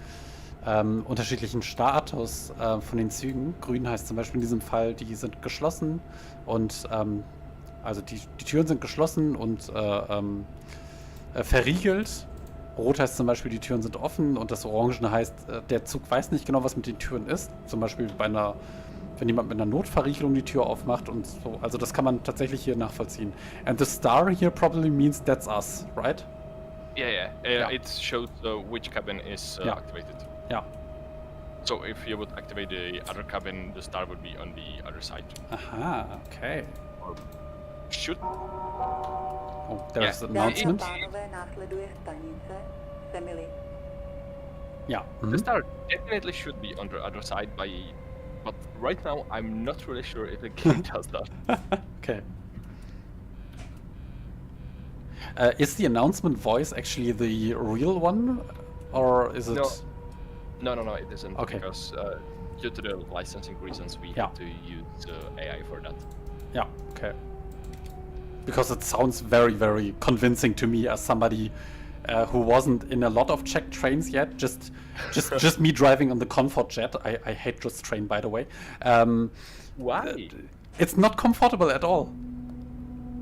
Speaker 1: Status von den Zügen. Grün heißt zum Beispiel in diesem Fall, die sind geschlossen und also die Türen sind geschlossen und verriegelt. Rot heißt zum Beispiel, die Türen sind offen, und das Orangene heißt, der Zug weiß nicht genau, was mit den Türen ist. Zum Beispiel wenn jemand mit einer Notverriegelung die Tür aufmacht und so. Also das kann man tatsächlich hier nachvollziehen. And the star here probably means that's us, right?
Speaker 2: Yeah. It shows which cabin is activated.
Speaker 1: Yeah.
Speaker 2: So if you would activate the other cabin, the star would be on the other side.
Speaker 1: Aha, okay.
Speaker 2: Or should.
Speaker 1: Oh, there's an announcement. Yeah.
Speaker 2: The star definitely should be on the other side, but right now I'm not really sure if the game does that.
Speaker 1: Okay. Is the announcement voice actually the real one, or is it?
Speaker 2: No, it isn't.
Speaker 1: Okay.
Speaker 2: Because due to the licensing reasons, we had to use AI for that.
Speaker 1: Yeah. Okay. Because it sounds very, very convincing to me as somebody who wasn't in a lot of Czech trains yet. Just me driving on the Comfort Jet. I hate this train, by the way.
Speaker 2: Why?
Speaker 1: It's not comfortable at all.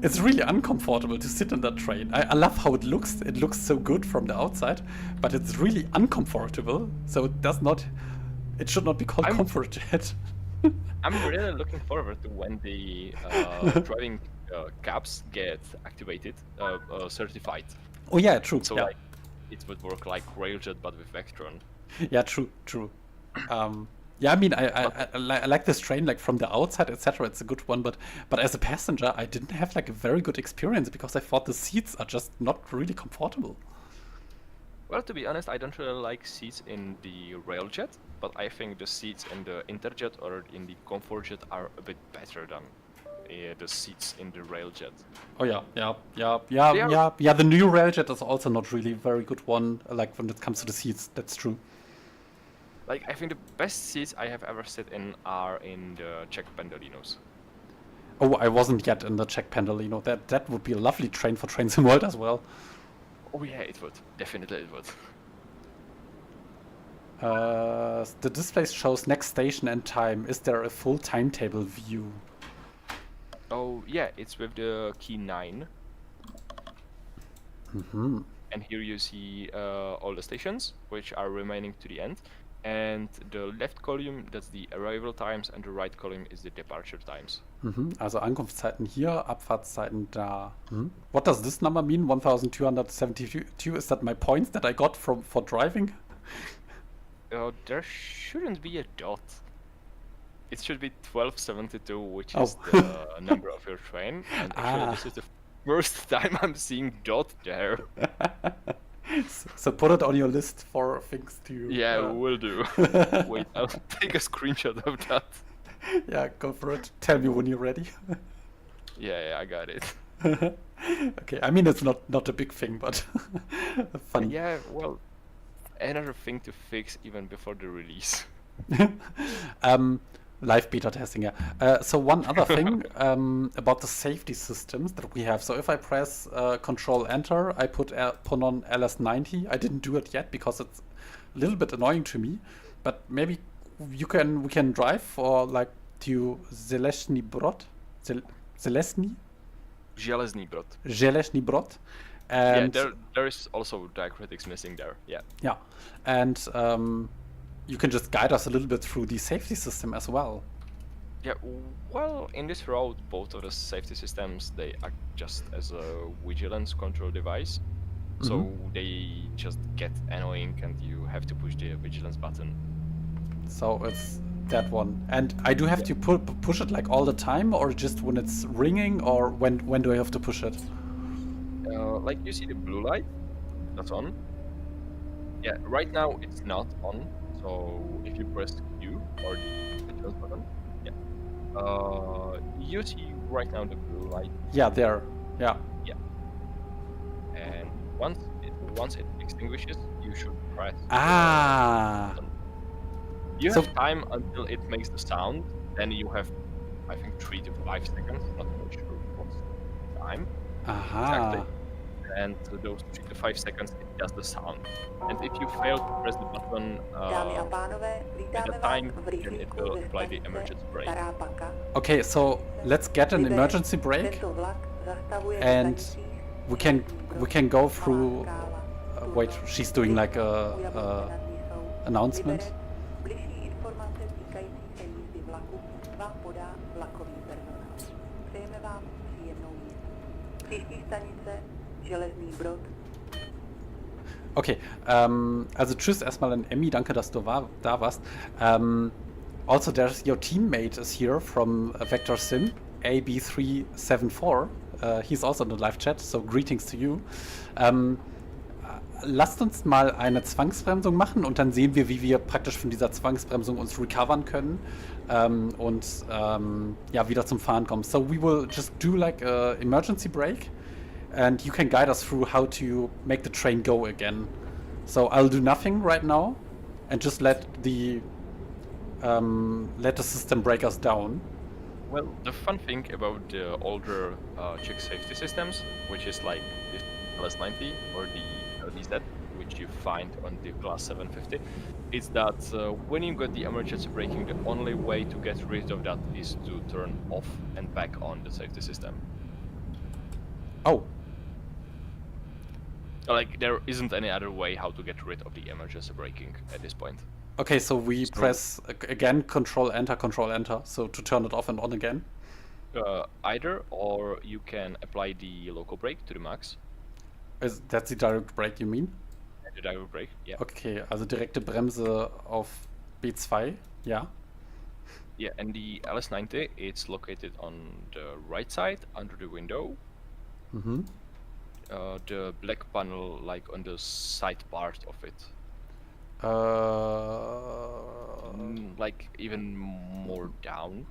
Speaker 1: It's really uncomfortable to sit in that train. I love how it looks. It looks so good from the outside, but it's really uncomfortable. So it should not be called Comfort Jet.
Speaker 2: I'm really looking forward to when the driving cabs get activated, certified.
Speaker 1: Oh yeah, true.
Speaker 2: So like, it would work like Railjet but with Vectron.
Speaker 1: Yeah, true. Yeah, I mean, I like this train, like from the outside, etc. It's a good one, but as a passenger, I didn't have like a very good experience because I thought the seats are just not really comfortable.
Speaker 2: Well, to be honest, I don't really like seats in the Railjet, but I think the seats in the Interjet or in the Comfort Jet are a bit better than the seats in the Railjet.
Speaker 1: Oh yeah. The new Railjet is also not really very good one. Like when it comes to the seats, that's true.
Speaker 2: Like, I think the best seats I have ever sat in are in the Czech Pendolinos.
Speaker 1: Oh, I wasn't yet in the Czech Pendolino. That would be a lovely train for Trains in World as well.
Speaker 2: Oh yeah, it would. Definitely it would.
Speaker 1: The display shows next station and time. Is there a full timetable view?
Speaker 2: Oh yeah, it's with the key 9. And here you see all the stations, which are remaining to the end. And the left column, that's the arrival times, and the right column is the departure times.
Speaker 1: Also Ankunftszeiten hier, Abfahrtszeiten da. What does this number mean? 1272? Is that my points that I got for driving?
Speaker 2: There shouldn't be a dot. It should be 1272, which is the number of your train. And actually, this is the first time I'm seeing dot there.
Speaker 1: So put it on your list for things to...
Speaker 2: Yeah, will do. Wait, I'll take a screenshot of that.
Speaker 1: Yeah, go for it. Tell me when you're ready.
Speaker 2: Yeah, I got it.
Speaker 1: Okay, I mean, it's not a big thing, but funny.
Speaker 2: Yeah, well, another thing to fix even before the release.
Speaker 1: Live beta testing, yeah. So one other thing about the safety systems that we have. So if I press Control Enter, I put on LS90. I didn't do it yet because it's a little bit annoying to me. But maybe we can drive for like to Železný Brod.
Speaker 2: Železný Brod.
Speaker 1: Železný Brod.
Speaker 2: And yeah, there is also diacritics missing there. Yeah.
Speaker 1: Yeah, and you can just guide us a little bit through the safety system as well.
Speaker 2: Yeah, well, in this road, both of the safety systems, they act just as a vigilance control device. So they just get annoying and you have to push the vigilance button.
Speaker 1: So it's that one. And I do have to push it like all the time, or just when it's ringing, or when do I have to push it?
Speaker 2: Like you see the blue light, that's on. Yeah, right now it's not on. So if you press Q or the vigilance button, you see right now the blue light.
Speaker 1: Yeah, there. Yeah.
Speaker 2: Yeah. And once it extinguishes, you should press. You have time until it makes the sound. Then you have, I think, 3 to 5 seconds. Not really sure what's the time exactly. And those 3 to 5 seconds, it does the sound. And if you fail to press the button at the time, then it will apply the emergency brake.
Speaker 1: Okay, so let's get an emergency brake, and we can go through. Wait, she's doing like a announcement. Okay, also tschüss erstmal an Emmy, danke, dass du da warst. Also, your teammate is here from Vector Sim, AB374. He's also in the live chat, so greetings to you. Lasst uns mal eine Zwangsbremsung machen und dann sehen wir, wie wir praktisch von dieser Zwangsbremsung uns recovern können und ja, wieder zum Fahren kommen. So we will just do like a emergency brake. And you can guide us through how to make the train go again. So I'll do nothing right now, and just let the system break us down.
Speaker 2: Well, the fun thing about the older Czech safety systems, which is like this LS90 or the LDZ, which you find on the Class 750, is that when you got the emergency braking, the only way to get rid of that is to turn off and back on the safety system.
Speaker 1: Oh.
Speaker 2: Like, there isn't any other way how to get rid of the emergency braking at this point.
Speaker 1: Okay, so we press again Control Enter, so to turn it off and on again?
Speaker 2: Either, or you can apply the local brake to the max.
Speaker 1: That's the direct brake, you mean?
Speaker 2: The direct brake, yeah.
Speaker 1: Okay, also direkte Bremse auf B2, yeah.
Speaker 2: Yeah, and the LS90, it's located on the right side, under the window. The black panel, like on the side part of it. Like even more down.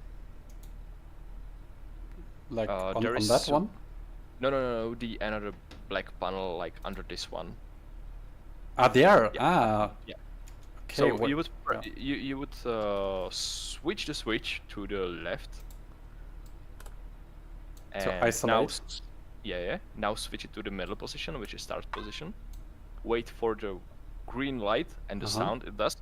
Speaker 1: Like on that one?
Speaker 2: No, the another black panel, like under this one.
Speaker 1: There.
Speaker 2: Yeah.
Speaker 1: Okay.
Speaker 2: So you would switch the switch to the left. And
Speaker 1: so isolate.
Speaker 2: Now switch it to the middle position, which is start position. Wait for the green light and the sound it does.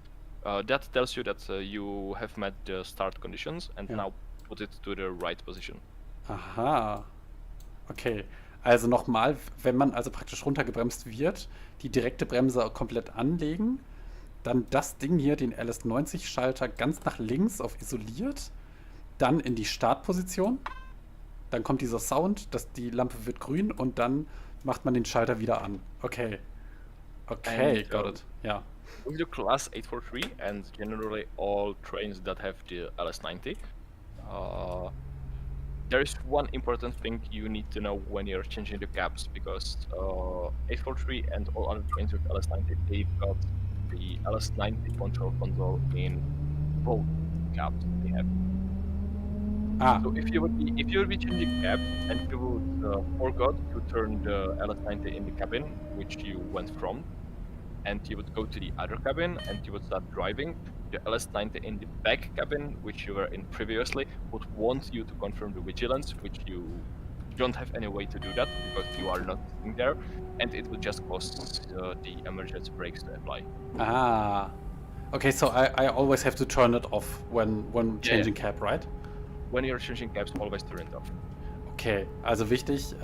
Speaker 2: That tells you that you have met the start conditions, and now put it to the right position.
Speaker 1: Aha. Okay. Also nochmal, wenn man also praktisch runtergebremst wird, die direkte Bremse komplett anlegen, dann das Ding hier, den LS90-Schalter ganz nach links auf isoliert, dann in die Startposition. Dann kommt dieser Sound, die Lampe wird grün und dann macht man den Schalter wieder an. Okay. Okay, got it. Yeah.
Speaker 2: With the Class 843 and generally all trains that have the LS90, there is one important thing you need to know when you're changing the cabs, because 843 and all other trains with LS90, they've got the LS90 control console in both cabs they have. So if you would be changing cabs and you would forgot to turn the LS90 in the cabin which you went from, and you would go to the other cabin and you would start driving, the LS90 in the back cabin which you were in previously would want you to confirm the vigilance, which you don't have any way to do that because you are not sitting there, and it would just cause the emergency brakes to apply.
Speaker 1: Ah. Okay, so I always have to turn it off when changing cab, right?
Speaker 2: When you're changing cabs, always turn it off.
Speaker 1: Okay, also wichtig,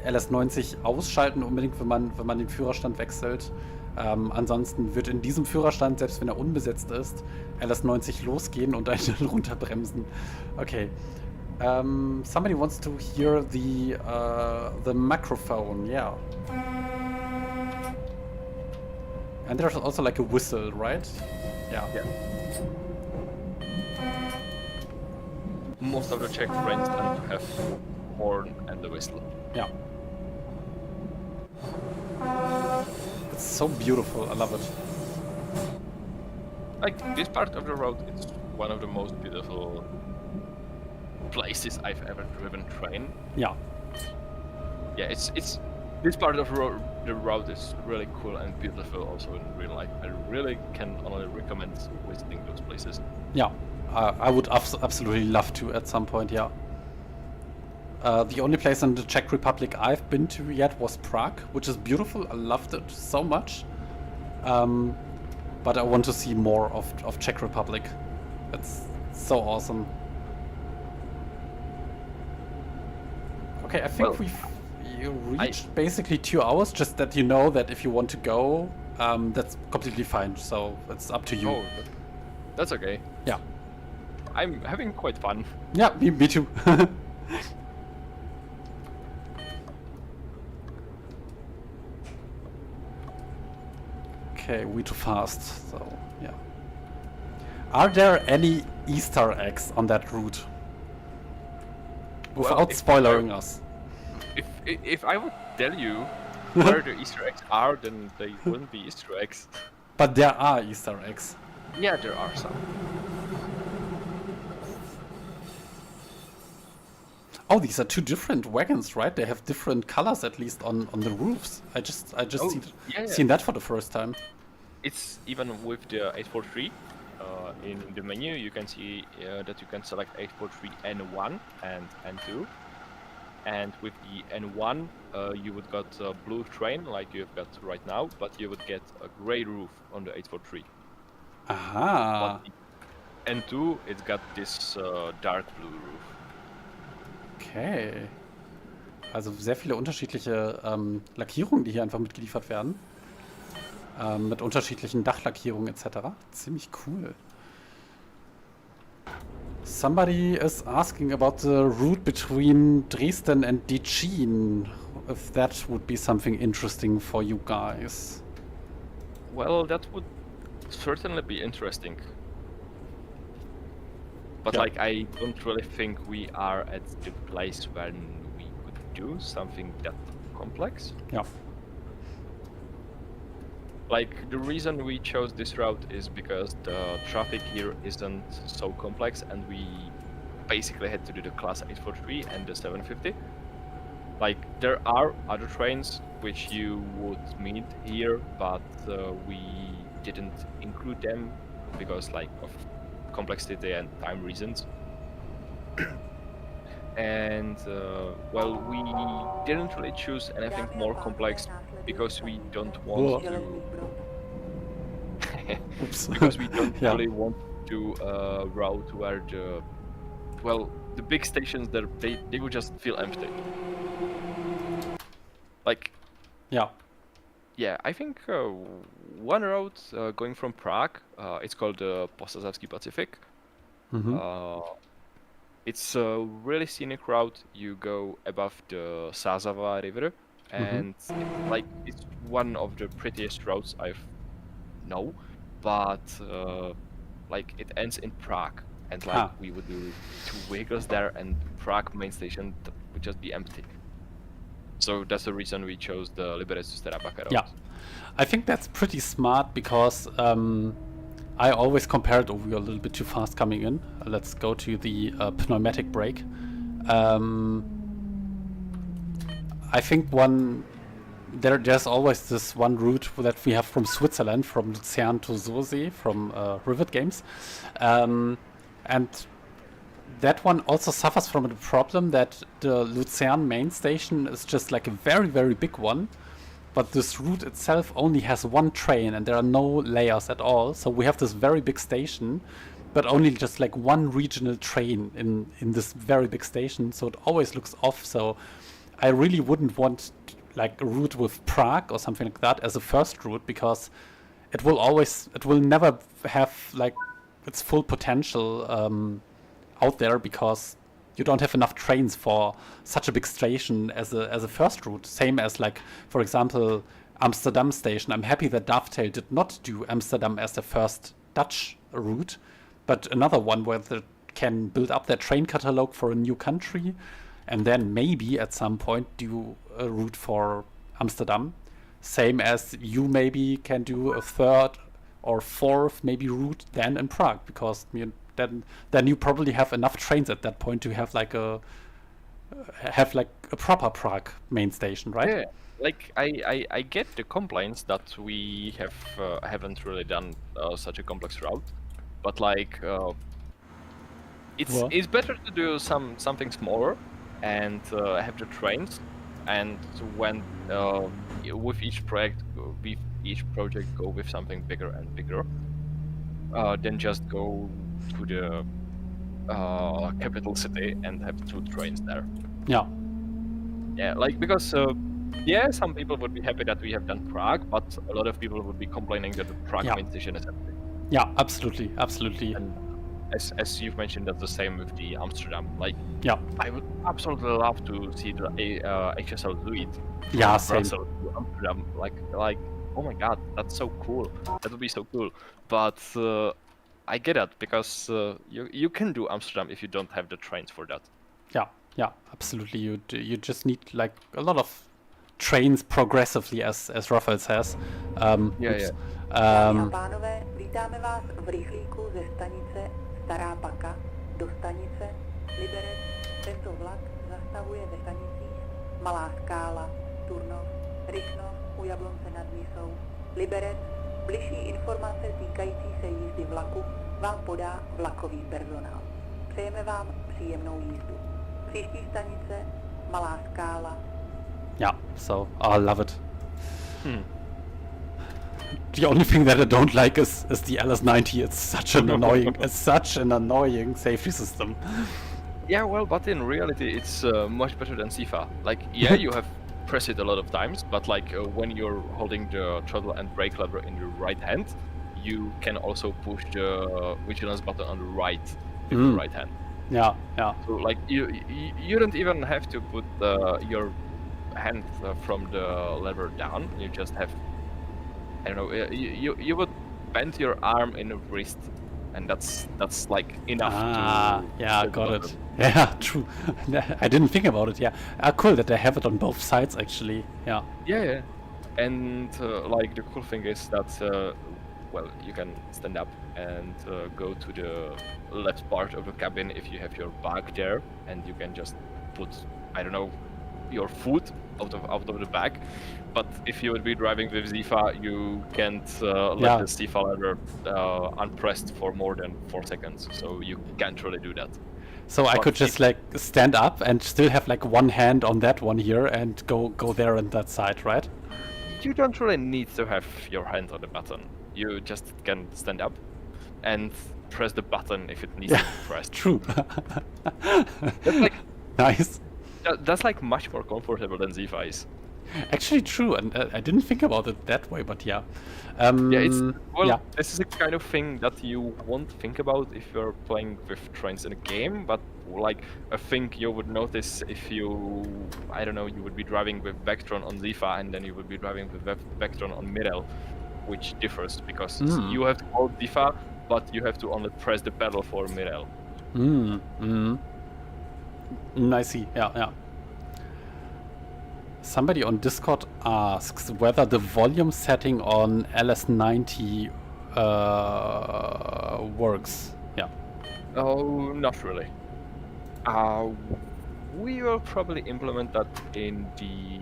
Speaker 1: LS90 ausschalten unbedingt, wenn man den Führerstand wechselt. Ansonsten wird in diesem Führerstand, selbst wenn er unbesetzt ist, LS90 losgehen und einen runterbremsen. Okay. Somebody wants to hear the microphone, yeah. And there's also like a whistle, right? Yeah.
Speaker 2: Most of the Czech trains tend to have horn and the whistle.
Speaker 1: Yeah. It's so beautiful, I love it.
Speaker 2: Like, this part of the road is one of the most beautiful places I've ever driven train.
Speaker 1: Yeah.
Speaker 2: Yeah, it's this part of the road is really cool and beautiful also in real life. I really can only recommend visiting those places.
Speaker 1: Yeah, I would absolutely love to at some point, yeah. The only place in the Czech Republic I've been to yet was Prague, which is beautiful. I loved it so much. But I want to see more of Czech Republic. It's so awesome. Okay, I think we've reached basically 2 hours, just that you know that if you want to go, that's completely fine. So it's up to you.
Speaker 2: Oh, that's okay.
Speaker 1: Yeah.
Speaker 2: I'm having quite fun.
Speaker 1: Yeah, me too. Okay, we too fast, so yeah. Are there any Easter eggs on that route? Without spoiling us.
Speaker 2: If I would tell you where the Easter eggs are, then they wouldn't be Easter eggs.
Speaker 1: But there are Easter eggs.
Speaker 2: Yeah, there are some.
Speaker 1: Oh, these are 2 different wagons, right? They have different colors, at least on the roofs. I just seen that for the first time.
Speaker 2: It's even with the 843 in the menu. You can see that you can select 843 N1 and N2. And with the N1, you would get a blue train like you've got right now, but you would get a gray roof on the 843.
Speaker 1: Aha.
Speaker 2: But the N2, it's got this dark blue roof.
Speaker 1: Okay. Also sehr viele unterschiedliche Lackierungen, die hier einfach mitgeliefert werden. Mit unterschiedlichen Dachlackierungen etc. Ziemlich cool. Somebody is asking about the route between Dresden and Decin, if that would be something interesting for you guys.
Speaker 2: Well, that would certainly be interesting. But like, I don't really think we are at the place when we could do something that complex.
Speaker 1: Yeah.
Speaker 2: Like, the reason we chose this route is because the traffic here isn't so complex, and we basically had to do the class 843 and the 750. Like, there are other trains which you would meet here, but we didn't include them because, like, of complexity and time reasons. And well, we didn't really choose anything more complex because we don't want to because we don't really want to route where the big stations there, they would just feel empty. Like, yeah, I think one route going from Prague, it's called the Posazavský Pacific. It's a really scenic route. You go above the Sázava River, and it's one of the prettiest routes I know. But like, it ends in Prague, and like we would do 2 vehicles there, and Prague main station would just be empty. So that's the reason we chose the Liberec to Stará Paka route.
Speaker 1: Yeah, I think that's pretty smart because I always compare it. Oh, we're a little bit too fast coming in. Let's go to the pneumatic brake. I think there's always this one route that we have from Switzerland, from Luzern to Sursee, from Rivet Games, and that one also suffers from the problem that the Luzern main station is just like a very, very big one, but this route itself only has one train and there are no layers at all. So we have this very big station, but only just like one regional train in this very big station. So it always looks off. So I really wouldn't want like a route with Prague or something like that as a first route, because it will never have like its full potential out there, because you don't have enough trains for such a big station as a first route. Same as, like, for example, Amsterdam station. I'm happy that Dovetail did not do Amsterdam as the first Dutch route, but another one where they can build up their train catalog for a new country, and then maybe at some point do a route for Amsterdam. Same as you maybe can do a third or fourth maybe route then in Prague, because then you probably have enough trains at that point to have like a proper Prague main station, right?
Speaker 2: Yeah, like I get the complaints that we haven't really done such a complex route, but like it's better to do something smaller and have the trains, and when with each project go with something bigger and bigger, then just go to the capital city and have 2 trains there.
Speaker 1: Yeah.
Speaker 2: Yeah, like, because some people would be happy that we have done Prague, but a lot of people would be complaining that the Prague main station is empty.
Speaker 1: Yeah, absolutely.
Speaker 2: And as you've mentioned, that's the same with the Amsterdam. Like,
Speaker 1: yeah,
Speaker 2: I would absolutely love to see the HSL do it.
Speaker 1: Yeah, same.
Speaker 2: Brussels to Amsterdam, like, oh my god, that's so cool. That would be so cool. But I get it, because you can do Amsterdam if you don't have the trains for that.
Speaker 1: Yeah, absolutely. You just need like a lot of trains progressively, as Raphael says.
Speaker 3: Dámy a pánové, vítáme vás v rychlíku ze stanice Stará Paka do stanice Liberec. Tento vlak zastavuje ve stanicích Malá Skála, Turnov, Rychnov, u Jablonce nad Nisou, Liberec. Bližší informace týkající se jízdy vlaku vám podá vlakový personál. Přejeme vám příjemnou jízdu. Příští stanice Malá Skála.
Speaker 1: Yeah, so I love it. The only thing that I don't like is the LS90. It's such an annoying safety system.
Speaker 2: Yeah, well, but in reality, it's much better than SIFA. Like, yeah, you have pressed it a lot of times, but like when you're holding the throttle and brake lever in your right hand, you can also push the vigilance button on the right with the right hand.
Speaker 1: Yeah.
Speaker 2: So like you don't even have to put your hand from the lever down. You just have, I don't know, you would bend your arm in a wrist, and that's like enough to...
Speaker 1: Yeah, got it. Yeah, true. I didn't think about it, yeah. Cool that they have it on both sides, actually. Yeah.
Speaker 2: Yeah. And like the cool thing is that, well, you can stand up and go to the left part of the cabin if you have your bag there, and you can just put, I don't know, your foot out of the bag. But if you would be driving with Zifa, you can't let the Zifa lever unpressed for more than 4 seconds, so you can't really do that.
Speaker 1: So I could just like stand up and still have like one hand on that one here and go there on that side, right?
Speaker 2: You don't really need to have your hand on the button. You just can stand up and press the button if it needs to be pressed.
Speaker 1: True.
Speaker 2: That's like
Speaker 1: nice.
Speaker 2: That's like much more comfortable than Zifa is.
Speaker 1: Actually, true, and I didn't think about it that way, but yeah.
Speaker 2: This is a kind of thing that you won't think about if you're playing with trains in a game, but like a thing you would notice if you, I don't know, you would be driving with Vectron on Zifa and then you would be driving with Vectron on Mirel, which differs because you have to hold Zifa, but you have to only press the pedal for Mirel.
Speaker 1: I see, yeah. Somebody on Discord asks whether the volume setting on LS90 works. Yeah.
Speaker 2: Oh, not really. We will probably implement that in the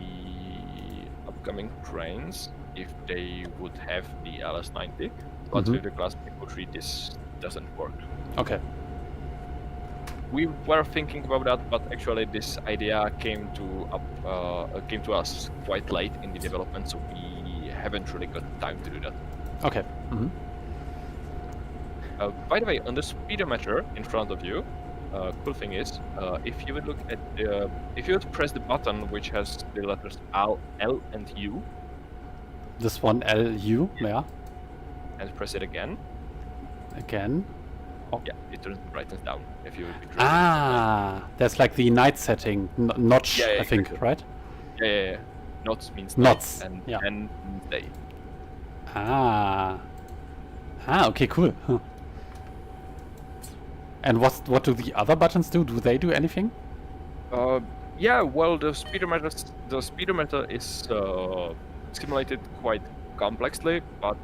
Speaker 2: upcoming trains if they would have the LS90, but with the Class 3 this doesn't work.
Speaker 1: Okay.
Speaker 2: We were thinking about that, but actually this idea came to us quite late in the development, so we haven't really got time to do that.
Speaker 1: Okay.
Speaker 2: By the way, on the speedometer in front of you, cool thing is, if you would look at if you would press the button which has the letters L and U.
Speaker 1: This one LU, yeah.
Speaker 2: And press it again.
Speaker 1: Again. Oh.
Speaker 2: Yeah, it turns brightness down if you would be driving.
Speaker 1: That's like the night setting, notch,
Speaker 2: Yeah,
Speaker 1: I think,
Speaker 2: exactly.
Speaker 1: right?
Speaker 2: Yeah. Knots means
Speaker 1: Knots,
Speaker 2: night, and
Speaker 1: yeah.
Speaker 2: N means day.
Speaker 1: Okay, cool. Huh. And what do the other buttons do? Do they do anything?
Speaker 2: Yeah, well, the speedometer is simulated quite complexly, but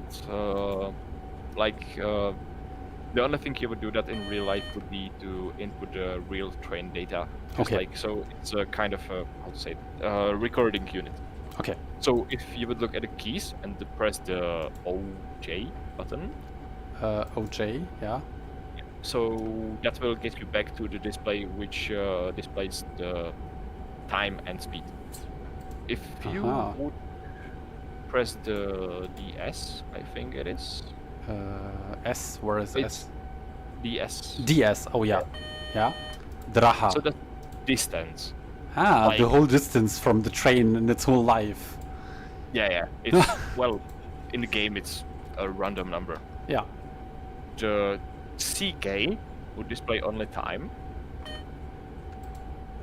Speaker 2: the only thing you would do that in real life would be to input the real train data.
Speaker 1: Okay.
Speaker 2: So it's a kind of recording unit.
Speaker 1: Okay.
Speaker 2: So if you would look at the keys and press the OJ button.
Speaker 1: OJ, yeah.
Speaker 2: So that will get you back to the display which displays the time and speed. If you would press the DS, I think it is.
Speaker 1: S, where is S?
Speaker 2: DS.
Speaker 1: DS, oh yeah. Yeah. Draha.
Speaker 2: So that's distance.
Speaker 1: The whole distance from the train in its whole life.
Speaker 2: Yeah. It's well, in the game it's a random number.
Speaker 1: Yeah.
Speaker 2: The CK would display only time.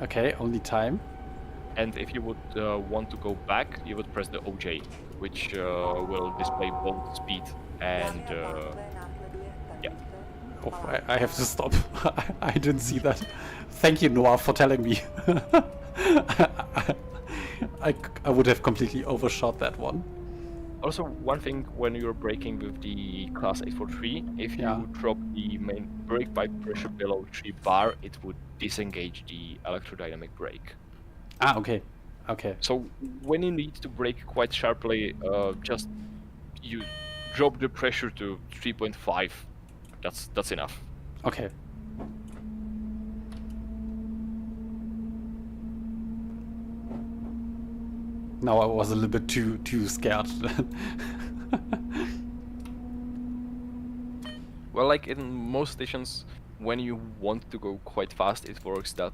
Speaker 1: Okay, only time.
Speaker 2: And if you would want to go back, you would press the OJ, which will display both speed and yeah.
Speaker 1: Oh, I have to stop. I didn't see that. Thank you, Noah, for telling me. I would have completely overshot that one.
Speaker 2: Also, one thing when you're braking with the Class 843, if you drop the main brake pipe pressure below 3 bar, it would disengage the electrodynamic brake.
Speaker 1: Okay.
Speaker 2: So when you need to brake quite sharply, just you drop the pressure to 3.5. That's enough.
Speaker 1: Okay. Now I was a little bit too scared.
Speaker 2: Well, like in most stations, when you want to go quite fast, it works that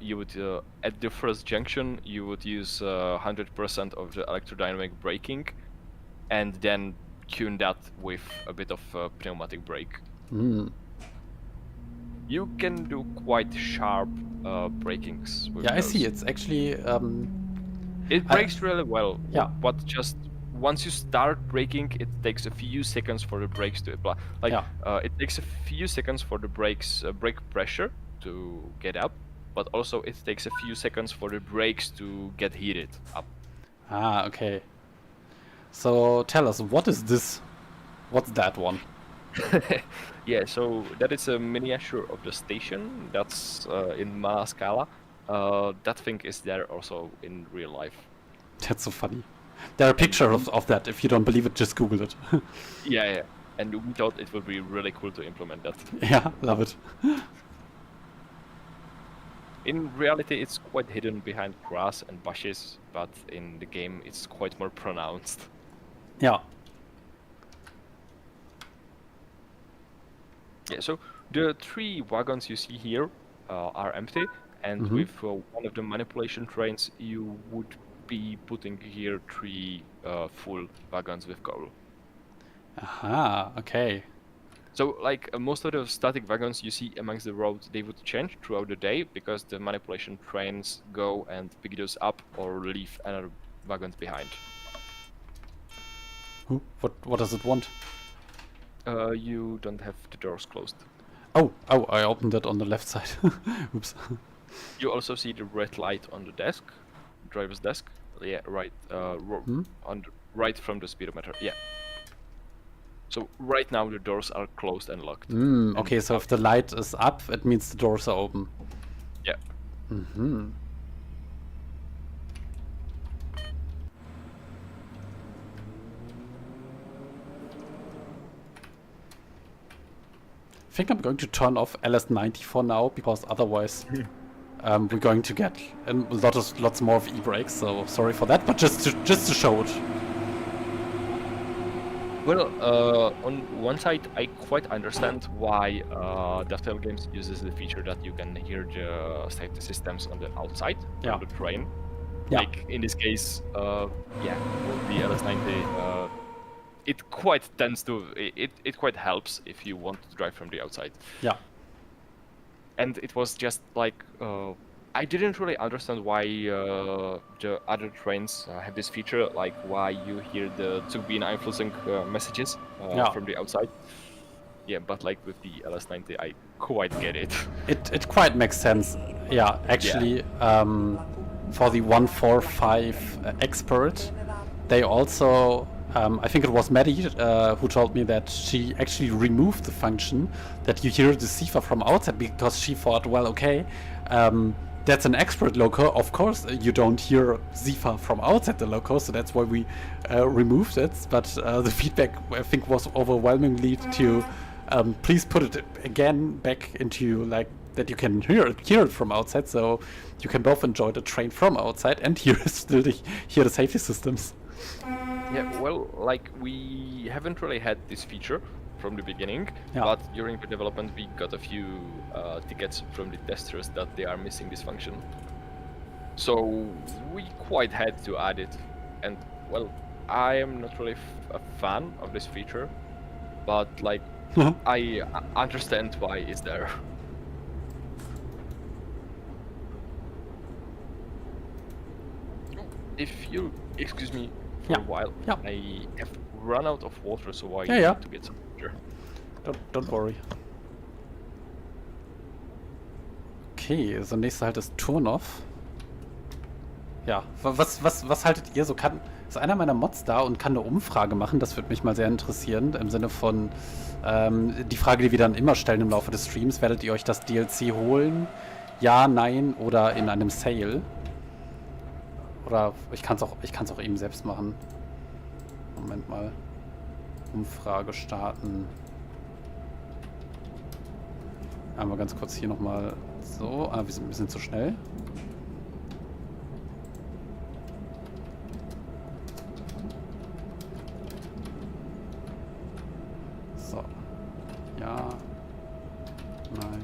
Speaker 2: you would at the first junction you would use 100% of the electrodynamic braking, and then tune that with a bit of pneumatic brake. You can do quite sharp brakings with
Speaker 1: Yeah,
Speaker 2: those.
Speaker 1: I see. It's actually
Speaker 2: It brakes really well.
Speaker 1: Yeah.
Speaker 2: But just once you start braking, it takes a few seconds for the brakes to apply. It takes a few seconds for the brakes brake pressure to get up, but also it takes a few seconds for the brakes to get heated up.
Speaker 1: Okay. So tell us, what is this? What's that one?
Speaker 2: Yeah, so that is a miniature of the station. That's in mana scala. That thing is there also in real life.
Speaker 1: That's so funny. There are pictures of that. If you don't believe it, just Google it.
Speaker 2: Yeah. And we thought it would be really cool to implement that.
Speaker 1: Yeah, love it.
Speaker 2: In reality, it's quite hidden behind grass and bushes, but in the game, it's quite more pronounced.
Speaker 1: Yeah.
Speaker 2: Yeah, so the 3 wagons you see here are empty, and with one of the manipulation trains, you would be putting here 3 full wagons with coal.
Speaker 1: Okay.
Speaker 2: So, like most of the static wagons you see amongst the roads, they would change throughout the day because the manipulation trains go and pick those up or leave another wagons behind.
Speaker 1: What does it want?
Speaker 2: You don't have the doors closed.
Speaker 1: Oh, I opened it on the left side. Oops.
Speaker 2: You also see the red light on the desk, driver's desk. Yeah, right. On the right from the speedometer. Yeah. So right now the doors are closed and locked.
Speaker 1: Okay, so if the light is up, it means the doors are open.
Speaker 2: Yeah.
Speaker 1: Mm-hmm. I think I'm going to turn off LS90 for now, because otherwise we're going to get lots more of e-brakes, so sorry for that, but just to show it.
Speaker 2: Well, on one side, I quite understand why Dafür Games uses the feature that you can hear the safety systems on the outside of the train.
Speaker 1: Yeah.
Speaker 2: Like in this case, with the LS90, it quite tends to it quite helps if you want to drive from the outside.
Speaker 1: Yeah.
Speaker 2: And it was just like I didn't really understand why the other trains have this feature, like why you hear the Zug beeinflussung messages from the outside. Yeah, but like with the LS90, I quite get it.
Speaker 1: It quite makes sense. Yeah, actually, for the 145 expert, they also, I think it was Maddie who told me that she actually removed the function that you hear the SIFA from outside, because she thought, well, okay, that's an expert loco. Of course, you don't hear SIFA from outside the loco, so that's why we removed it. But the feedback, I think, was overwhelmingly to please put it again back into like that you can hear it from outside, so you can both enjoy the train from outside and hear the safety systems.
Speaker 2: Yeah, well, like we haven't really had this feature from the beginning, but during the development we got a few tickets from the testers that they are missing this function. So we quite had to add it, and well, I am not really a fan of this feature, but like I understand why it's there. If you excuse me for a while, I have run out of water, so I need to get some water.
Speaker 1: Don't worry. Okay, so nächste halt ist Turn-Off. Ja, was haltet ihr so? Ist einer meiner Mods da und kann eine Umfrage machen? Das würde mich mal sehr interessieren, im Sinne von die Frage, die wir dann immer stellen im Laufe des Streams: Werdet ihr euch das DLC holen? Ja, nein oder in einem Sale? Oder ich kann es auch eben selbst machen. Moment mal. Umfrage starten. Einmal ganz kurz hier nochmal so. Wir sind ein bisschen zu schnell. So. Ja. Nein.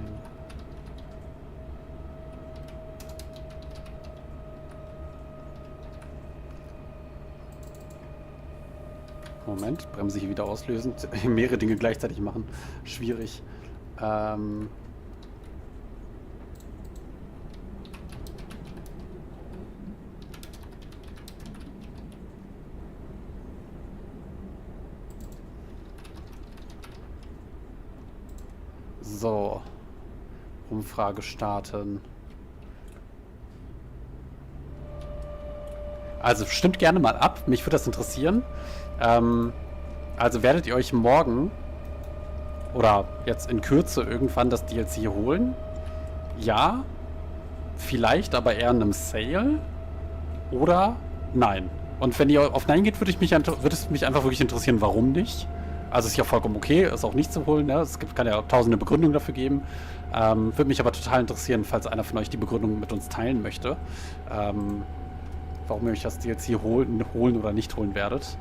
Speaker 1: Moment, Bremse hier wieder auslösen. Mehrere Dinge gleichzeitig machen. Schwierig. So. Umfrage starten. Also stimmt gerne mal ab. Mich würde das interessieren. Also werdet ihr euch morgen oder jetzt in Kürze irgendwann das DLC holen? Ja, vielleicht aber eher in einem Sale oder nein. Und wenn ihr auf Nein geht, würde es mich einfach wirklich interessieren, warum nicht. Also ist ja vollkommen okay, es auch nicht zu holen. Ne? Kann ja tausende Begründungen dafür geben. Würde mich aber total interessieren, falls einer von euch die Begründung mit uns teilen möchte. Warum ihr euch das DLC holen oder nicht holen werdet.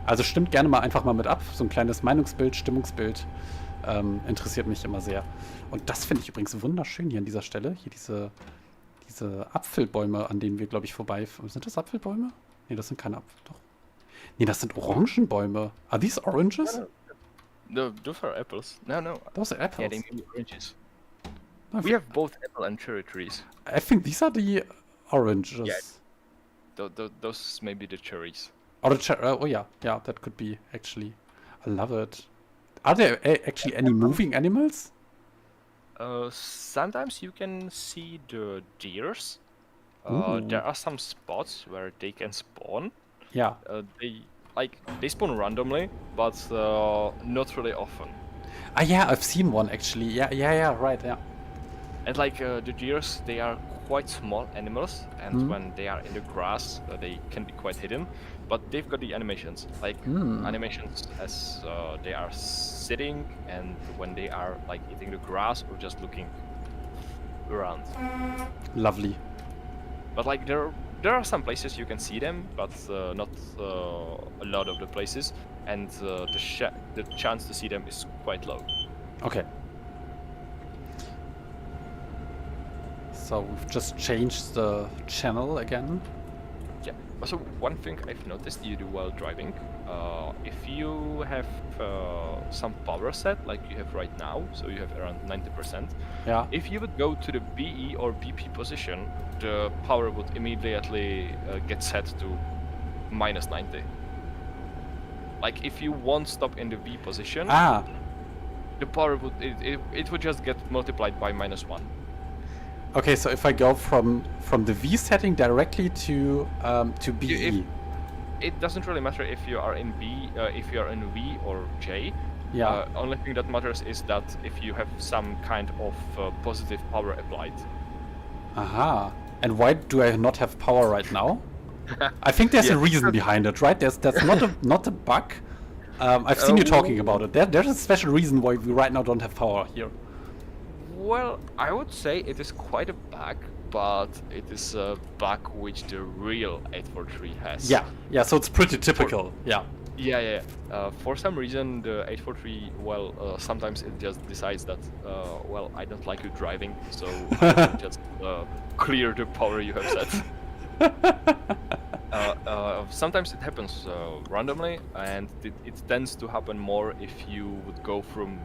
Speaker 1: Also stimmt gerne mal einfach mal mit ab. So ein kleines Meinungsbild, Stimmungsbild interessiert mich immer sehr. Und das finde ich übrigens wunderschön hier an dieser Stelle. Hier diese Apfelbäume, an denen wir, glaube ich, vorbei... Sind das Apfelbäume? Nee, das sind keine Apfel. Doch. Nee, das sind Orangenbäume. Are these oranges?
Speaker 2: No, those are apples. No.
Speaker 1: Those are apples.
Speaker 2: Yeah, they may be oranges. We have both apple and cherry trees.
Speaker 1: I think these are the oranges.
Speaker 2: Yeah. Those may be the cherries.
Speaker 1: Oh, yeah, that could be, actually. I love it. Are there actually any moving animals?
Speaker 2: Sometimes you can see the deers. There are some spots where they can spawn.
Speaker 1: Yeah.
Speaker 2: like they spawn randomly, but not really often.
Speaker 1: Ah, yeah, I've seen one actually. Yeah, right, yeah.
Speaker 2: And like the deers, they are quite small animals, and when they are in the grass, they can be quite hidden. But they've got the animations, like animations as they are sitting, and when they are like eating the grass or just looking around.
Speaker 1: Lovely.
Speaker 2: But like there are some places you can see them, but not a lot of the places, and the chance to see them is quite low.
Speaker 1: Okay. So we've just changed the channel again.
Speaker 2: Yeah. Also, one thing I've noticed you do while driving, if you have some power set like you have right now, so you have around 90%.
Speaker 1: Yeah.
Speaker 2: If you would go to the BE or BP position, the power would immediately get set to -90. Like if you won't stop in the V position, the power would it would just get multiplied by -1.
Speaker 1: Okay, so if I go from the V setting directly to BE.
Speaker 2: It doesn't really matter if you are in B, if you are in V or J.
Speaker 1: Yeah.
Speaker 2: Only thing that matters is that if you have some kind of positive power applied.
Speaker 1: Aha. And why do I not have power right now? I think there's a reason behind it, right? That's not a bug. I've seen you talking about it. There's a special reason why we right now don't have power here.
Speaker 2: Well, I would say it is quite a bug, but it is a bug which the real 843 has.
Speaker 1: Yeah, so it's pretty typical, yeah.
Speaker 2: Yeah. For some reason, the 843, well, sometimes it just decides that, well, I don't like you driving, so just clear the power you have set. Sometimes it happens randomly, and it tends to happen more if you would go from,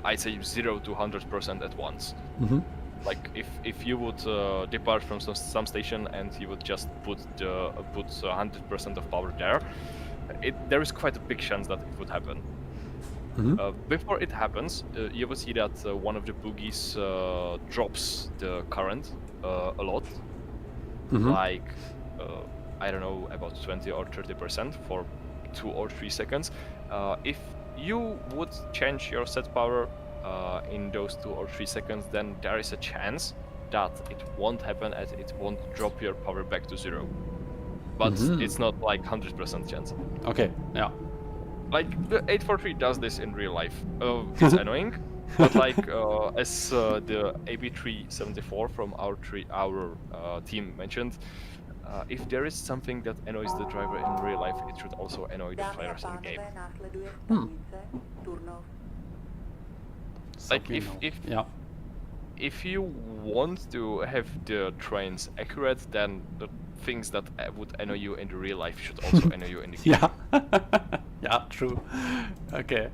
Speaker 2: I'd say, 0 to 100% at once. Like if you would depart from some station and you would just put 100% of power there, there is quite a big chance that it would happen. Before it happens, you will see that one of the bogies drops the current a lot, like I don't know, about 20 or 30% for 2 or 3 seconds. If you would change your set power in those 2 or 3 seconds, then there is a chance that it won't happen and it won't drop your power back to 0. But it's not like 100% chance.
Speaker 1: Okay, yeah.
Speaker 2: Like the 843 does this in real life. It's annoying, but like as the AB374 from our team mentioned, if there is something that annoys the driver in real life, it should also annoy the players in the game. Like if you want to have the trains accurate, then the things that would annoy you in the real life should also annoy you in the game.
Speaker 1: Yeah, true. Okay,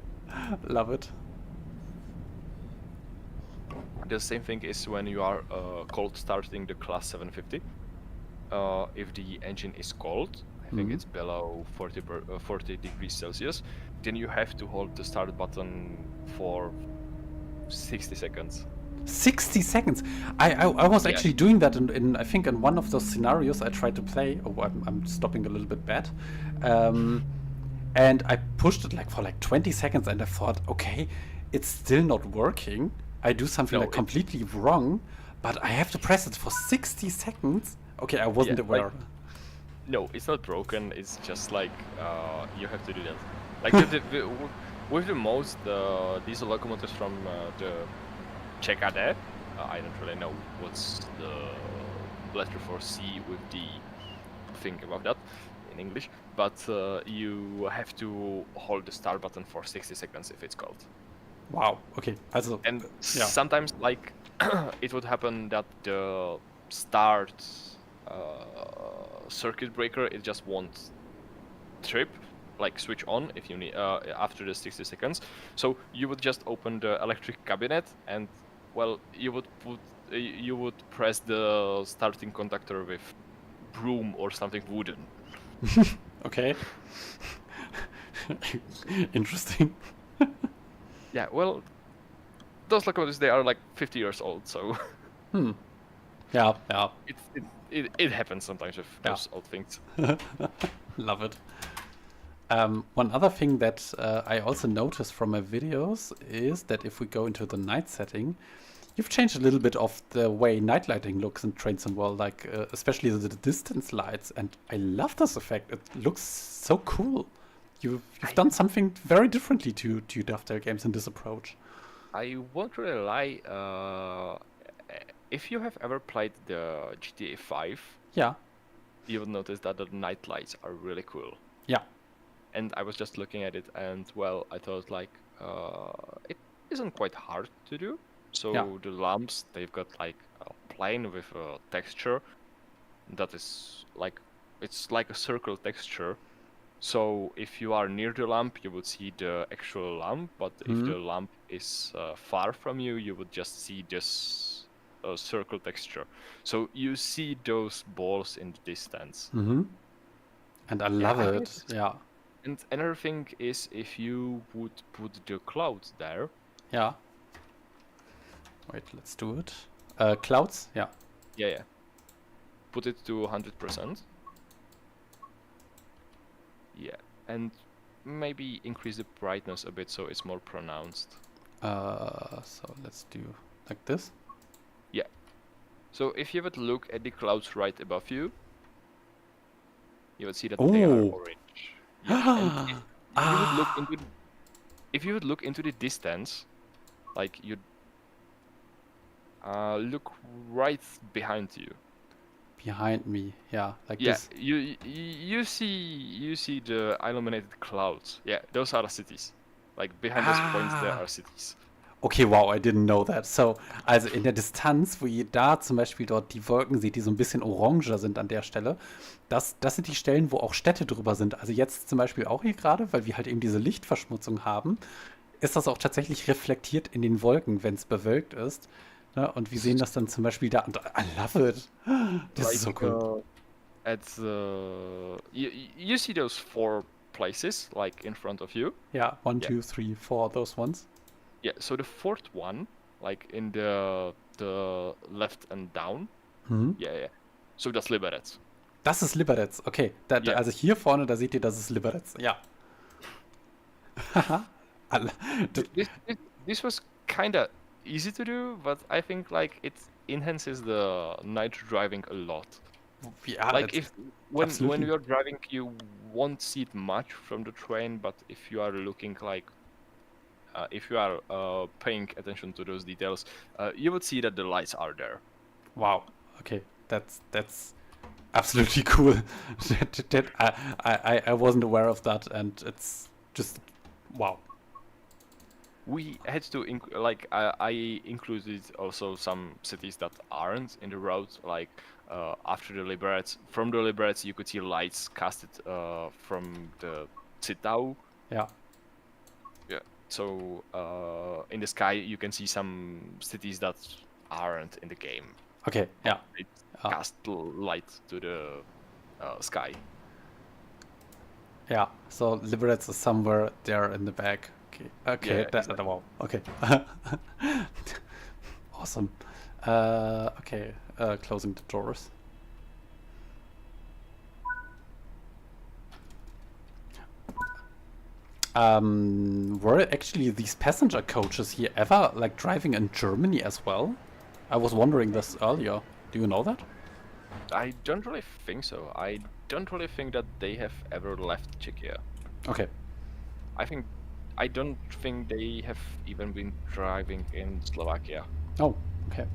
Speaker 1: love it.
Speaker 2: The same thing is when you are cold starting the class 750. If the engine is cold, I think it's below 40 degrees Celsius, then you have to hold the start button for 60 seconds.
Speaker 1: 60 seconds? I was actually doing that in I think in one of those scenarios I tried to play. Oh, I'm stopping a little bit bad. And I pushed it for 20 seconds and I thought, okay, it's still not working. I do something completely wrong, but I have to press it for 60 seconds? Okay, I wasn't aware.
Speaker 2: No, it's not broken, it's just like you have to do that. Like with the most diesel locomotives from the Czechade, I don't really know what's the letter for C with the thing about that in English, but you have to hold the start button for 60 seconds if it's cold.
Speaker 1: Wow, okay.
Speaker 2: And sometimes like it would happen that the start circuit breaker, it just won't trip, like switch on if you need after the 60 seconds. So you would just open the electric cabinet and, well, you would press the starting contactor with broom or something wooden.
Speaker 1: Okay. Interesting.
Speaker 2: Yeah, well, those locomotives, they are like 50 years old, so
Speaker 1: Yeah.
Speaker 2: It happens sometimes with those old things.
Speaker 1: Love it. One other thing that I also noticed from my videos is that if we go into the night setting, you've changed a little bit of the way night lighting looks in Train Sim World, like especially the distance lights, and I love this effect. It looks so cool. You've done something very differently to Daftar games in this approach.
Speaker 2: I won't really lie. If you have ever played the GTA 5,
Speaker 1: yeah,
Speaker 2: you will notice that the night lights are really cool.
Speaker 1: Yeah.
Speaker 2: And I was just looking at it, and well, I thought like it isn't quite hard to do. So the lamps, they've got like a plane with a texture that is like, it's like a circle texture. So if you are near the lamp, you would see the actual lamp, but if the lamp is far from you, you would just see this circle texture. So you see those balls in the distance.
Speaker 1: And I love it. Yeah.
Speaker 2: And another thing is if you would put the clouds there.
Speaker 1: Yeah. Wait, let's do it. Clouds? Yeah.
Speaker 2: Yeah. Put it to 100%. Yeah, and maybe increase the brightness a bit so it's more pronounced.
Speaker 1: So let's do like this.
Speaker 2: Yeah. So if you would look at the clouds right above you, you would see that they are orange. Yeah. And if you would look into the distance, like you'd look right behind you.
Speaker 1: Behind me, yeah, like this.
Speaker 2: Yeah, you see the illuminated clouds. Yeah, those are the cities. Like behind those points, there are cities.
Speaker 1: Okay, wow, I didn't know that. So, also in der Distanz, wo ihr da zum Beispiel dort die Wolken seht, die so ein bisschen oranger sind an der Stelle, das sind die Stellen, wo auch Städte drüber sind. Also jetzt zum Beispiel auch hier gerade, weil wir halt eben diese Lichtverschmutzung haben, ist das auch tatsächlich reflektiert in den Wolken, wenn es bewölkt ist. Ne? Und wir sehen das dann zum Beispiel da. Und I love it. Das ist so cool.
Speaker 2: You see those 4 places, like in front of you?
Speaker 1: Yeah, 1, 2, 3, 4, those ones.
Speaker 2: Yeah, so the 4th one, like in the left and down. Yeah. So that's Liberec.
Speaker 1: Das ist Liberec, okay. Also hier vorne, da seht ihr, das ist Liberec, ja.
Speaker 2: This was kinda easy to do, but I think like it enhances the night driving a lot.
Speaker 1: Yeah,
Speaker 2: like if when you're driving, you won't see it much from the train, but if you are looking like if you are paying attention to those details, you would see that the lights are there.
Speaker 1: Wow. Okay, that's absolutely cool. I wasn't aware of that, and it's just wow.
Speaker 2: We had to I included also some cities that aren't in the road, like after the Liberec. From the Liberec, you could see lights casted from the Zitau.
Speaker 1: Yeah.
Speaker 2: Yeah. So in the sky, you can see some cities that aren't in the game.
Speaker 1: Okay. Yeah.
Speaker 2: It cast light to the sky.
Speaker 1: Yeah. So Liberec is somewhere there in the back. Okay.
Speaker 2: Exactly.
Speaker 1: Wow. Okay. Awesome. Okay. Closing the doors. Were actually these passenger coaches here ever like driving in Germany as well? I was wondering this earlier. Do you know that?
Speaker 2: I don't really think so. I don't really think that they have ever left Czechia.
Speaker 1: Okay.
Speaker 2: I don't think they have even been driving in Slovakia.
Speaker 1: Oh, okay.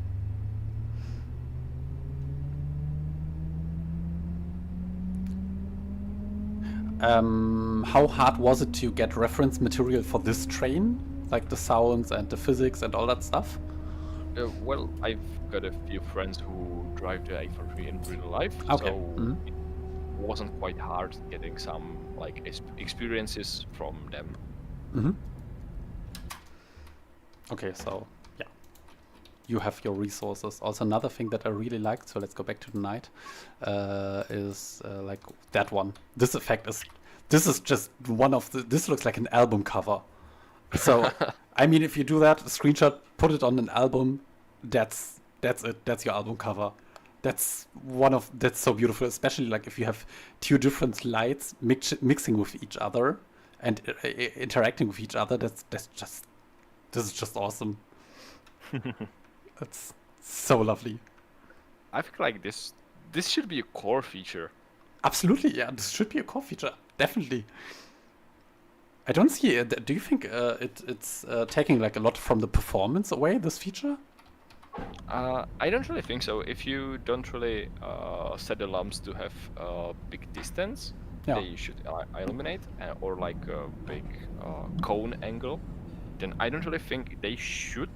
Speaker 1: How hard was it to get reference material for this train? Like the sounds and the physics and all that stuff?
Speaker 2: Well, I've got a few friends who drive the A43 in real life,
Speaker 1: okay.
Speaker 2: So it wasn't quite hard getting some like experiences from them.
Speaker 1: Okay, so yeah, you have your resources. Also, another thing that I really liked, so let's go back to the night, is like that one. This effect this is just one of this looks like an album cover. So, I mean, if you do that, screenshot, put it on an album, that's it. That's your album cover. that's so beautiful, especially like if you have two different lights mixing with each other and interacting with each other. This is just awesome. That's so lovely.
Speaker 2: I feel like this should be a core feature.
Speaker 1: Absolutely, yeah. This should be a core feature, definitely. I don't see it. Do you think it's taking like a lot from the performance away, this feature?
Speaker 2: I don't really think so. If you don't really set the lamps to have a big distance, they should illuminate, or like a big cone angle, then I don't really think they should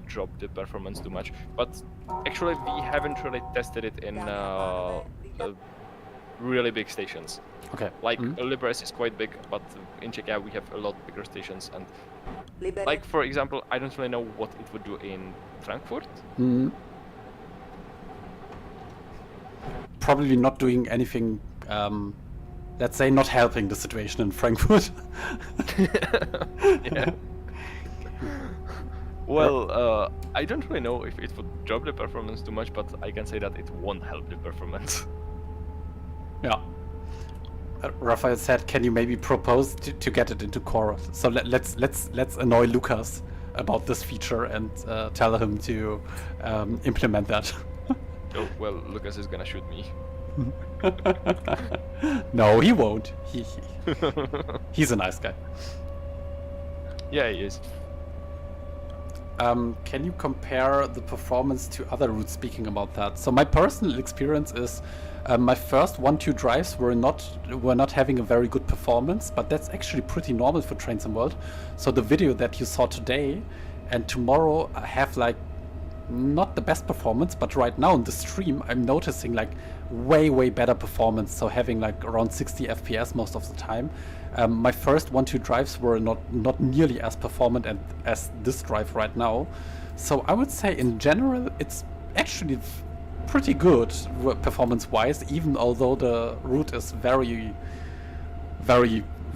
Speaker 2: drop the performance too much. But actually, we haven't really tested it in really big stations.
Speaker 1: Okay.
Speaker 2: Like Liberec is quite big, but in Czechia we have a lot bigger stations, and like for example, I don't really know what it would do in Frankfurt.
Speaker 1: Probably not doing anything. Let's say not helping the situation in Frankfurt.
Speaker 2: Yeah. Well, I don't really know if it would drop the performance too much, but I can say that it won't help the performance.
Speaker 1: Yeah. Raphael said, "Can you maybe propose to get it into core?" So let's annoy Lucas about this feature and tell him to implement that.
Speaker 2: Oh, well, Lucas is gonna shoot me.
Speaker 1: No, he won't. He's a nice guy.
Speaker 2: Yeah, he is.
Speaker 1: Can you compare the performance to other routes? Speaking about that, so my personal experience is my first 1-2 drives were not having a very good performance, but that's actually pretty normal for Trains and World. So the video that you saw today and tomorrow have like not the best performance, but right now in the stream I'm noticing like way better performance. So having like around 60 FPS most of the time. My first 1-2 drives were not nearly as performant as this drive right now. So I would say in general it's actually pretty good performance-wise, even although the route is very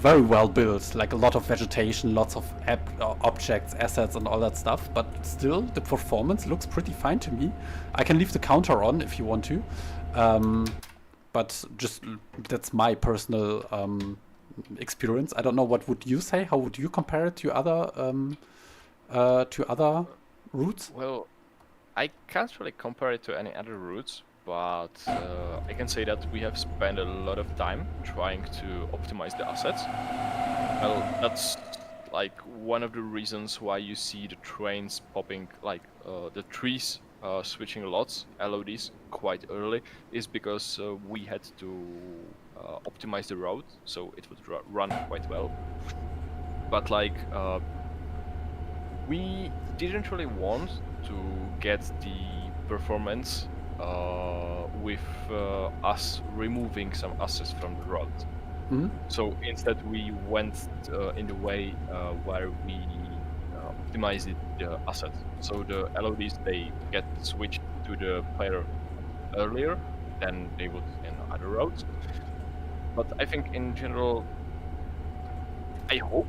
Speaker 1: well built, like a lot of vegetation, lots of objects, assets and all that stuff, but still the performance looks pretty fine to me. I can leave the counter on if you want to, but just that's my personal experience. I don't know, what would you say? How would you compare it to other routes?
Speaker 2: Well, I can't really compare it to any other routes, but I can say that we have spent a lot of time trying to optimize the assets. Well, that's like one of the reasons why you see the trains popping, like the trees switching lots, LODs, quite early, is because we had to optimize the road so it would run quite well. But like we didn't really want to get the performance with us removing some assets from the road. So instead we went in the way where we optimized the assets. So the LODs, they get switched to the player earlier than they would in other roads. But I think in general, I hope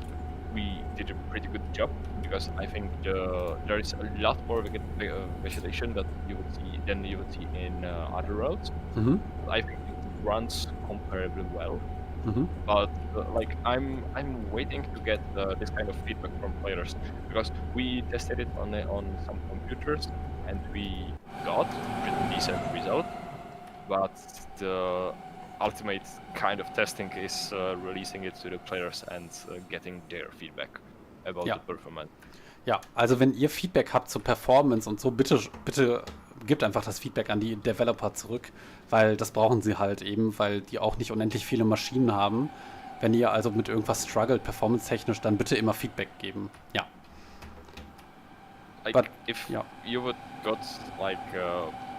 Speaker 2: we did a pretty good job, because I think there is a lot more vegetation that you would see than you would see in other roads. I think it runs comparably well. But like I'm waiting to get this kind of feedback from players, because we tested it on some computers and we got a decent result. But the ultimate kind of testing is releasing it to the players and getting their feedback about the performance.
Speaker 1: Ja, also wenn ihr Feedback habt zur Performance und so, bitte gebt einfach das Feedback an die Developer zurück, weil das brauchen sie halt eben, weil die auch nicht unendlich viele Maschinen haben. Wenn ihr also mit irgendwas struggelt, performance-technisch, dann bitte immer Feedback geben. Ja.
Speaker 2: Like, if you would got like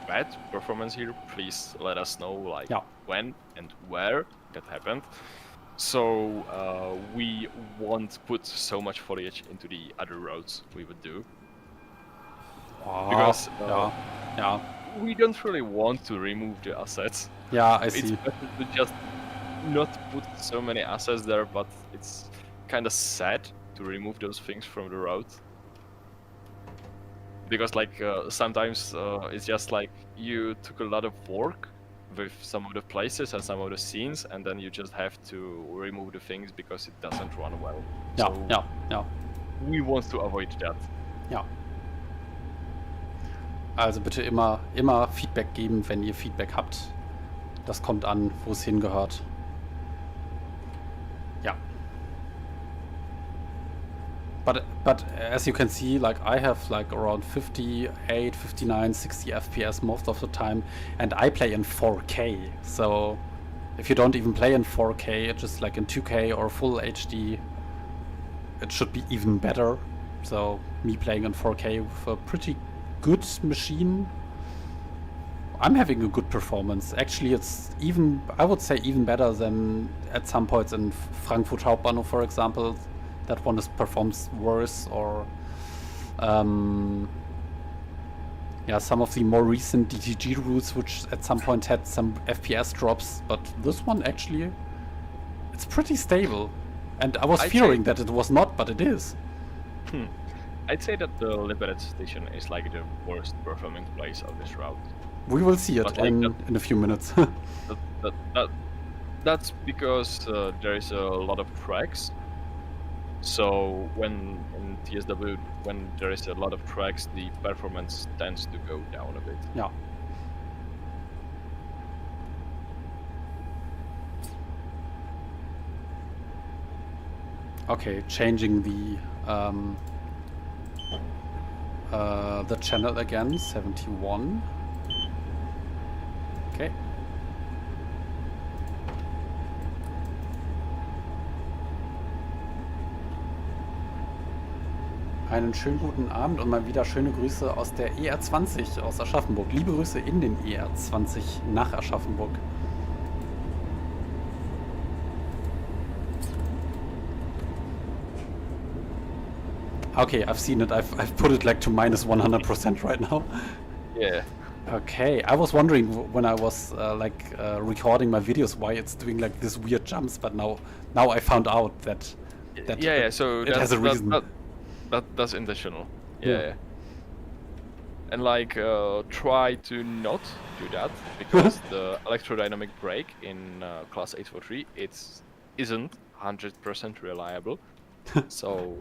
Speaker 2: bad performance here, please let us know like when and where that happened. So we won't put so much foliage into the other roads we would do. Because we don't really want to remove the assets.
Speaker 1: Yeah, I see.
Speaker 2: It's better to just not put so many assets there, but it's kind of sad to remove those things from the road. because like sometimes it's just like you took a lot of work with some of the places and some of the scenes, and then you just have to remove the things because it doesn't run well.
Speaker 1: Ja,
Speaker 2: So
Speaker 1: ja, ja.
Speaker 2: we want to avoid that.
Speaker 1: Ja. Also bitte immer Feedback geben, wenn ihr Feedback habt. Das kommt an, wo es hingehört. Ja. But as you can see, like I have like around 58, 59, 60 FPS most of the time, and I play in 4K. So if you don't even play in 4K, just like in 2K or full HD, it should be even better. So me playing in 4K with a pretty good machine, I'm having a good performance. Actually, it's even, I would say, even better than at some points in Frankfurt Hauptbahnhof, for example. That one performs worse, or yeah, some of the more recent DTG routes, which at some point had some FPS drops, but this one actually, it's pretty stable. And I was fearing that it was not, but it is.
Speaker 2: I'd say that the Liberec station is like the worst performing place of this route.
Speaker 1: We will see it in a few minutes.
Speaker 2: That's because there is a lot of tracks. So when in TSW, when there is a lot of tracks, the performance tends to go down a bit.
Speaker 1: Yeah. Okay, changing the channel again, 71. Okay. Einen schönen guten Abend und mal wieder schöne Grüße aus der ER20 aus Aschaffenburg. Liebe Grüße in den ER20 nach Aschaffenburg. Okay, I've seen it. I've put it like to minus 100% right now.
Speaker 2: Yeah.
Speaker 1: Okay, I was wondering when I was recording my videos why it's doing like this weird jumps, but now I found out that
Speaker 2: so
Speaker 1: it has a reason.
Speaker 2: That's intentional. Yeah. And like try to not do that, because the electrodynamic brake in class 843 isn't 100% reliable. So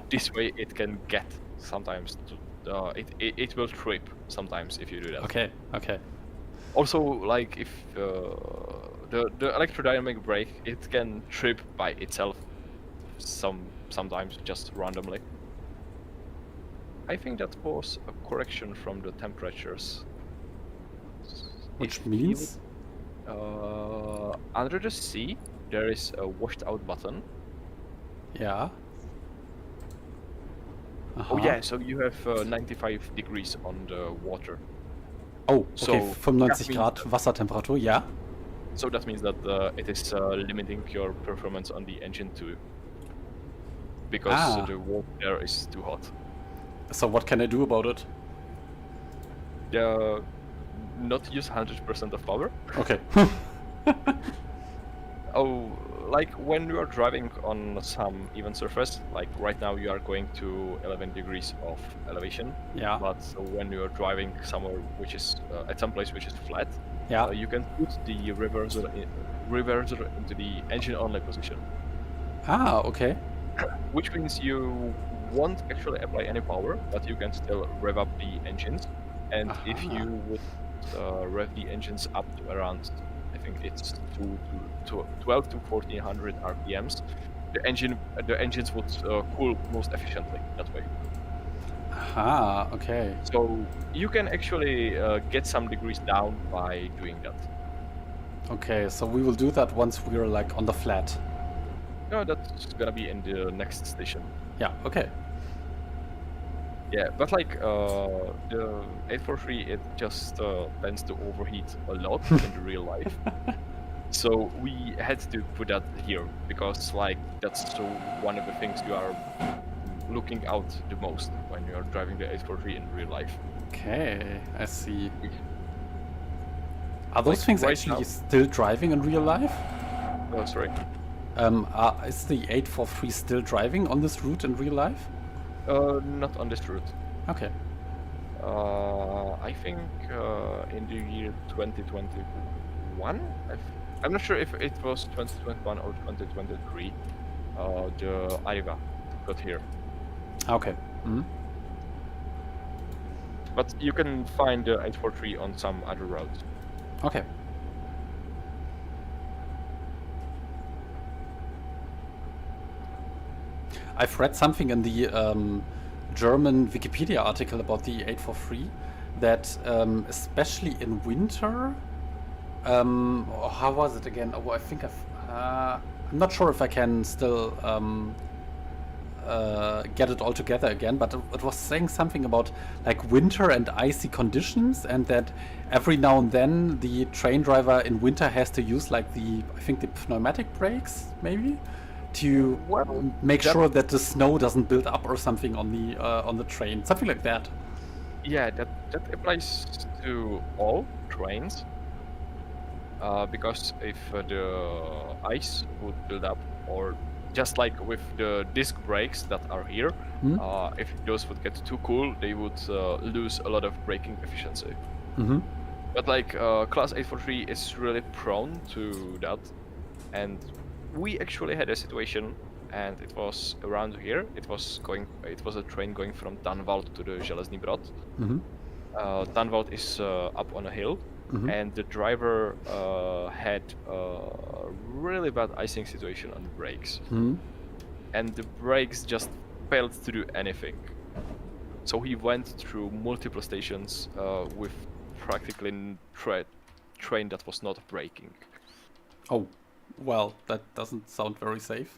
Speaker 2: this way it can get sometimes it will trip sometimes if you do that.
Speaker 1: Okay.
Speaker 2: Also, like if the electrodynamic brake, it can trip by itself sometimes just randomly. I think that was a correction from the temperatures.
Speaker 1: Which means?
Speaker 2: Under the sea, there is a washed out button.
Speaker 1: Yeah.
Speaker 2: Oh yeah, so you have 95 degrees on the water.
Speaker 1: Oh, okay,
Speaker 2: so
Speaker 1: 95 Grad Wassertemperatur, yeah.
Speaker 2: So that means that it is limiting your performance on the engine too. Because the water there is too hot.
Speaker 1: So what can I do about it?
Speaker 2: Not use 100% of power.
Speaker 1: Okay.
Speaker 2: Oh, like when you are driving on some even surface, like right now you are going to 11 degrees of elevation.
Speaker 1: Yeah.
Speaker 2: But when you are driving somewhere which is at some place which is flat,
Speaker 1: yeah,
Speaker 2: you can put the reverser into the engine only position.
Speaker 1: Ah, okay.
Speaker 2: Which means you won't actually apply any power, but you can still rev up the engines. And if you would rev the engines up to around, I think it's 12 to 1400 RPMs, the engines would cool most efficiently that way.
Speaker 1: Ah, okay.
Speaker 2: So you can actually get some degrees down by doing that.
Speaker 1: Okay, so we will do that once we're like on the flat.
Speaker 2: No, that's gonna be in the next station.
Speaker 1: Yeah, okay.
Speaker 2: Yeah, but like the 843, it just tends to overheat a lot in real life. So we had to put that here because like that's one of the things you are looking out the most when you are driving the 843 in real life.
Speaker 1: Okay, I see. Are those things
Speaker 2: right
Speaker 1: actually
Speaker 2: now
Speaker 1: still driving in real life?
Speaker 2: Oh, sorry.
Speaker 1: Is the 843 still driving on this route in real life?
Speaker 2: Not on this route.
Speaker 1: Okay.
Speaker 2: I think in the year 2021. I'm not sure if it was 2021 or 2023. The Arriva got here.
Speaker 1: Okay.
Speaker 2: But you can find the 843 on some other roads.
Speaker 1: Okay. I've read something in the German Wikipedia article about the 843 that especially in winter, how was it again? Oh, I think I'm not sure if I can still get it all together again, but it was saying something about like winter and icy conditions, and that every now and then the train driver in winter has to use like I think the pneumatic brakes maybe to make sure that the snow doesn't build up or something on the train, something like that.
Speaker 2: Yeah, that applies to all trains. Because if the ice would build up, or just like with the disc brakes that are here, if those would get too cool, they would lose a lot of braking efficiency. But like Class 843 is really prone to that, and we actually had a situation, and it was around here. It was a train going from Tanvald to the Železný Brod. Tanvald is up on a hill. And the driver had a really bad icing situation on the brakes. And the brakes just failed to do anything. So he went through multiple stations with practically train that was not braking.
Speaker 1: Oh, well, that doesn't sound very safe.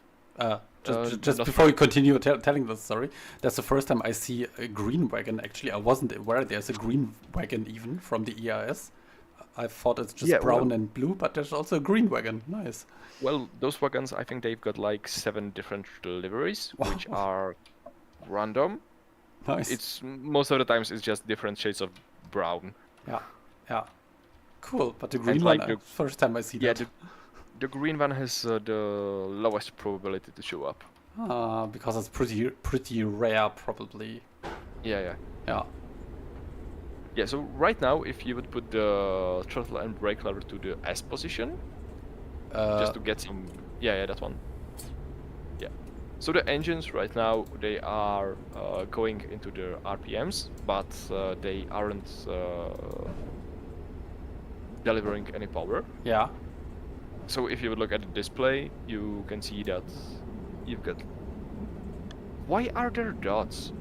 Speaker 1: Just before you continue telling this story, that's the first time I see a green wagon. Actually, I wasn't aware there's a green wagon even from the ERS. I thought it's just brown and blue, but there's also a green wagon. Nice.
Speaker 2: Well, those wagons, I think they've got like 7 different liveries, which are random.
Speaker 1: Nice.
Speaker 2: It's most of the times it's just different shades of brown.
Speaker 1: Yeah. Cool, but the green one, first time I see that.
Speaker 2: Yeah, the green one has the lowest probability to show up.
Speaker 1: Because it's pretty rare, probably.
Speaker 2: Yeah.
Speaker 1: Yeah,
Speaker 2: so right now, if you would put the throttle and brake lever to the S position, just to get some... Yeah, that one. Yeah. So the engines right now, they are going into the RPMs, but they aren't delivering any power.
Speaker 1: Yeah.
Speaker 2: So if you would look at the display, you can see that you've got... Why are there dots?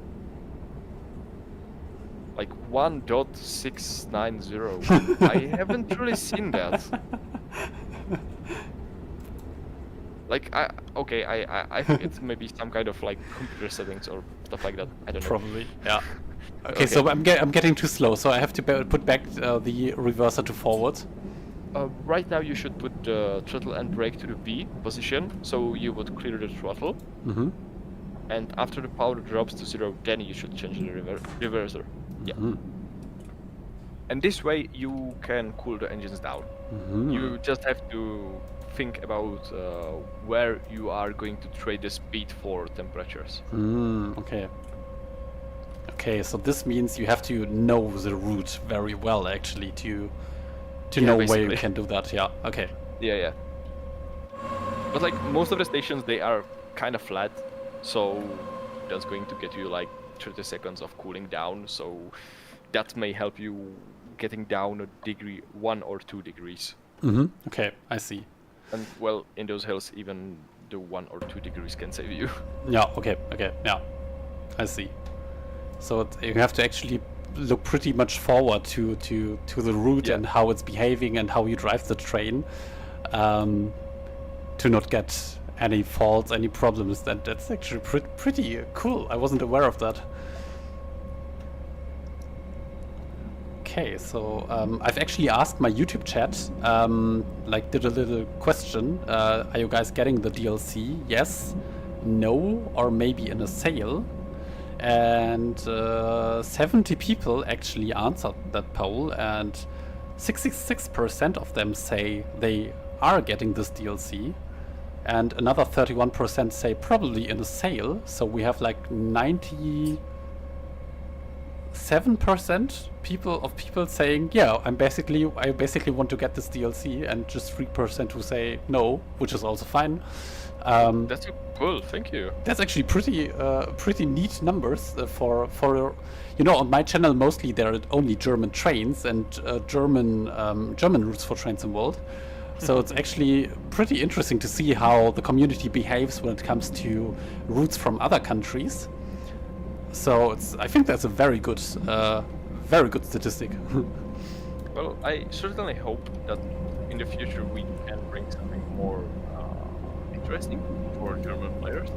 Speaker 2: Like 1.690. I haven't really seen that. Like I think it's maybe some kind of like computer settings or stuff like that. I don't know.
Speaker 1: Probably. Yeah. Okay, so I'm getting too slow, so I have to put back the reverser to forward.
Speaker 2: Right now you should put the throttle and brake to the V position, so you would clear the throttle. And after the power drops to 0, then you should change the reverser. Yeah. And this way you can cool the engines down. You just have to think about where you are going to trade the speed for temperatures.
Speaker 1: Okay, so this means you have to know the route very well, actually, to know basically where you can do that. Yeah. Okay.
Speaker 2: Yeah. But like most of the stations, they are kind of flat, so that's going to get you like 30 seconds of cooling down, so that may help you getting down a degree, 1 or 2 degrees.
Speaker 1: Okay, I see.
Speaker 2: And well, in those hills, even the 1 or 2 degrees can save you.
Speaker 1: Yeah, okay, yeah. I see. So you have to actually look pretty much forward to the route and how it's behaving and how you drive the train to not get any faults, any problems. That's actually pretty cool. I wasn't aware of that. Okay, so I've actually asked my YouTube chat, did a little question. Are you guys getting the DLC? Yes, no, or maybe in a sale? And 70 people actually answered that poll, and 66% of them say they are getting this DLC. And another 31% say probably in a sale. So we have like 97% 7% people saying, yeah, I basically want to get this DLC, and just 3% who say no, which is also fine.
Speaker 2: That's cool. Thank you.
Speaker 1: That's actually pretty neat numbers for on my channel mostly there are only German trains and German routes for Trains in World. So it's actually pretty interesting to see how the community behaves when it comes to routes from other countries. So I think that's a very good statistic.
Speaker 2: Well, I certainly hope that in the future we can bring something more interesting for German players.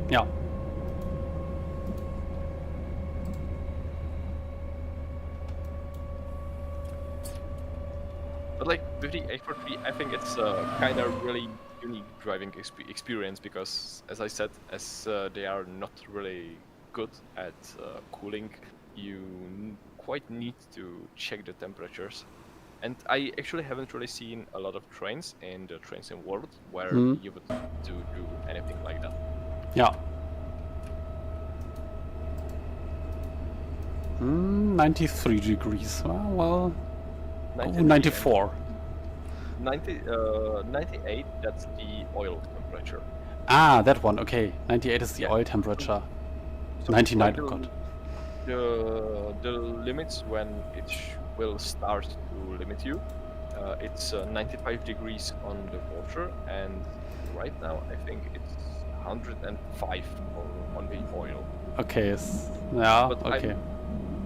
Speaker 1: Yeah.
Speaker 2: But like with the H43, I think it's kind of really unique driving experience because, as I said, as they are not really good at cooling, you quite need to check the temperatures. And I actually haven't really seen a lot of trains in the Trains in World where you would do anything like that.
Speaker 1: Yeah. 93 degrees. Well. 94.
Speaker 2: 98, that's the oil temperature.
Speaker 1: Ah, that one, okay. 98 is the oil temperature.
Speaker 2: So
Speaker 1: 99, oh god.
Speaker 2: The limits when it will start to limit you, it's 95 degrees on the water, and right now I think it's 105 on the oil.
Speaker 1: Okay, yeah,
Speaker 2: but
Speaker 1: okay.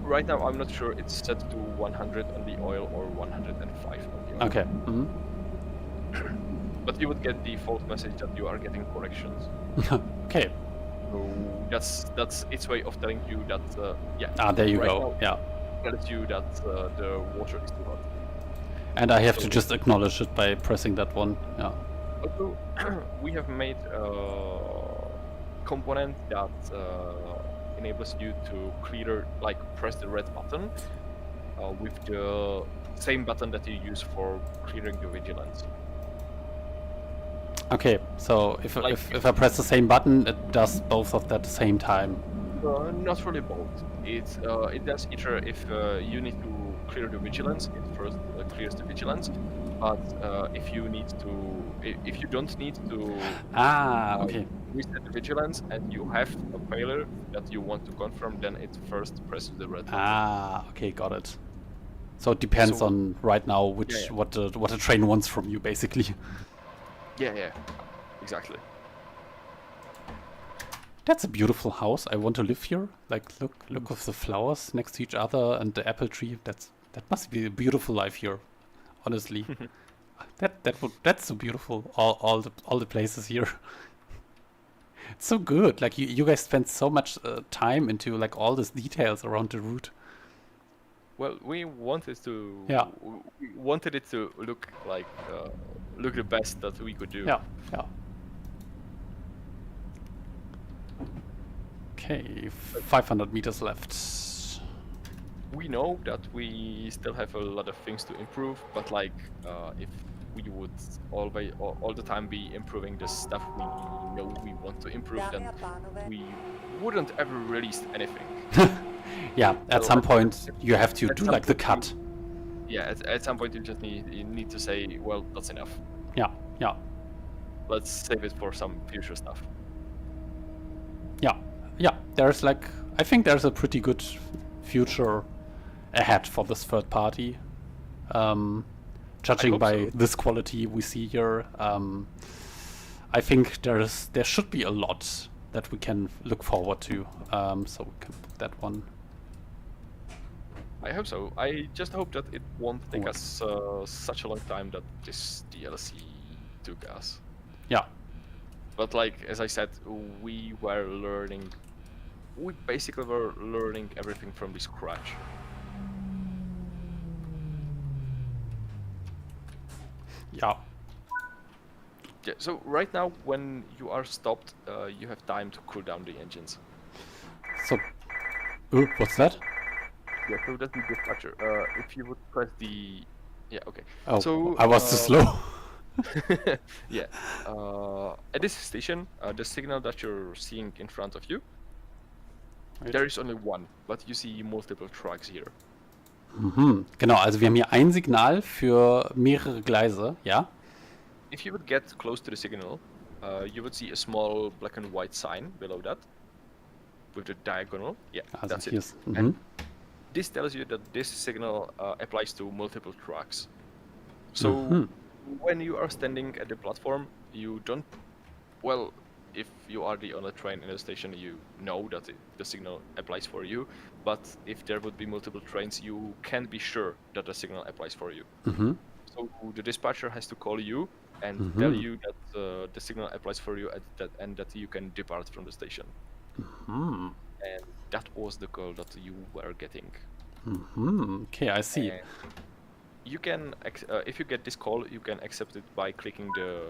Speaker 2: Right now I'm not sure it's set to 100 on the oil or 105 on the oil.
Speaker 1: Okay.
Speaker 2: But you would get the false message that you are getting corrections.
Speaker 1: Okay.
Speaker 2: So that's its way of telling you that yeah.
Speaker 1: Ah, there you
Speaker 2: right
Speaker 1: go. Yeah.
Speaker 2: Tells you that the water is too hot.
Speaker 1: And I have to just acknowledge it by pressing that one. Yeah.
Speaker 2: Also, we have made a component that enables you to clear, like press the red button with the same button that you use for clearing the vigilance.
Speaker 1: Okay, so if I press the same button, it does both of that at the same time.
Speaker 2: Not really both. It does either if you need to clear the vigilance, it first clears the vigilance. But if you don't need to
Speaker 1: okay.
Speaker 2: reset the vigilance and you have a failure that you want to confirm, then it first presses the red button.
Speaker 1: Okay, got it. So it depends on right now what the train wants from you, basically.
Speaker 2: Yeah, exactly.
Speaker 1: That's a beautiful house. I want to live here. Like, look of the flowers next to each other and the apple tree. That must be a beautiful life here, honestly. That's so beautiful. All the places here. It's so good. Like you guys spend so much time into like all these details around the route.
Speaker 2: Well, we wanted to.
Speaker 1: Yeah.
Speaker 2: We wanted it to look like look the best that we could do.
Speaker 1: Yeah. Okay, 500 meters left.
Speaker 2: We know that we still have a lot of things to improve, but like if we would all the time be improving the stuff we know we want to improve, then we wouldn't ever release anything.
Speaker 1: Yeah, at some point you have to do like the cut.
Speaker 2: Yeah, at some point you just need to say, well, that's enough.
Speaker 1: Yeah.
Speaker 2: Let's save it for some future stuff.
Speaker 1: Yeah, I think there's a pretty good future ahead for this third party. Judging by this quality we see here, I think there should be a lot that we can look forward to. So we can put that one.
Speaker 2: I hope so. I just hope that it won't take us such a long time that this DLC took us.
Speaker 1: Yeah.
Speaker 2: But like, as I said, we basically were learning everything from the scratch.
Speaker 1: Yeah.
Speaker 2: Yeah, so right now, when you are stopped, you have time to cool down the engines.
Speaker 1: So, what's that?
Speaker 2: Yeah, so that's the dispatcher. If you would press the... Yeah, okay.
Speaker 1: Oh,
Speaker 2: so,
Speaker 1: I was too slow.
Speaker 2: Yeah. At this station, the signal that you're seeing in front of you There is only one, but you see multiple tracks here.
Speaker 1: Mhm. Genau, also wir haben hier ein Signal für mehrere Gleise, ja?
Speaker 2: If you would get close to the signal, you would see a small black and white sign below that with the diagonal. Yeah,
Speaker 1: Also
Speaker 2: that's
Speaker 1: hier
Speaker 2: it.
Speaker 1: ist,
Speaker 2: And this tells you that this signal applies to multiple tracks. So when you are standing at the platform, you don't. Well, if you are on a train in a station, you know that the signal applies for you. But if there would be multiple trains, you can't be sure that the signal applies for you. So the dispatcher has to call you and tell you that the signal applies for you and that you can depart from the station. And that was the call that you were getting.
Speaker 1: Okay, I see.
Speaker 2: And you can, if you get this call, you can accept it by clicking the.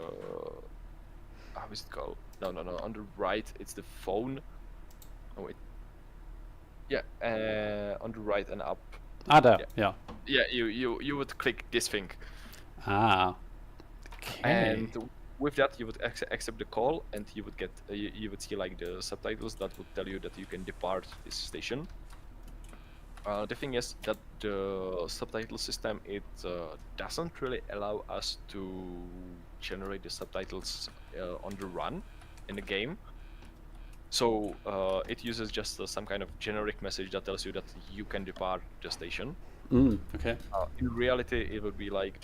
Speaker 2: How is it called? No. On the right, it's the phone. Oh wait. Yeah, on the right and up.
Speaker 1: Ah, da, ja.
Speaker 2: Yeah, you would click this thing.
Speaker 1: Ah, okay.
Speaker 2: And with that, you would accept the call, and you would get you would see like the subtitles that would tell you that you can depart this station. The thing is that the subtitle system doesn't really allow us to generate the subtitles on the run in the game. So it uses just some kind of generic message that tells you that you can depart the station.
Speaker 1: Okay.
Speaker 2: In reality, it would be like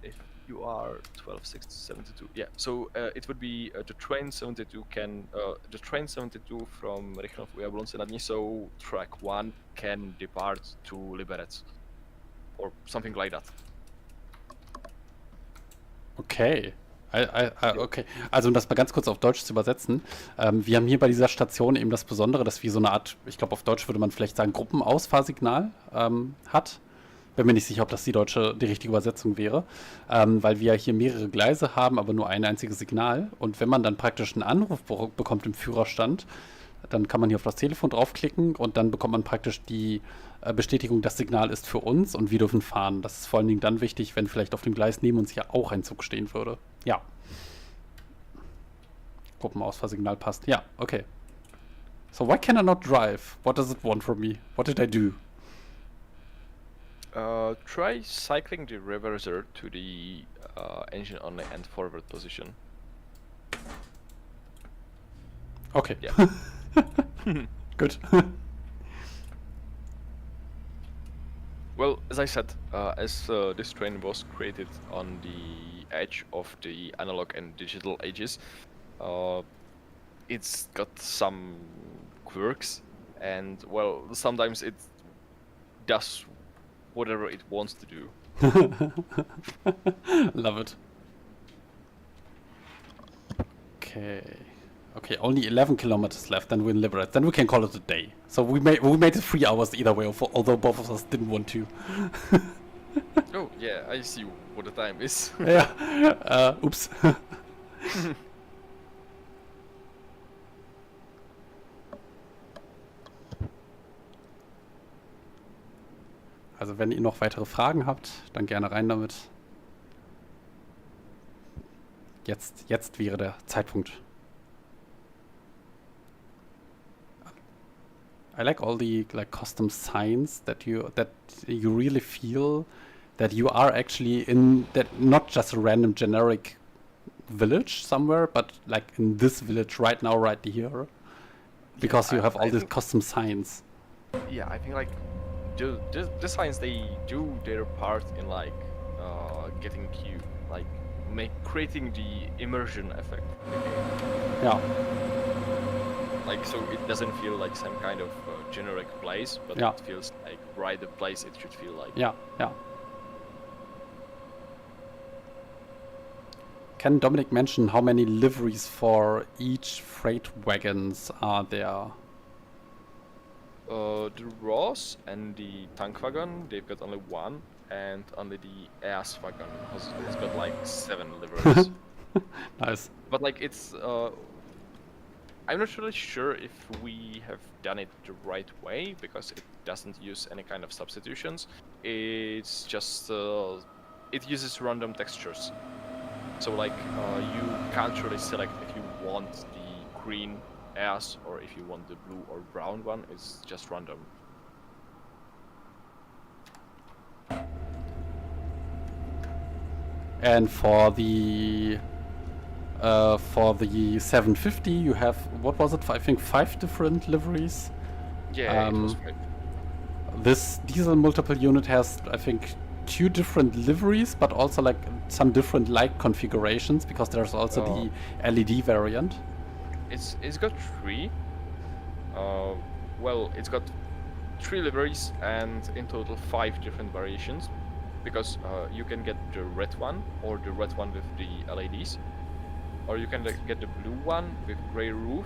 Speaker 2: if you are 12, 6, 72. Yeah. So it would be the train 72 from Rychnov u Jablonce nad Nisou, track 1 can depart to Liberec, or something like that.
Speaker 1: Okay. Okay, also um das mal ganz kurz auf Deutsch zu übersetzen. Wir haben hier bei dieser Station eben das Besondere, dass wir so eine Art, ich glaube auf Deutsch würde man vielleicht sagen, Gruppenausfahrsignal hat. Bin mir nicht sicher, ob das die richtige Übersetzung wäre, weil wir hier mehrere Gleise haben, aber nur ein einziges Signal. Und wenn man dann praktisch einen Anruf bekommt im Führerstand, dann kann man hier auf das Telefon draufklicken und dann bekommt man praktisch die Bestätigung, das Signal ist für uns und wir dürfen fahren. Das ist vor allen Dingen dann wichtig, wenn vielleicht auf dem Gleis neben uns ja auch ein Zug stehen würde. Ja. Gruppenausfahrsignal passt. Ja, okay. So why can I not drive? What does it want from me? What did I do?
Speaker 2: Try cycling the reverser to the engine only and forward position.
Speaker 1: Okay.
Speaker 2: Yeah.
Speaker 1: Good.
Speaker 2: Well, as I said, as this train was created on the edge of the analog and digital ages, it's got some quirks, and well, sometimes it does whatever it wants to do.
Speaker 1: Love it. Okay. Okay, only 11 kilometers left, then we're in Liberec. Then we can call it a day. So we made it 3 hours either way, although both of us didn't want to.
Speaker 2: Oh yeah, I see what the time is.
Speaker 1: Yeah. Oops. Also wenn ihr noch weitere Fragen habt, dann gerne rein damit. Jetzt wäre der Zeitpunkt. I like all the custom signs that you really feel that you are actually in that, not just a random generic village somewhere, but like in this village right now, right here, because you have all these custom signs.
Speaker 2: Yeah, I think like the signs, they do their part in like getting you like creating the immersion effect in the game.
Speaker 1: Yeah.
Speaker 2: Like, so it doesn't feel like some kind of generic place, but
Speaker 1: Yeah.
Speaker 2: it feels like right the place it should feel like.
Speaker 1: Yeah, yeah. Can Dominic mention how many liveries for each freight wagons are there?
Speaker 2: The Ross and the tank wagon, they've got only one, and only the ass wagon has got like 7 liveries.
Speaker 1: Nice.
Speaker 2: But like it's I'm not really sure if we have done it the right way, because it doesn't use any kind of substitutions. It's just it uses random textures. So like you can't really select if you want the green as, or if you want the blue or brown one, it's just random.
Speaker 1: And for the 750, you have, what was it? I think 5 different liveries.
Speaker 2: Yeah, it was 5.
Speaker 1: This diesel multiple unit has, I think, 2 different liveries, but also like some different light configurations, because there's also the LED variant.
Speaker 2: It's got 3. Well, it's got 3 liveries and in total 5 different variations, because you can get the red one, or the red one with the LEDs, or you can get the blue one with grey roof,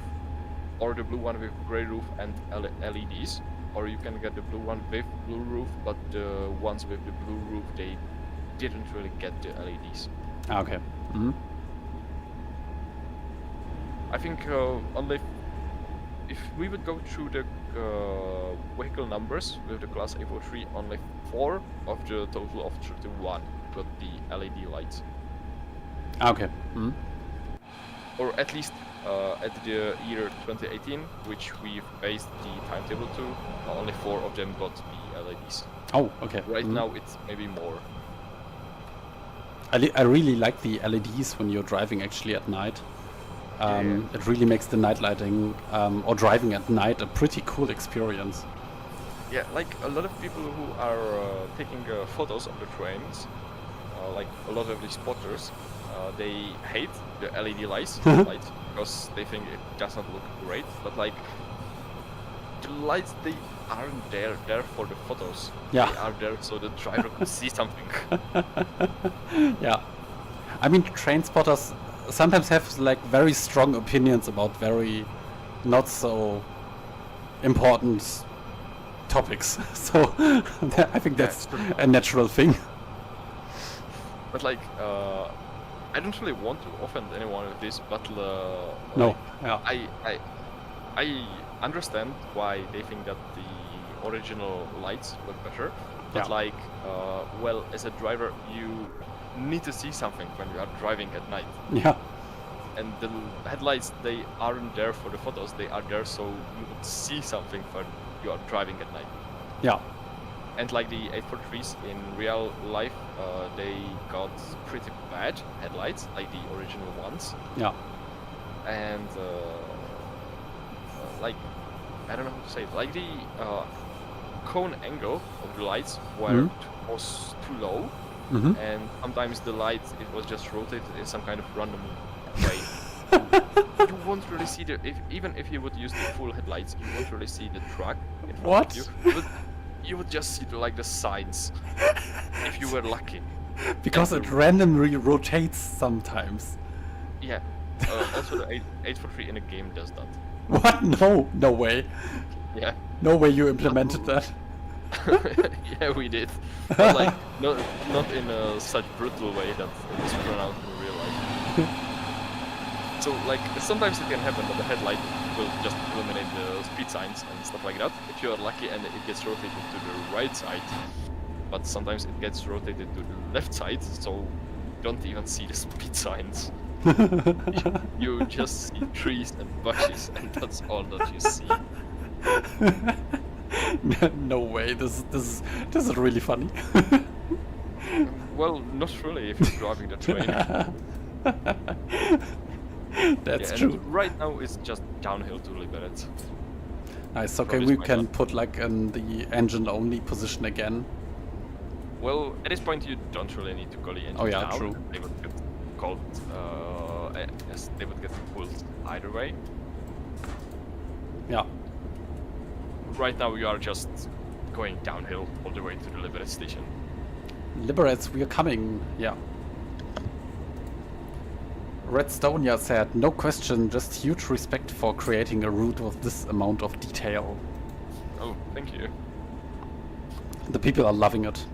Speaker 2: or the blue one with grey roof and LEDs, or you can get the blue one with blue roof, but the ones with the blue roof, they didn't really get the LEDs.
Speaker 1: Okay. Mm-hmm.
Speaker 2: I think only if we would go through the vehicle numbers with the class A43, only 4 of the total of 31 got the LED lights.
Speaker 1: Okay. Mm-hmm.
Speaker 2: Or at least at the year 2018, which we've based the timetable to, only 4 of them got the LEDs.
Speaker 1: Oh, okay.
Speaker 2: Right now it's maybe more.
Speaker 1: I really like the LEDs when you're driving actually at night. It really makes the night lighting or driving at night a pretty cool experience.
Speaker 2: Yeah, like a lot of people who are taking photos of the trains, like a lot of the spotters, they hate the LED lights because they think it does not look great. But like the lights, they aren't there for the photos.
Speaker 1: Yeah.
Speaker 2: They are there so the driver could see something.
Speaker 1: Yeah. I mean, train spotters sometimes have like very strong opinions about very not so important topics. So I think that's a natural thing.
Speaker 2: But like, I don't really want to offend anyone with this, but
Speaker 1: no, yeah.
Speaker 2: I understand why they think that the original lights look better. But like, well, as a driver, you need to see something when you are driving at night.
Speaker 1: Yeah.
Speaker 2: And the headlights, they aren't there for the photos. They are there so you would see something when you are driving at night.
Speaker 1: Yeah.
Speaker 2: And like the 843s in real life, they got pretty bad headlights, like the original ones.
Speaker 1: Yeah.
Speaker 2: And like, I don't know how to say it. Like the cone angle of the lights was too low, and sometimes the light, it was just rotated in some kind of random way. You won't really see even if you would use the full headlights, you won't really see the truck in front of you. You would just see the signs, if you were lucky.
Speaker 1: Because it randomly rotates sometimes.
Speaker 2: Yeah. Also, the 843 in a game does that.
Speaker 1: What? No way.
Speaker 2: Yeah.
Speaker 1: No way you implemented that.
Speaker 2: Yeah, we did. But like, not in a such brutal way that it was pronounced in real life. So like, sometimes it can happen that the headlight will just illuminate the speed signs and stuff like that, if you are lucky and it gets rotated to the right side. But sometimes it gets rotated to the left side, so you don't even see the speed signs. You just see trees and bushes, and that's all that you see.
Speaker 1: No way, this is really funny.
Speaker 2: Well, not really if you're driving the train.
Speaker 1: That's true.
Speaker 2: Right now it's just downhill to Liberec.
Speaker 1: Nice, okay, we can put like in the engine only position again.
Speaker 2: Well, at this point you don't really need to call the engine down.
Speaker 1: True.
Speaker 2: They would get called, yes, they would get pulled either way.
Speaker 1: Yeah.
Speaker 2: Right now we are just going downhill all the way to the Liberec station.
Speaker 1: Liberec, we are coming, yeah. Redstonia said, no question, just huge respect for creating a route with this amount of detail.
Speaker 2: Oh, thank you.
Speaker 1: The people are loving it.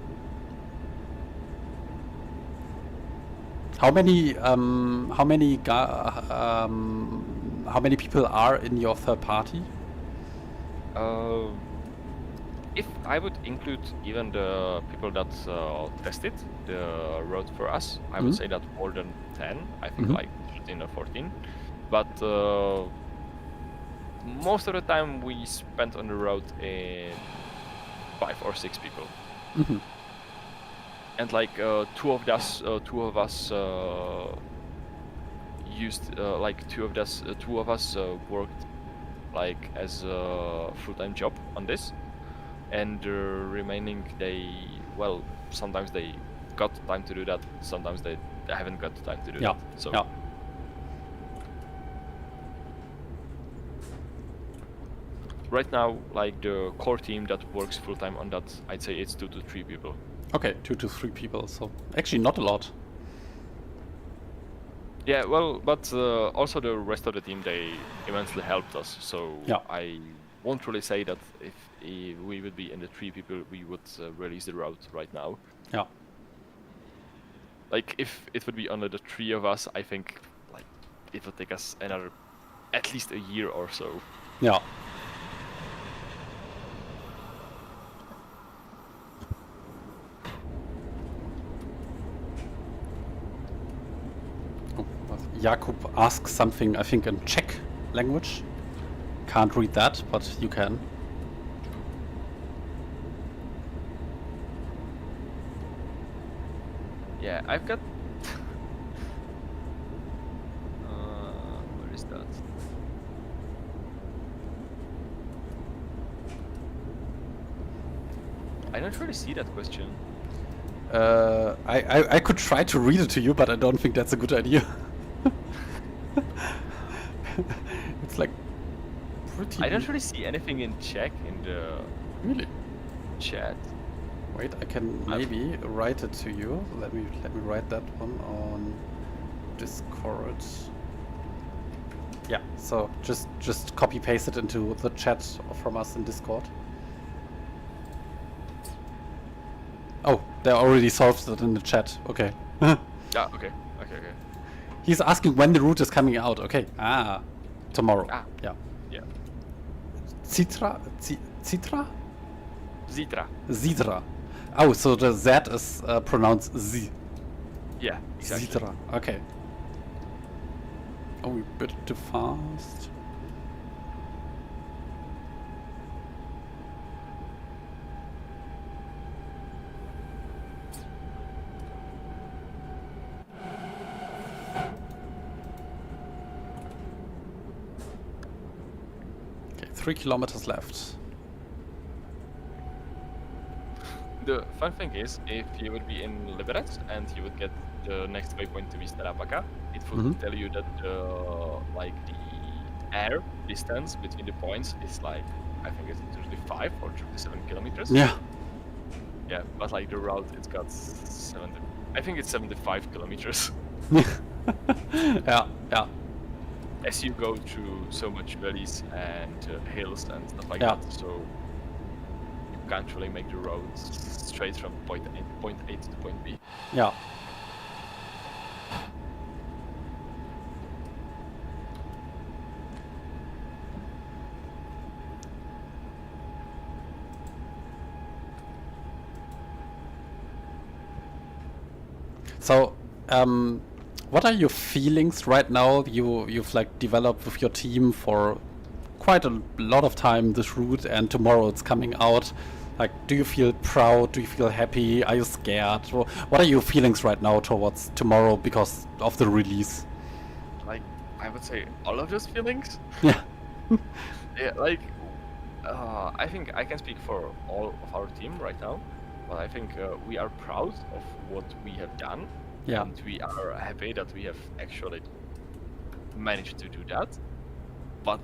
Speaker 1: How many people are in your third party?
Speaker 2: If I would include even the people that tested the road for us, I would say that more than 10. I think like 13 or 14. But most of the time we spent on the road in 5 or 6 people. And like two of us used like two of us worked like as a full-time job on this, and the remaining sometimes they got time to do that, sometimes they haven't got the time to do that. So right now, like the core team that works full-time on that, I'd say it's 2 to 3 people.
Speaker 1: Okay, 2 to 3 people, so actually not a lot.
Speaker 2: Yeah, well, but also the rest of the team, they immensely helped us, so I won't really say that if we would be in the 3 people, we would release the route right now.
Speaker 1: Yeah.
Speaker 2: Like, if it would be under the 3 of us, I think like it would take us at least a year or so.
Speaker 1: Yeah. Jakub asks something, I think, in Czech language. Can't read that, but you can.
Speaker 2: Yeah, I've got... where is that? I don't really see that question.
Speaker 1: I could try to read it to you, but I don't think that's a good idea. It's like pretty...
Speaker 2: I don't really see anything in Czech in the chat.
Speaker 1: Wait, I can maybe write it to you. Let me write that one on Discord. Yeah, so just copy paste it into the chat from us in Discord. Oh, they already solved it in the chat. Okay.
Speaker 2: Yeah, okay.
Speaker 1: He's asking when the route is coming out. Okay. Tomorrow. Yeah.
Speaker 2: Yeah.
Speaker 1: Zitra?
Speaker 2: Zitra.
Speaker 1: Oh, so the Z is pronounced Z.
Speaker 2: Yeah, exactly.
Speaker 1: Zitra. Okay. Oh, a bit too fast. Okay, 3 kilometers left.
Speaker 2: The fun thing is, if you would be in Liberec and you would get the next waypoint to be Stará, Paka, it would tell you that the air distance between the points is like, I think it's 35 or 37 kilometers.
Speaker 1: Yeah.
Speaker 2: Yeah, but like the route, it's got 75 kilometers.
Speaker 1: Yeah.
Speaker 2: As you go through so much valleys and hills and stuff like
Speaker 1: Yeah.
Speaker 2: that, so you can't really make the road straight from point A to point B.
Speaker 1: Yeah. So, what are your feelings right now? You've like developed with your team for quite a lot of time this route, and tomorrow it's coming out. Like, do you feel proud? Do you feel happy? Are you scared? What are your feelings right now towards tomorrow because of the release?
Speaker 2: Like, I would say all of those feelings.
Speaker 1: Yeah.
Speaker 2: Yeah, like, I think I can speak for all of our team right now, but I think we are proud of what we have done.
Speaker 1: Yeah.
Speaker 2: And we are happy that we have actually managed to do that. But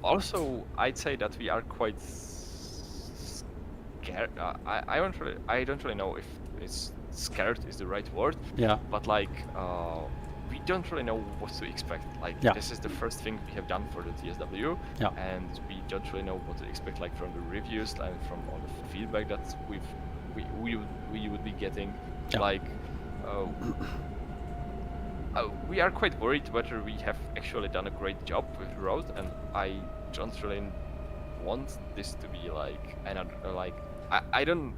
Speaker 2: also, I'd say that we are quite scared. I don't really know if it's scared is the right word.
Speaker 1: Yeah.
Speaker 2: But like, we don't really know what to expect. Like,
Speaker 1: Yeah.
Speaker 2: this is the first thing we have done for the TSW,
Speaker 1: Yeah.
Speaker 2: and we don't really know what to expect, like from the reviews and from all the feedback that we would be getting.
Speaker 1: Yeah.
Speaker 2: Like, we are quite worried whether we have actually done a great job with the road, and I don't really want this to be like another I don't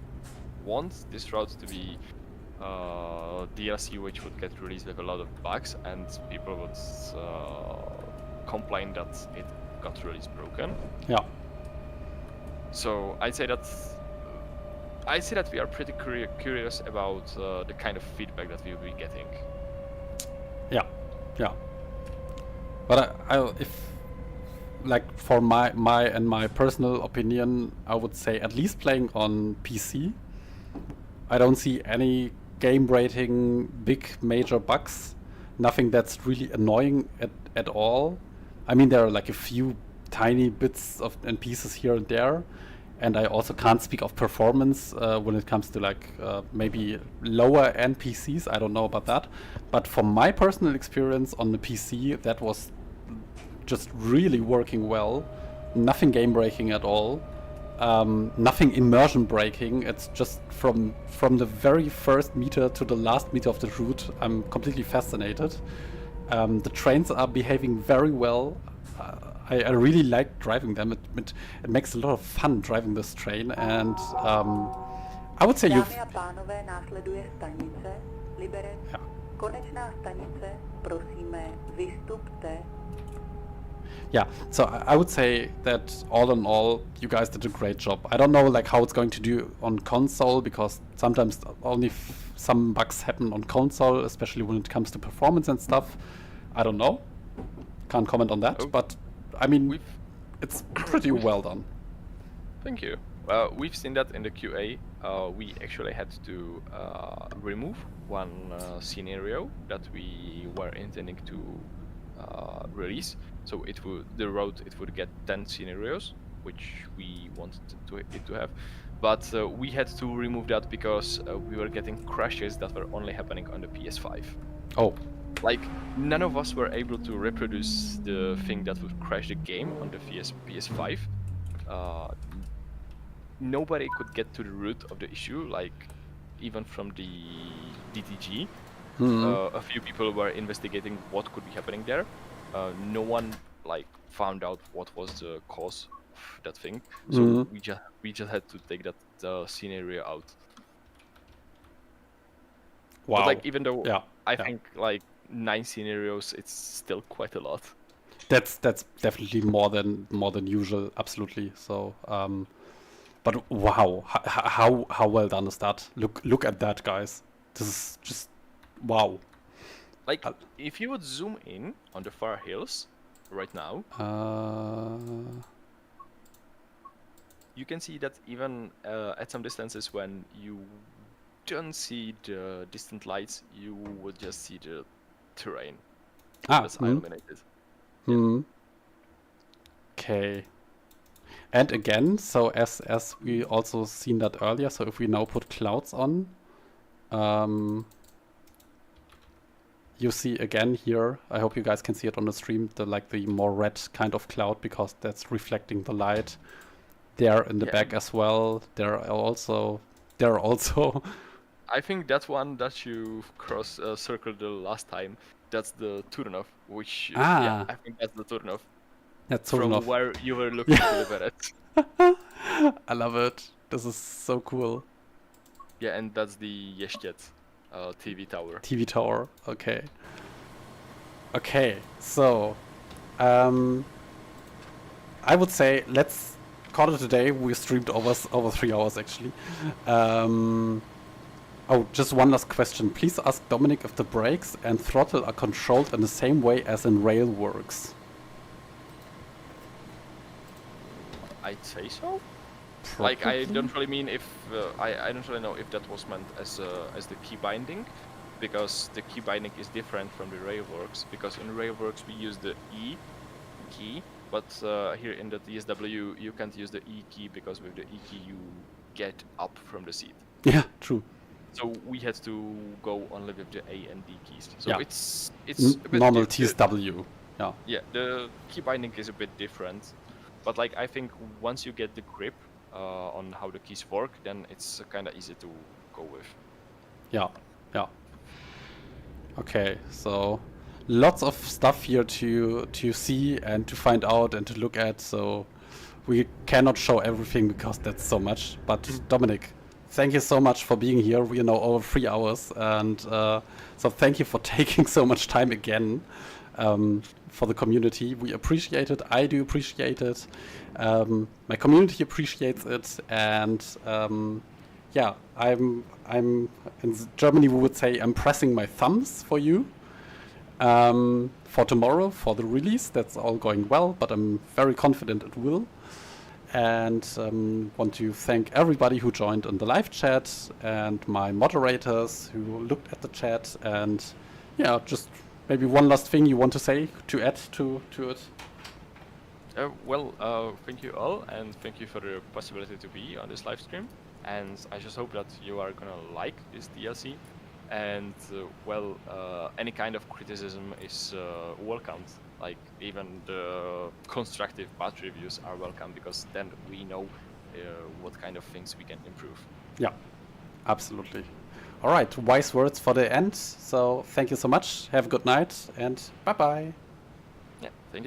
Speaker 2: want this route to be DLC which would get released with a lot of bugs and people would complained that it got release broken.
Speaker 1: Yeah.
Speaker 2: So I'd say that we are pretty curious about the kind of feedback that we'll be getting.
Speaker 1: Yeah, yeah. But if like for my personal opinion, I would say at least playing on PC, I don't see any game rating big major bugs. Nothing that's really annoying at all. I mean, there are like a few tiny bits and pieces here and there, and I also can't speak of performance when it comes to like maybe lower end PCs. I don't know about that, but from my personal experience on the PC, that was just really working well. Nothing game breaking at all. Nothing immersion breaking. It's just from the very first meter to the last meter of the route, I'm completely fascinated. The trains are behaving very well. I really like driving them. It makes a lot of fun driving this train, and I would say
Speaker 3: Dámy a pánové, následuje stanice Liberec.
Speaker 1: Yeah.
Speaker 3: Konečná stanice, prosíme, vystupte.
Speaker 1: Yeah, so I would say that all in all, you guys did a great job. I don't know like how it's going to do on console, because sometimes only some bugs happen on console, especially when it comes to performance and stuff. I don't know. Can't comment on that, but I mean, it's pretty well done.
Speaker 2: Thank you. We've seen that in the QA. We actually had to remove one scenario that we were intending to release. So it would get 10 scenarios, which we wanted it to have. But we had to remove that because we were getting crashes that were only happening on the PS5.
Speaker 1: Oh.
Speaker 2: Like, none of us were able to reproduce the thing that would crash the game on the PS5. Nobody could get to the root of the issue, like, even from the DTG. A few people were investigating what could be happening there. No one, like, found out what was the cause of that thing. So we just had to take that scenario out.
Speaker 1: Wow.
Speaker 2: But, like, even though I
Speaker 1: Yeah.
Speaker 2: think, like, 9 scenarios, it's still quite a lot.
Speaker 1: That's definitely more than usual, absolutely. So, but wow, how well done is that? Look at that, guys. This is just wow.
Speaker 2: Like, if you would zoom in on the far hills right now, you can see that even at some distances when you don't see the distant lights, you would just see the terrain that's illuminated.
Speaker 1: Okay. And again, so as we also seen that earlier, so if we now put clouds on, you see again here, I hope you guys can see it on the stream, the more red kind of cloud, because that's reflecting the light. There in the back as well. There are also
Speaker 2: I think that one that you circled the last time, that's the turnoff, which I think that's the turnoff.
Speaker 1: That's
Speaker 2: from
Speaker 1: turnoff.
Speaker 2: Where you were looking to the Werde.
Speaker 1: I love it. This is so cool.
Speaker 2: Yeah, and that's the Stellt TV tower.
Speaker 1: TV tower. Okay. Okay. So, I would say let's call it a day. We streamed over 3 hours actually. Oh, just one last question. Please ask Dominic if the brakes and throttle are controlled in the same way as in Railworks.
Speaker 2: I'd say so.
Speaker 1: Probably.
Speaker 2: Like, I don't really mean if I don't really know if that was meant as the key binding, because the key binding is different from the Railworks. Because in Railworks we use the E key, but here in the DSW you can't use the E key, because with the E key you get up from the seat.
Speaker 1: Yeah, true.
Speaker 2: So we had to go only with the A and D keys. So
Speaker 1: Yeah.
Speaker 2: it's a bit
Speaker 1: normal TSW. Yeah.
Speaker 2: Yeah, the key binding is a bit different, but like I think once you get the grip on how the keys work, then it's kind of easy to go with.
Speaker 1: Yeah, yeah. Okay, so lots of stuff here to see and to find out and to look at. So we cannot show everything because that's so much. But Dominic, thank you so much for being here. We are now over 3 hours, and so thank you for taking so much time again. for the community. We appreciate it. I do appreciate it. My community appreciates it, and yeah, I'm in Germany we would say I'm pressing my thumbs for you for tomorrow, for the release. That's all going well, but I'm very confident it will. And want to thank everybody who joined in the live chat and my moderators who looked at the chat. And yeah, just maybe one last thing you want to say, to add to it.
Speaker 2: Well, thank you all, and thank you for the possibility to be on this live stream. And I just hope that you are gonna like this DLC. And well, any kind of criticism is welcomed. Like even the constructive bad reviews are welcome, because then we know what kind of things we can improve.
Speaker 1: Yeah, absolutely. All right, wise words for the end. So thank you so much. Have a good night, and bye-bye.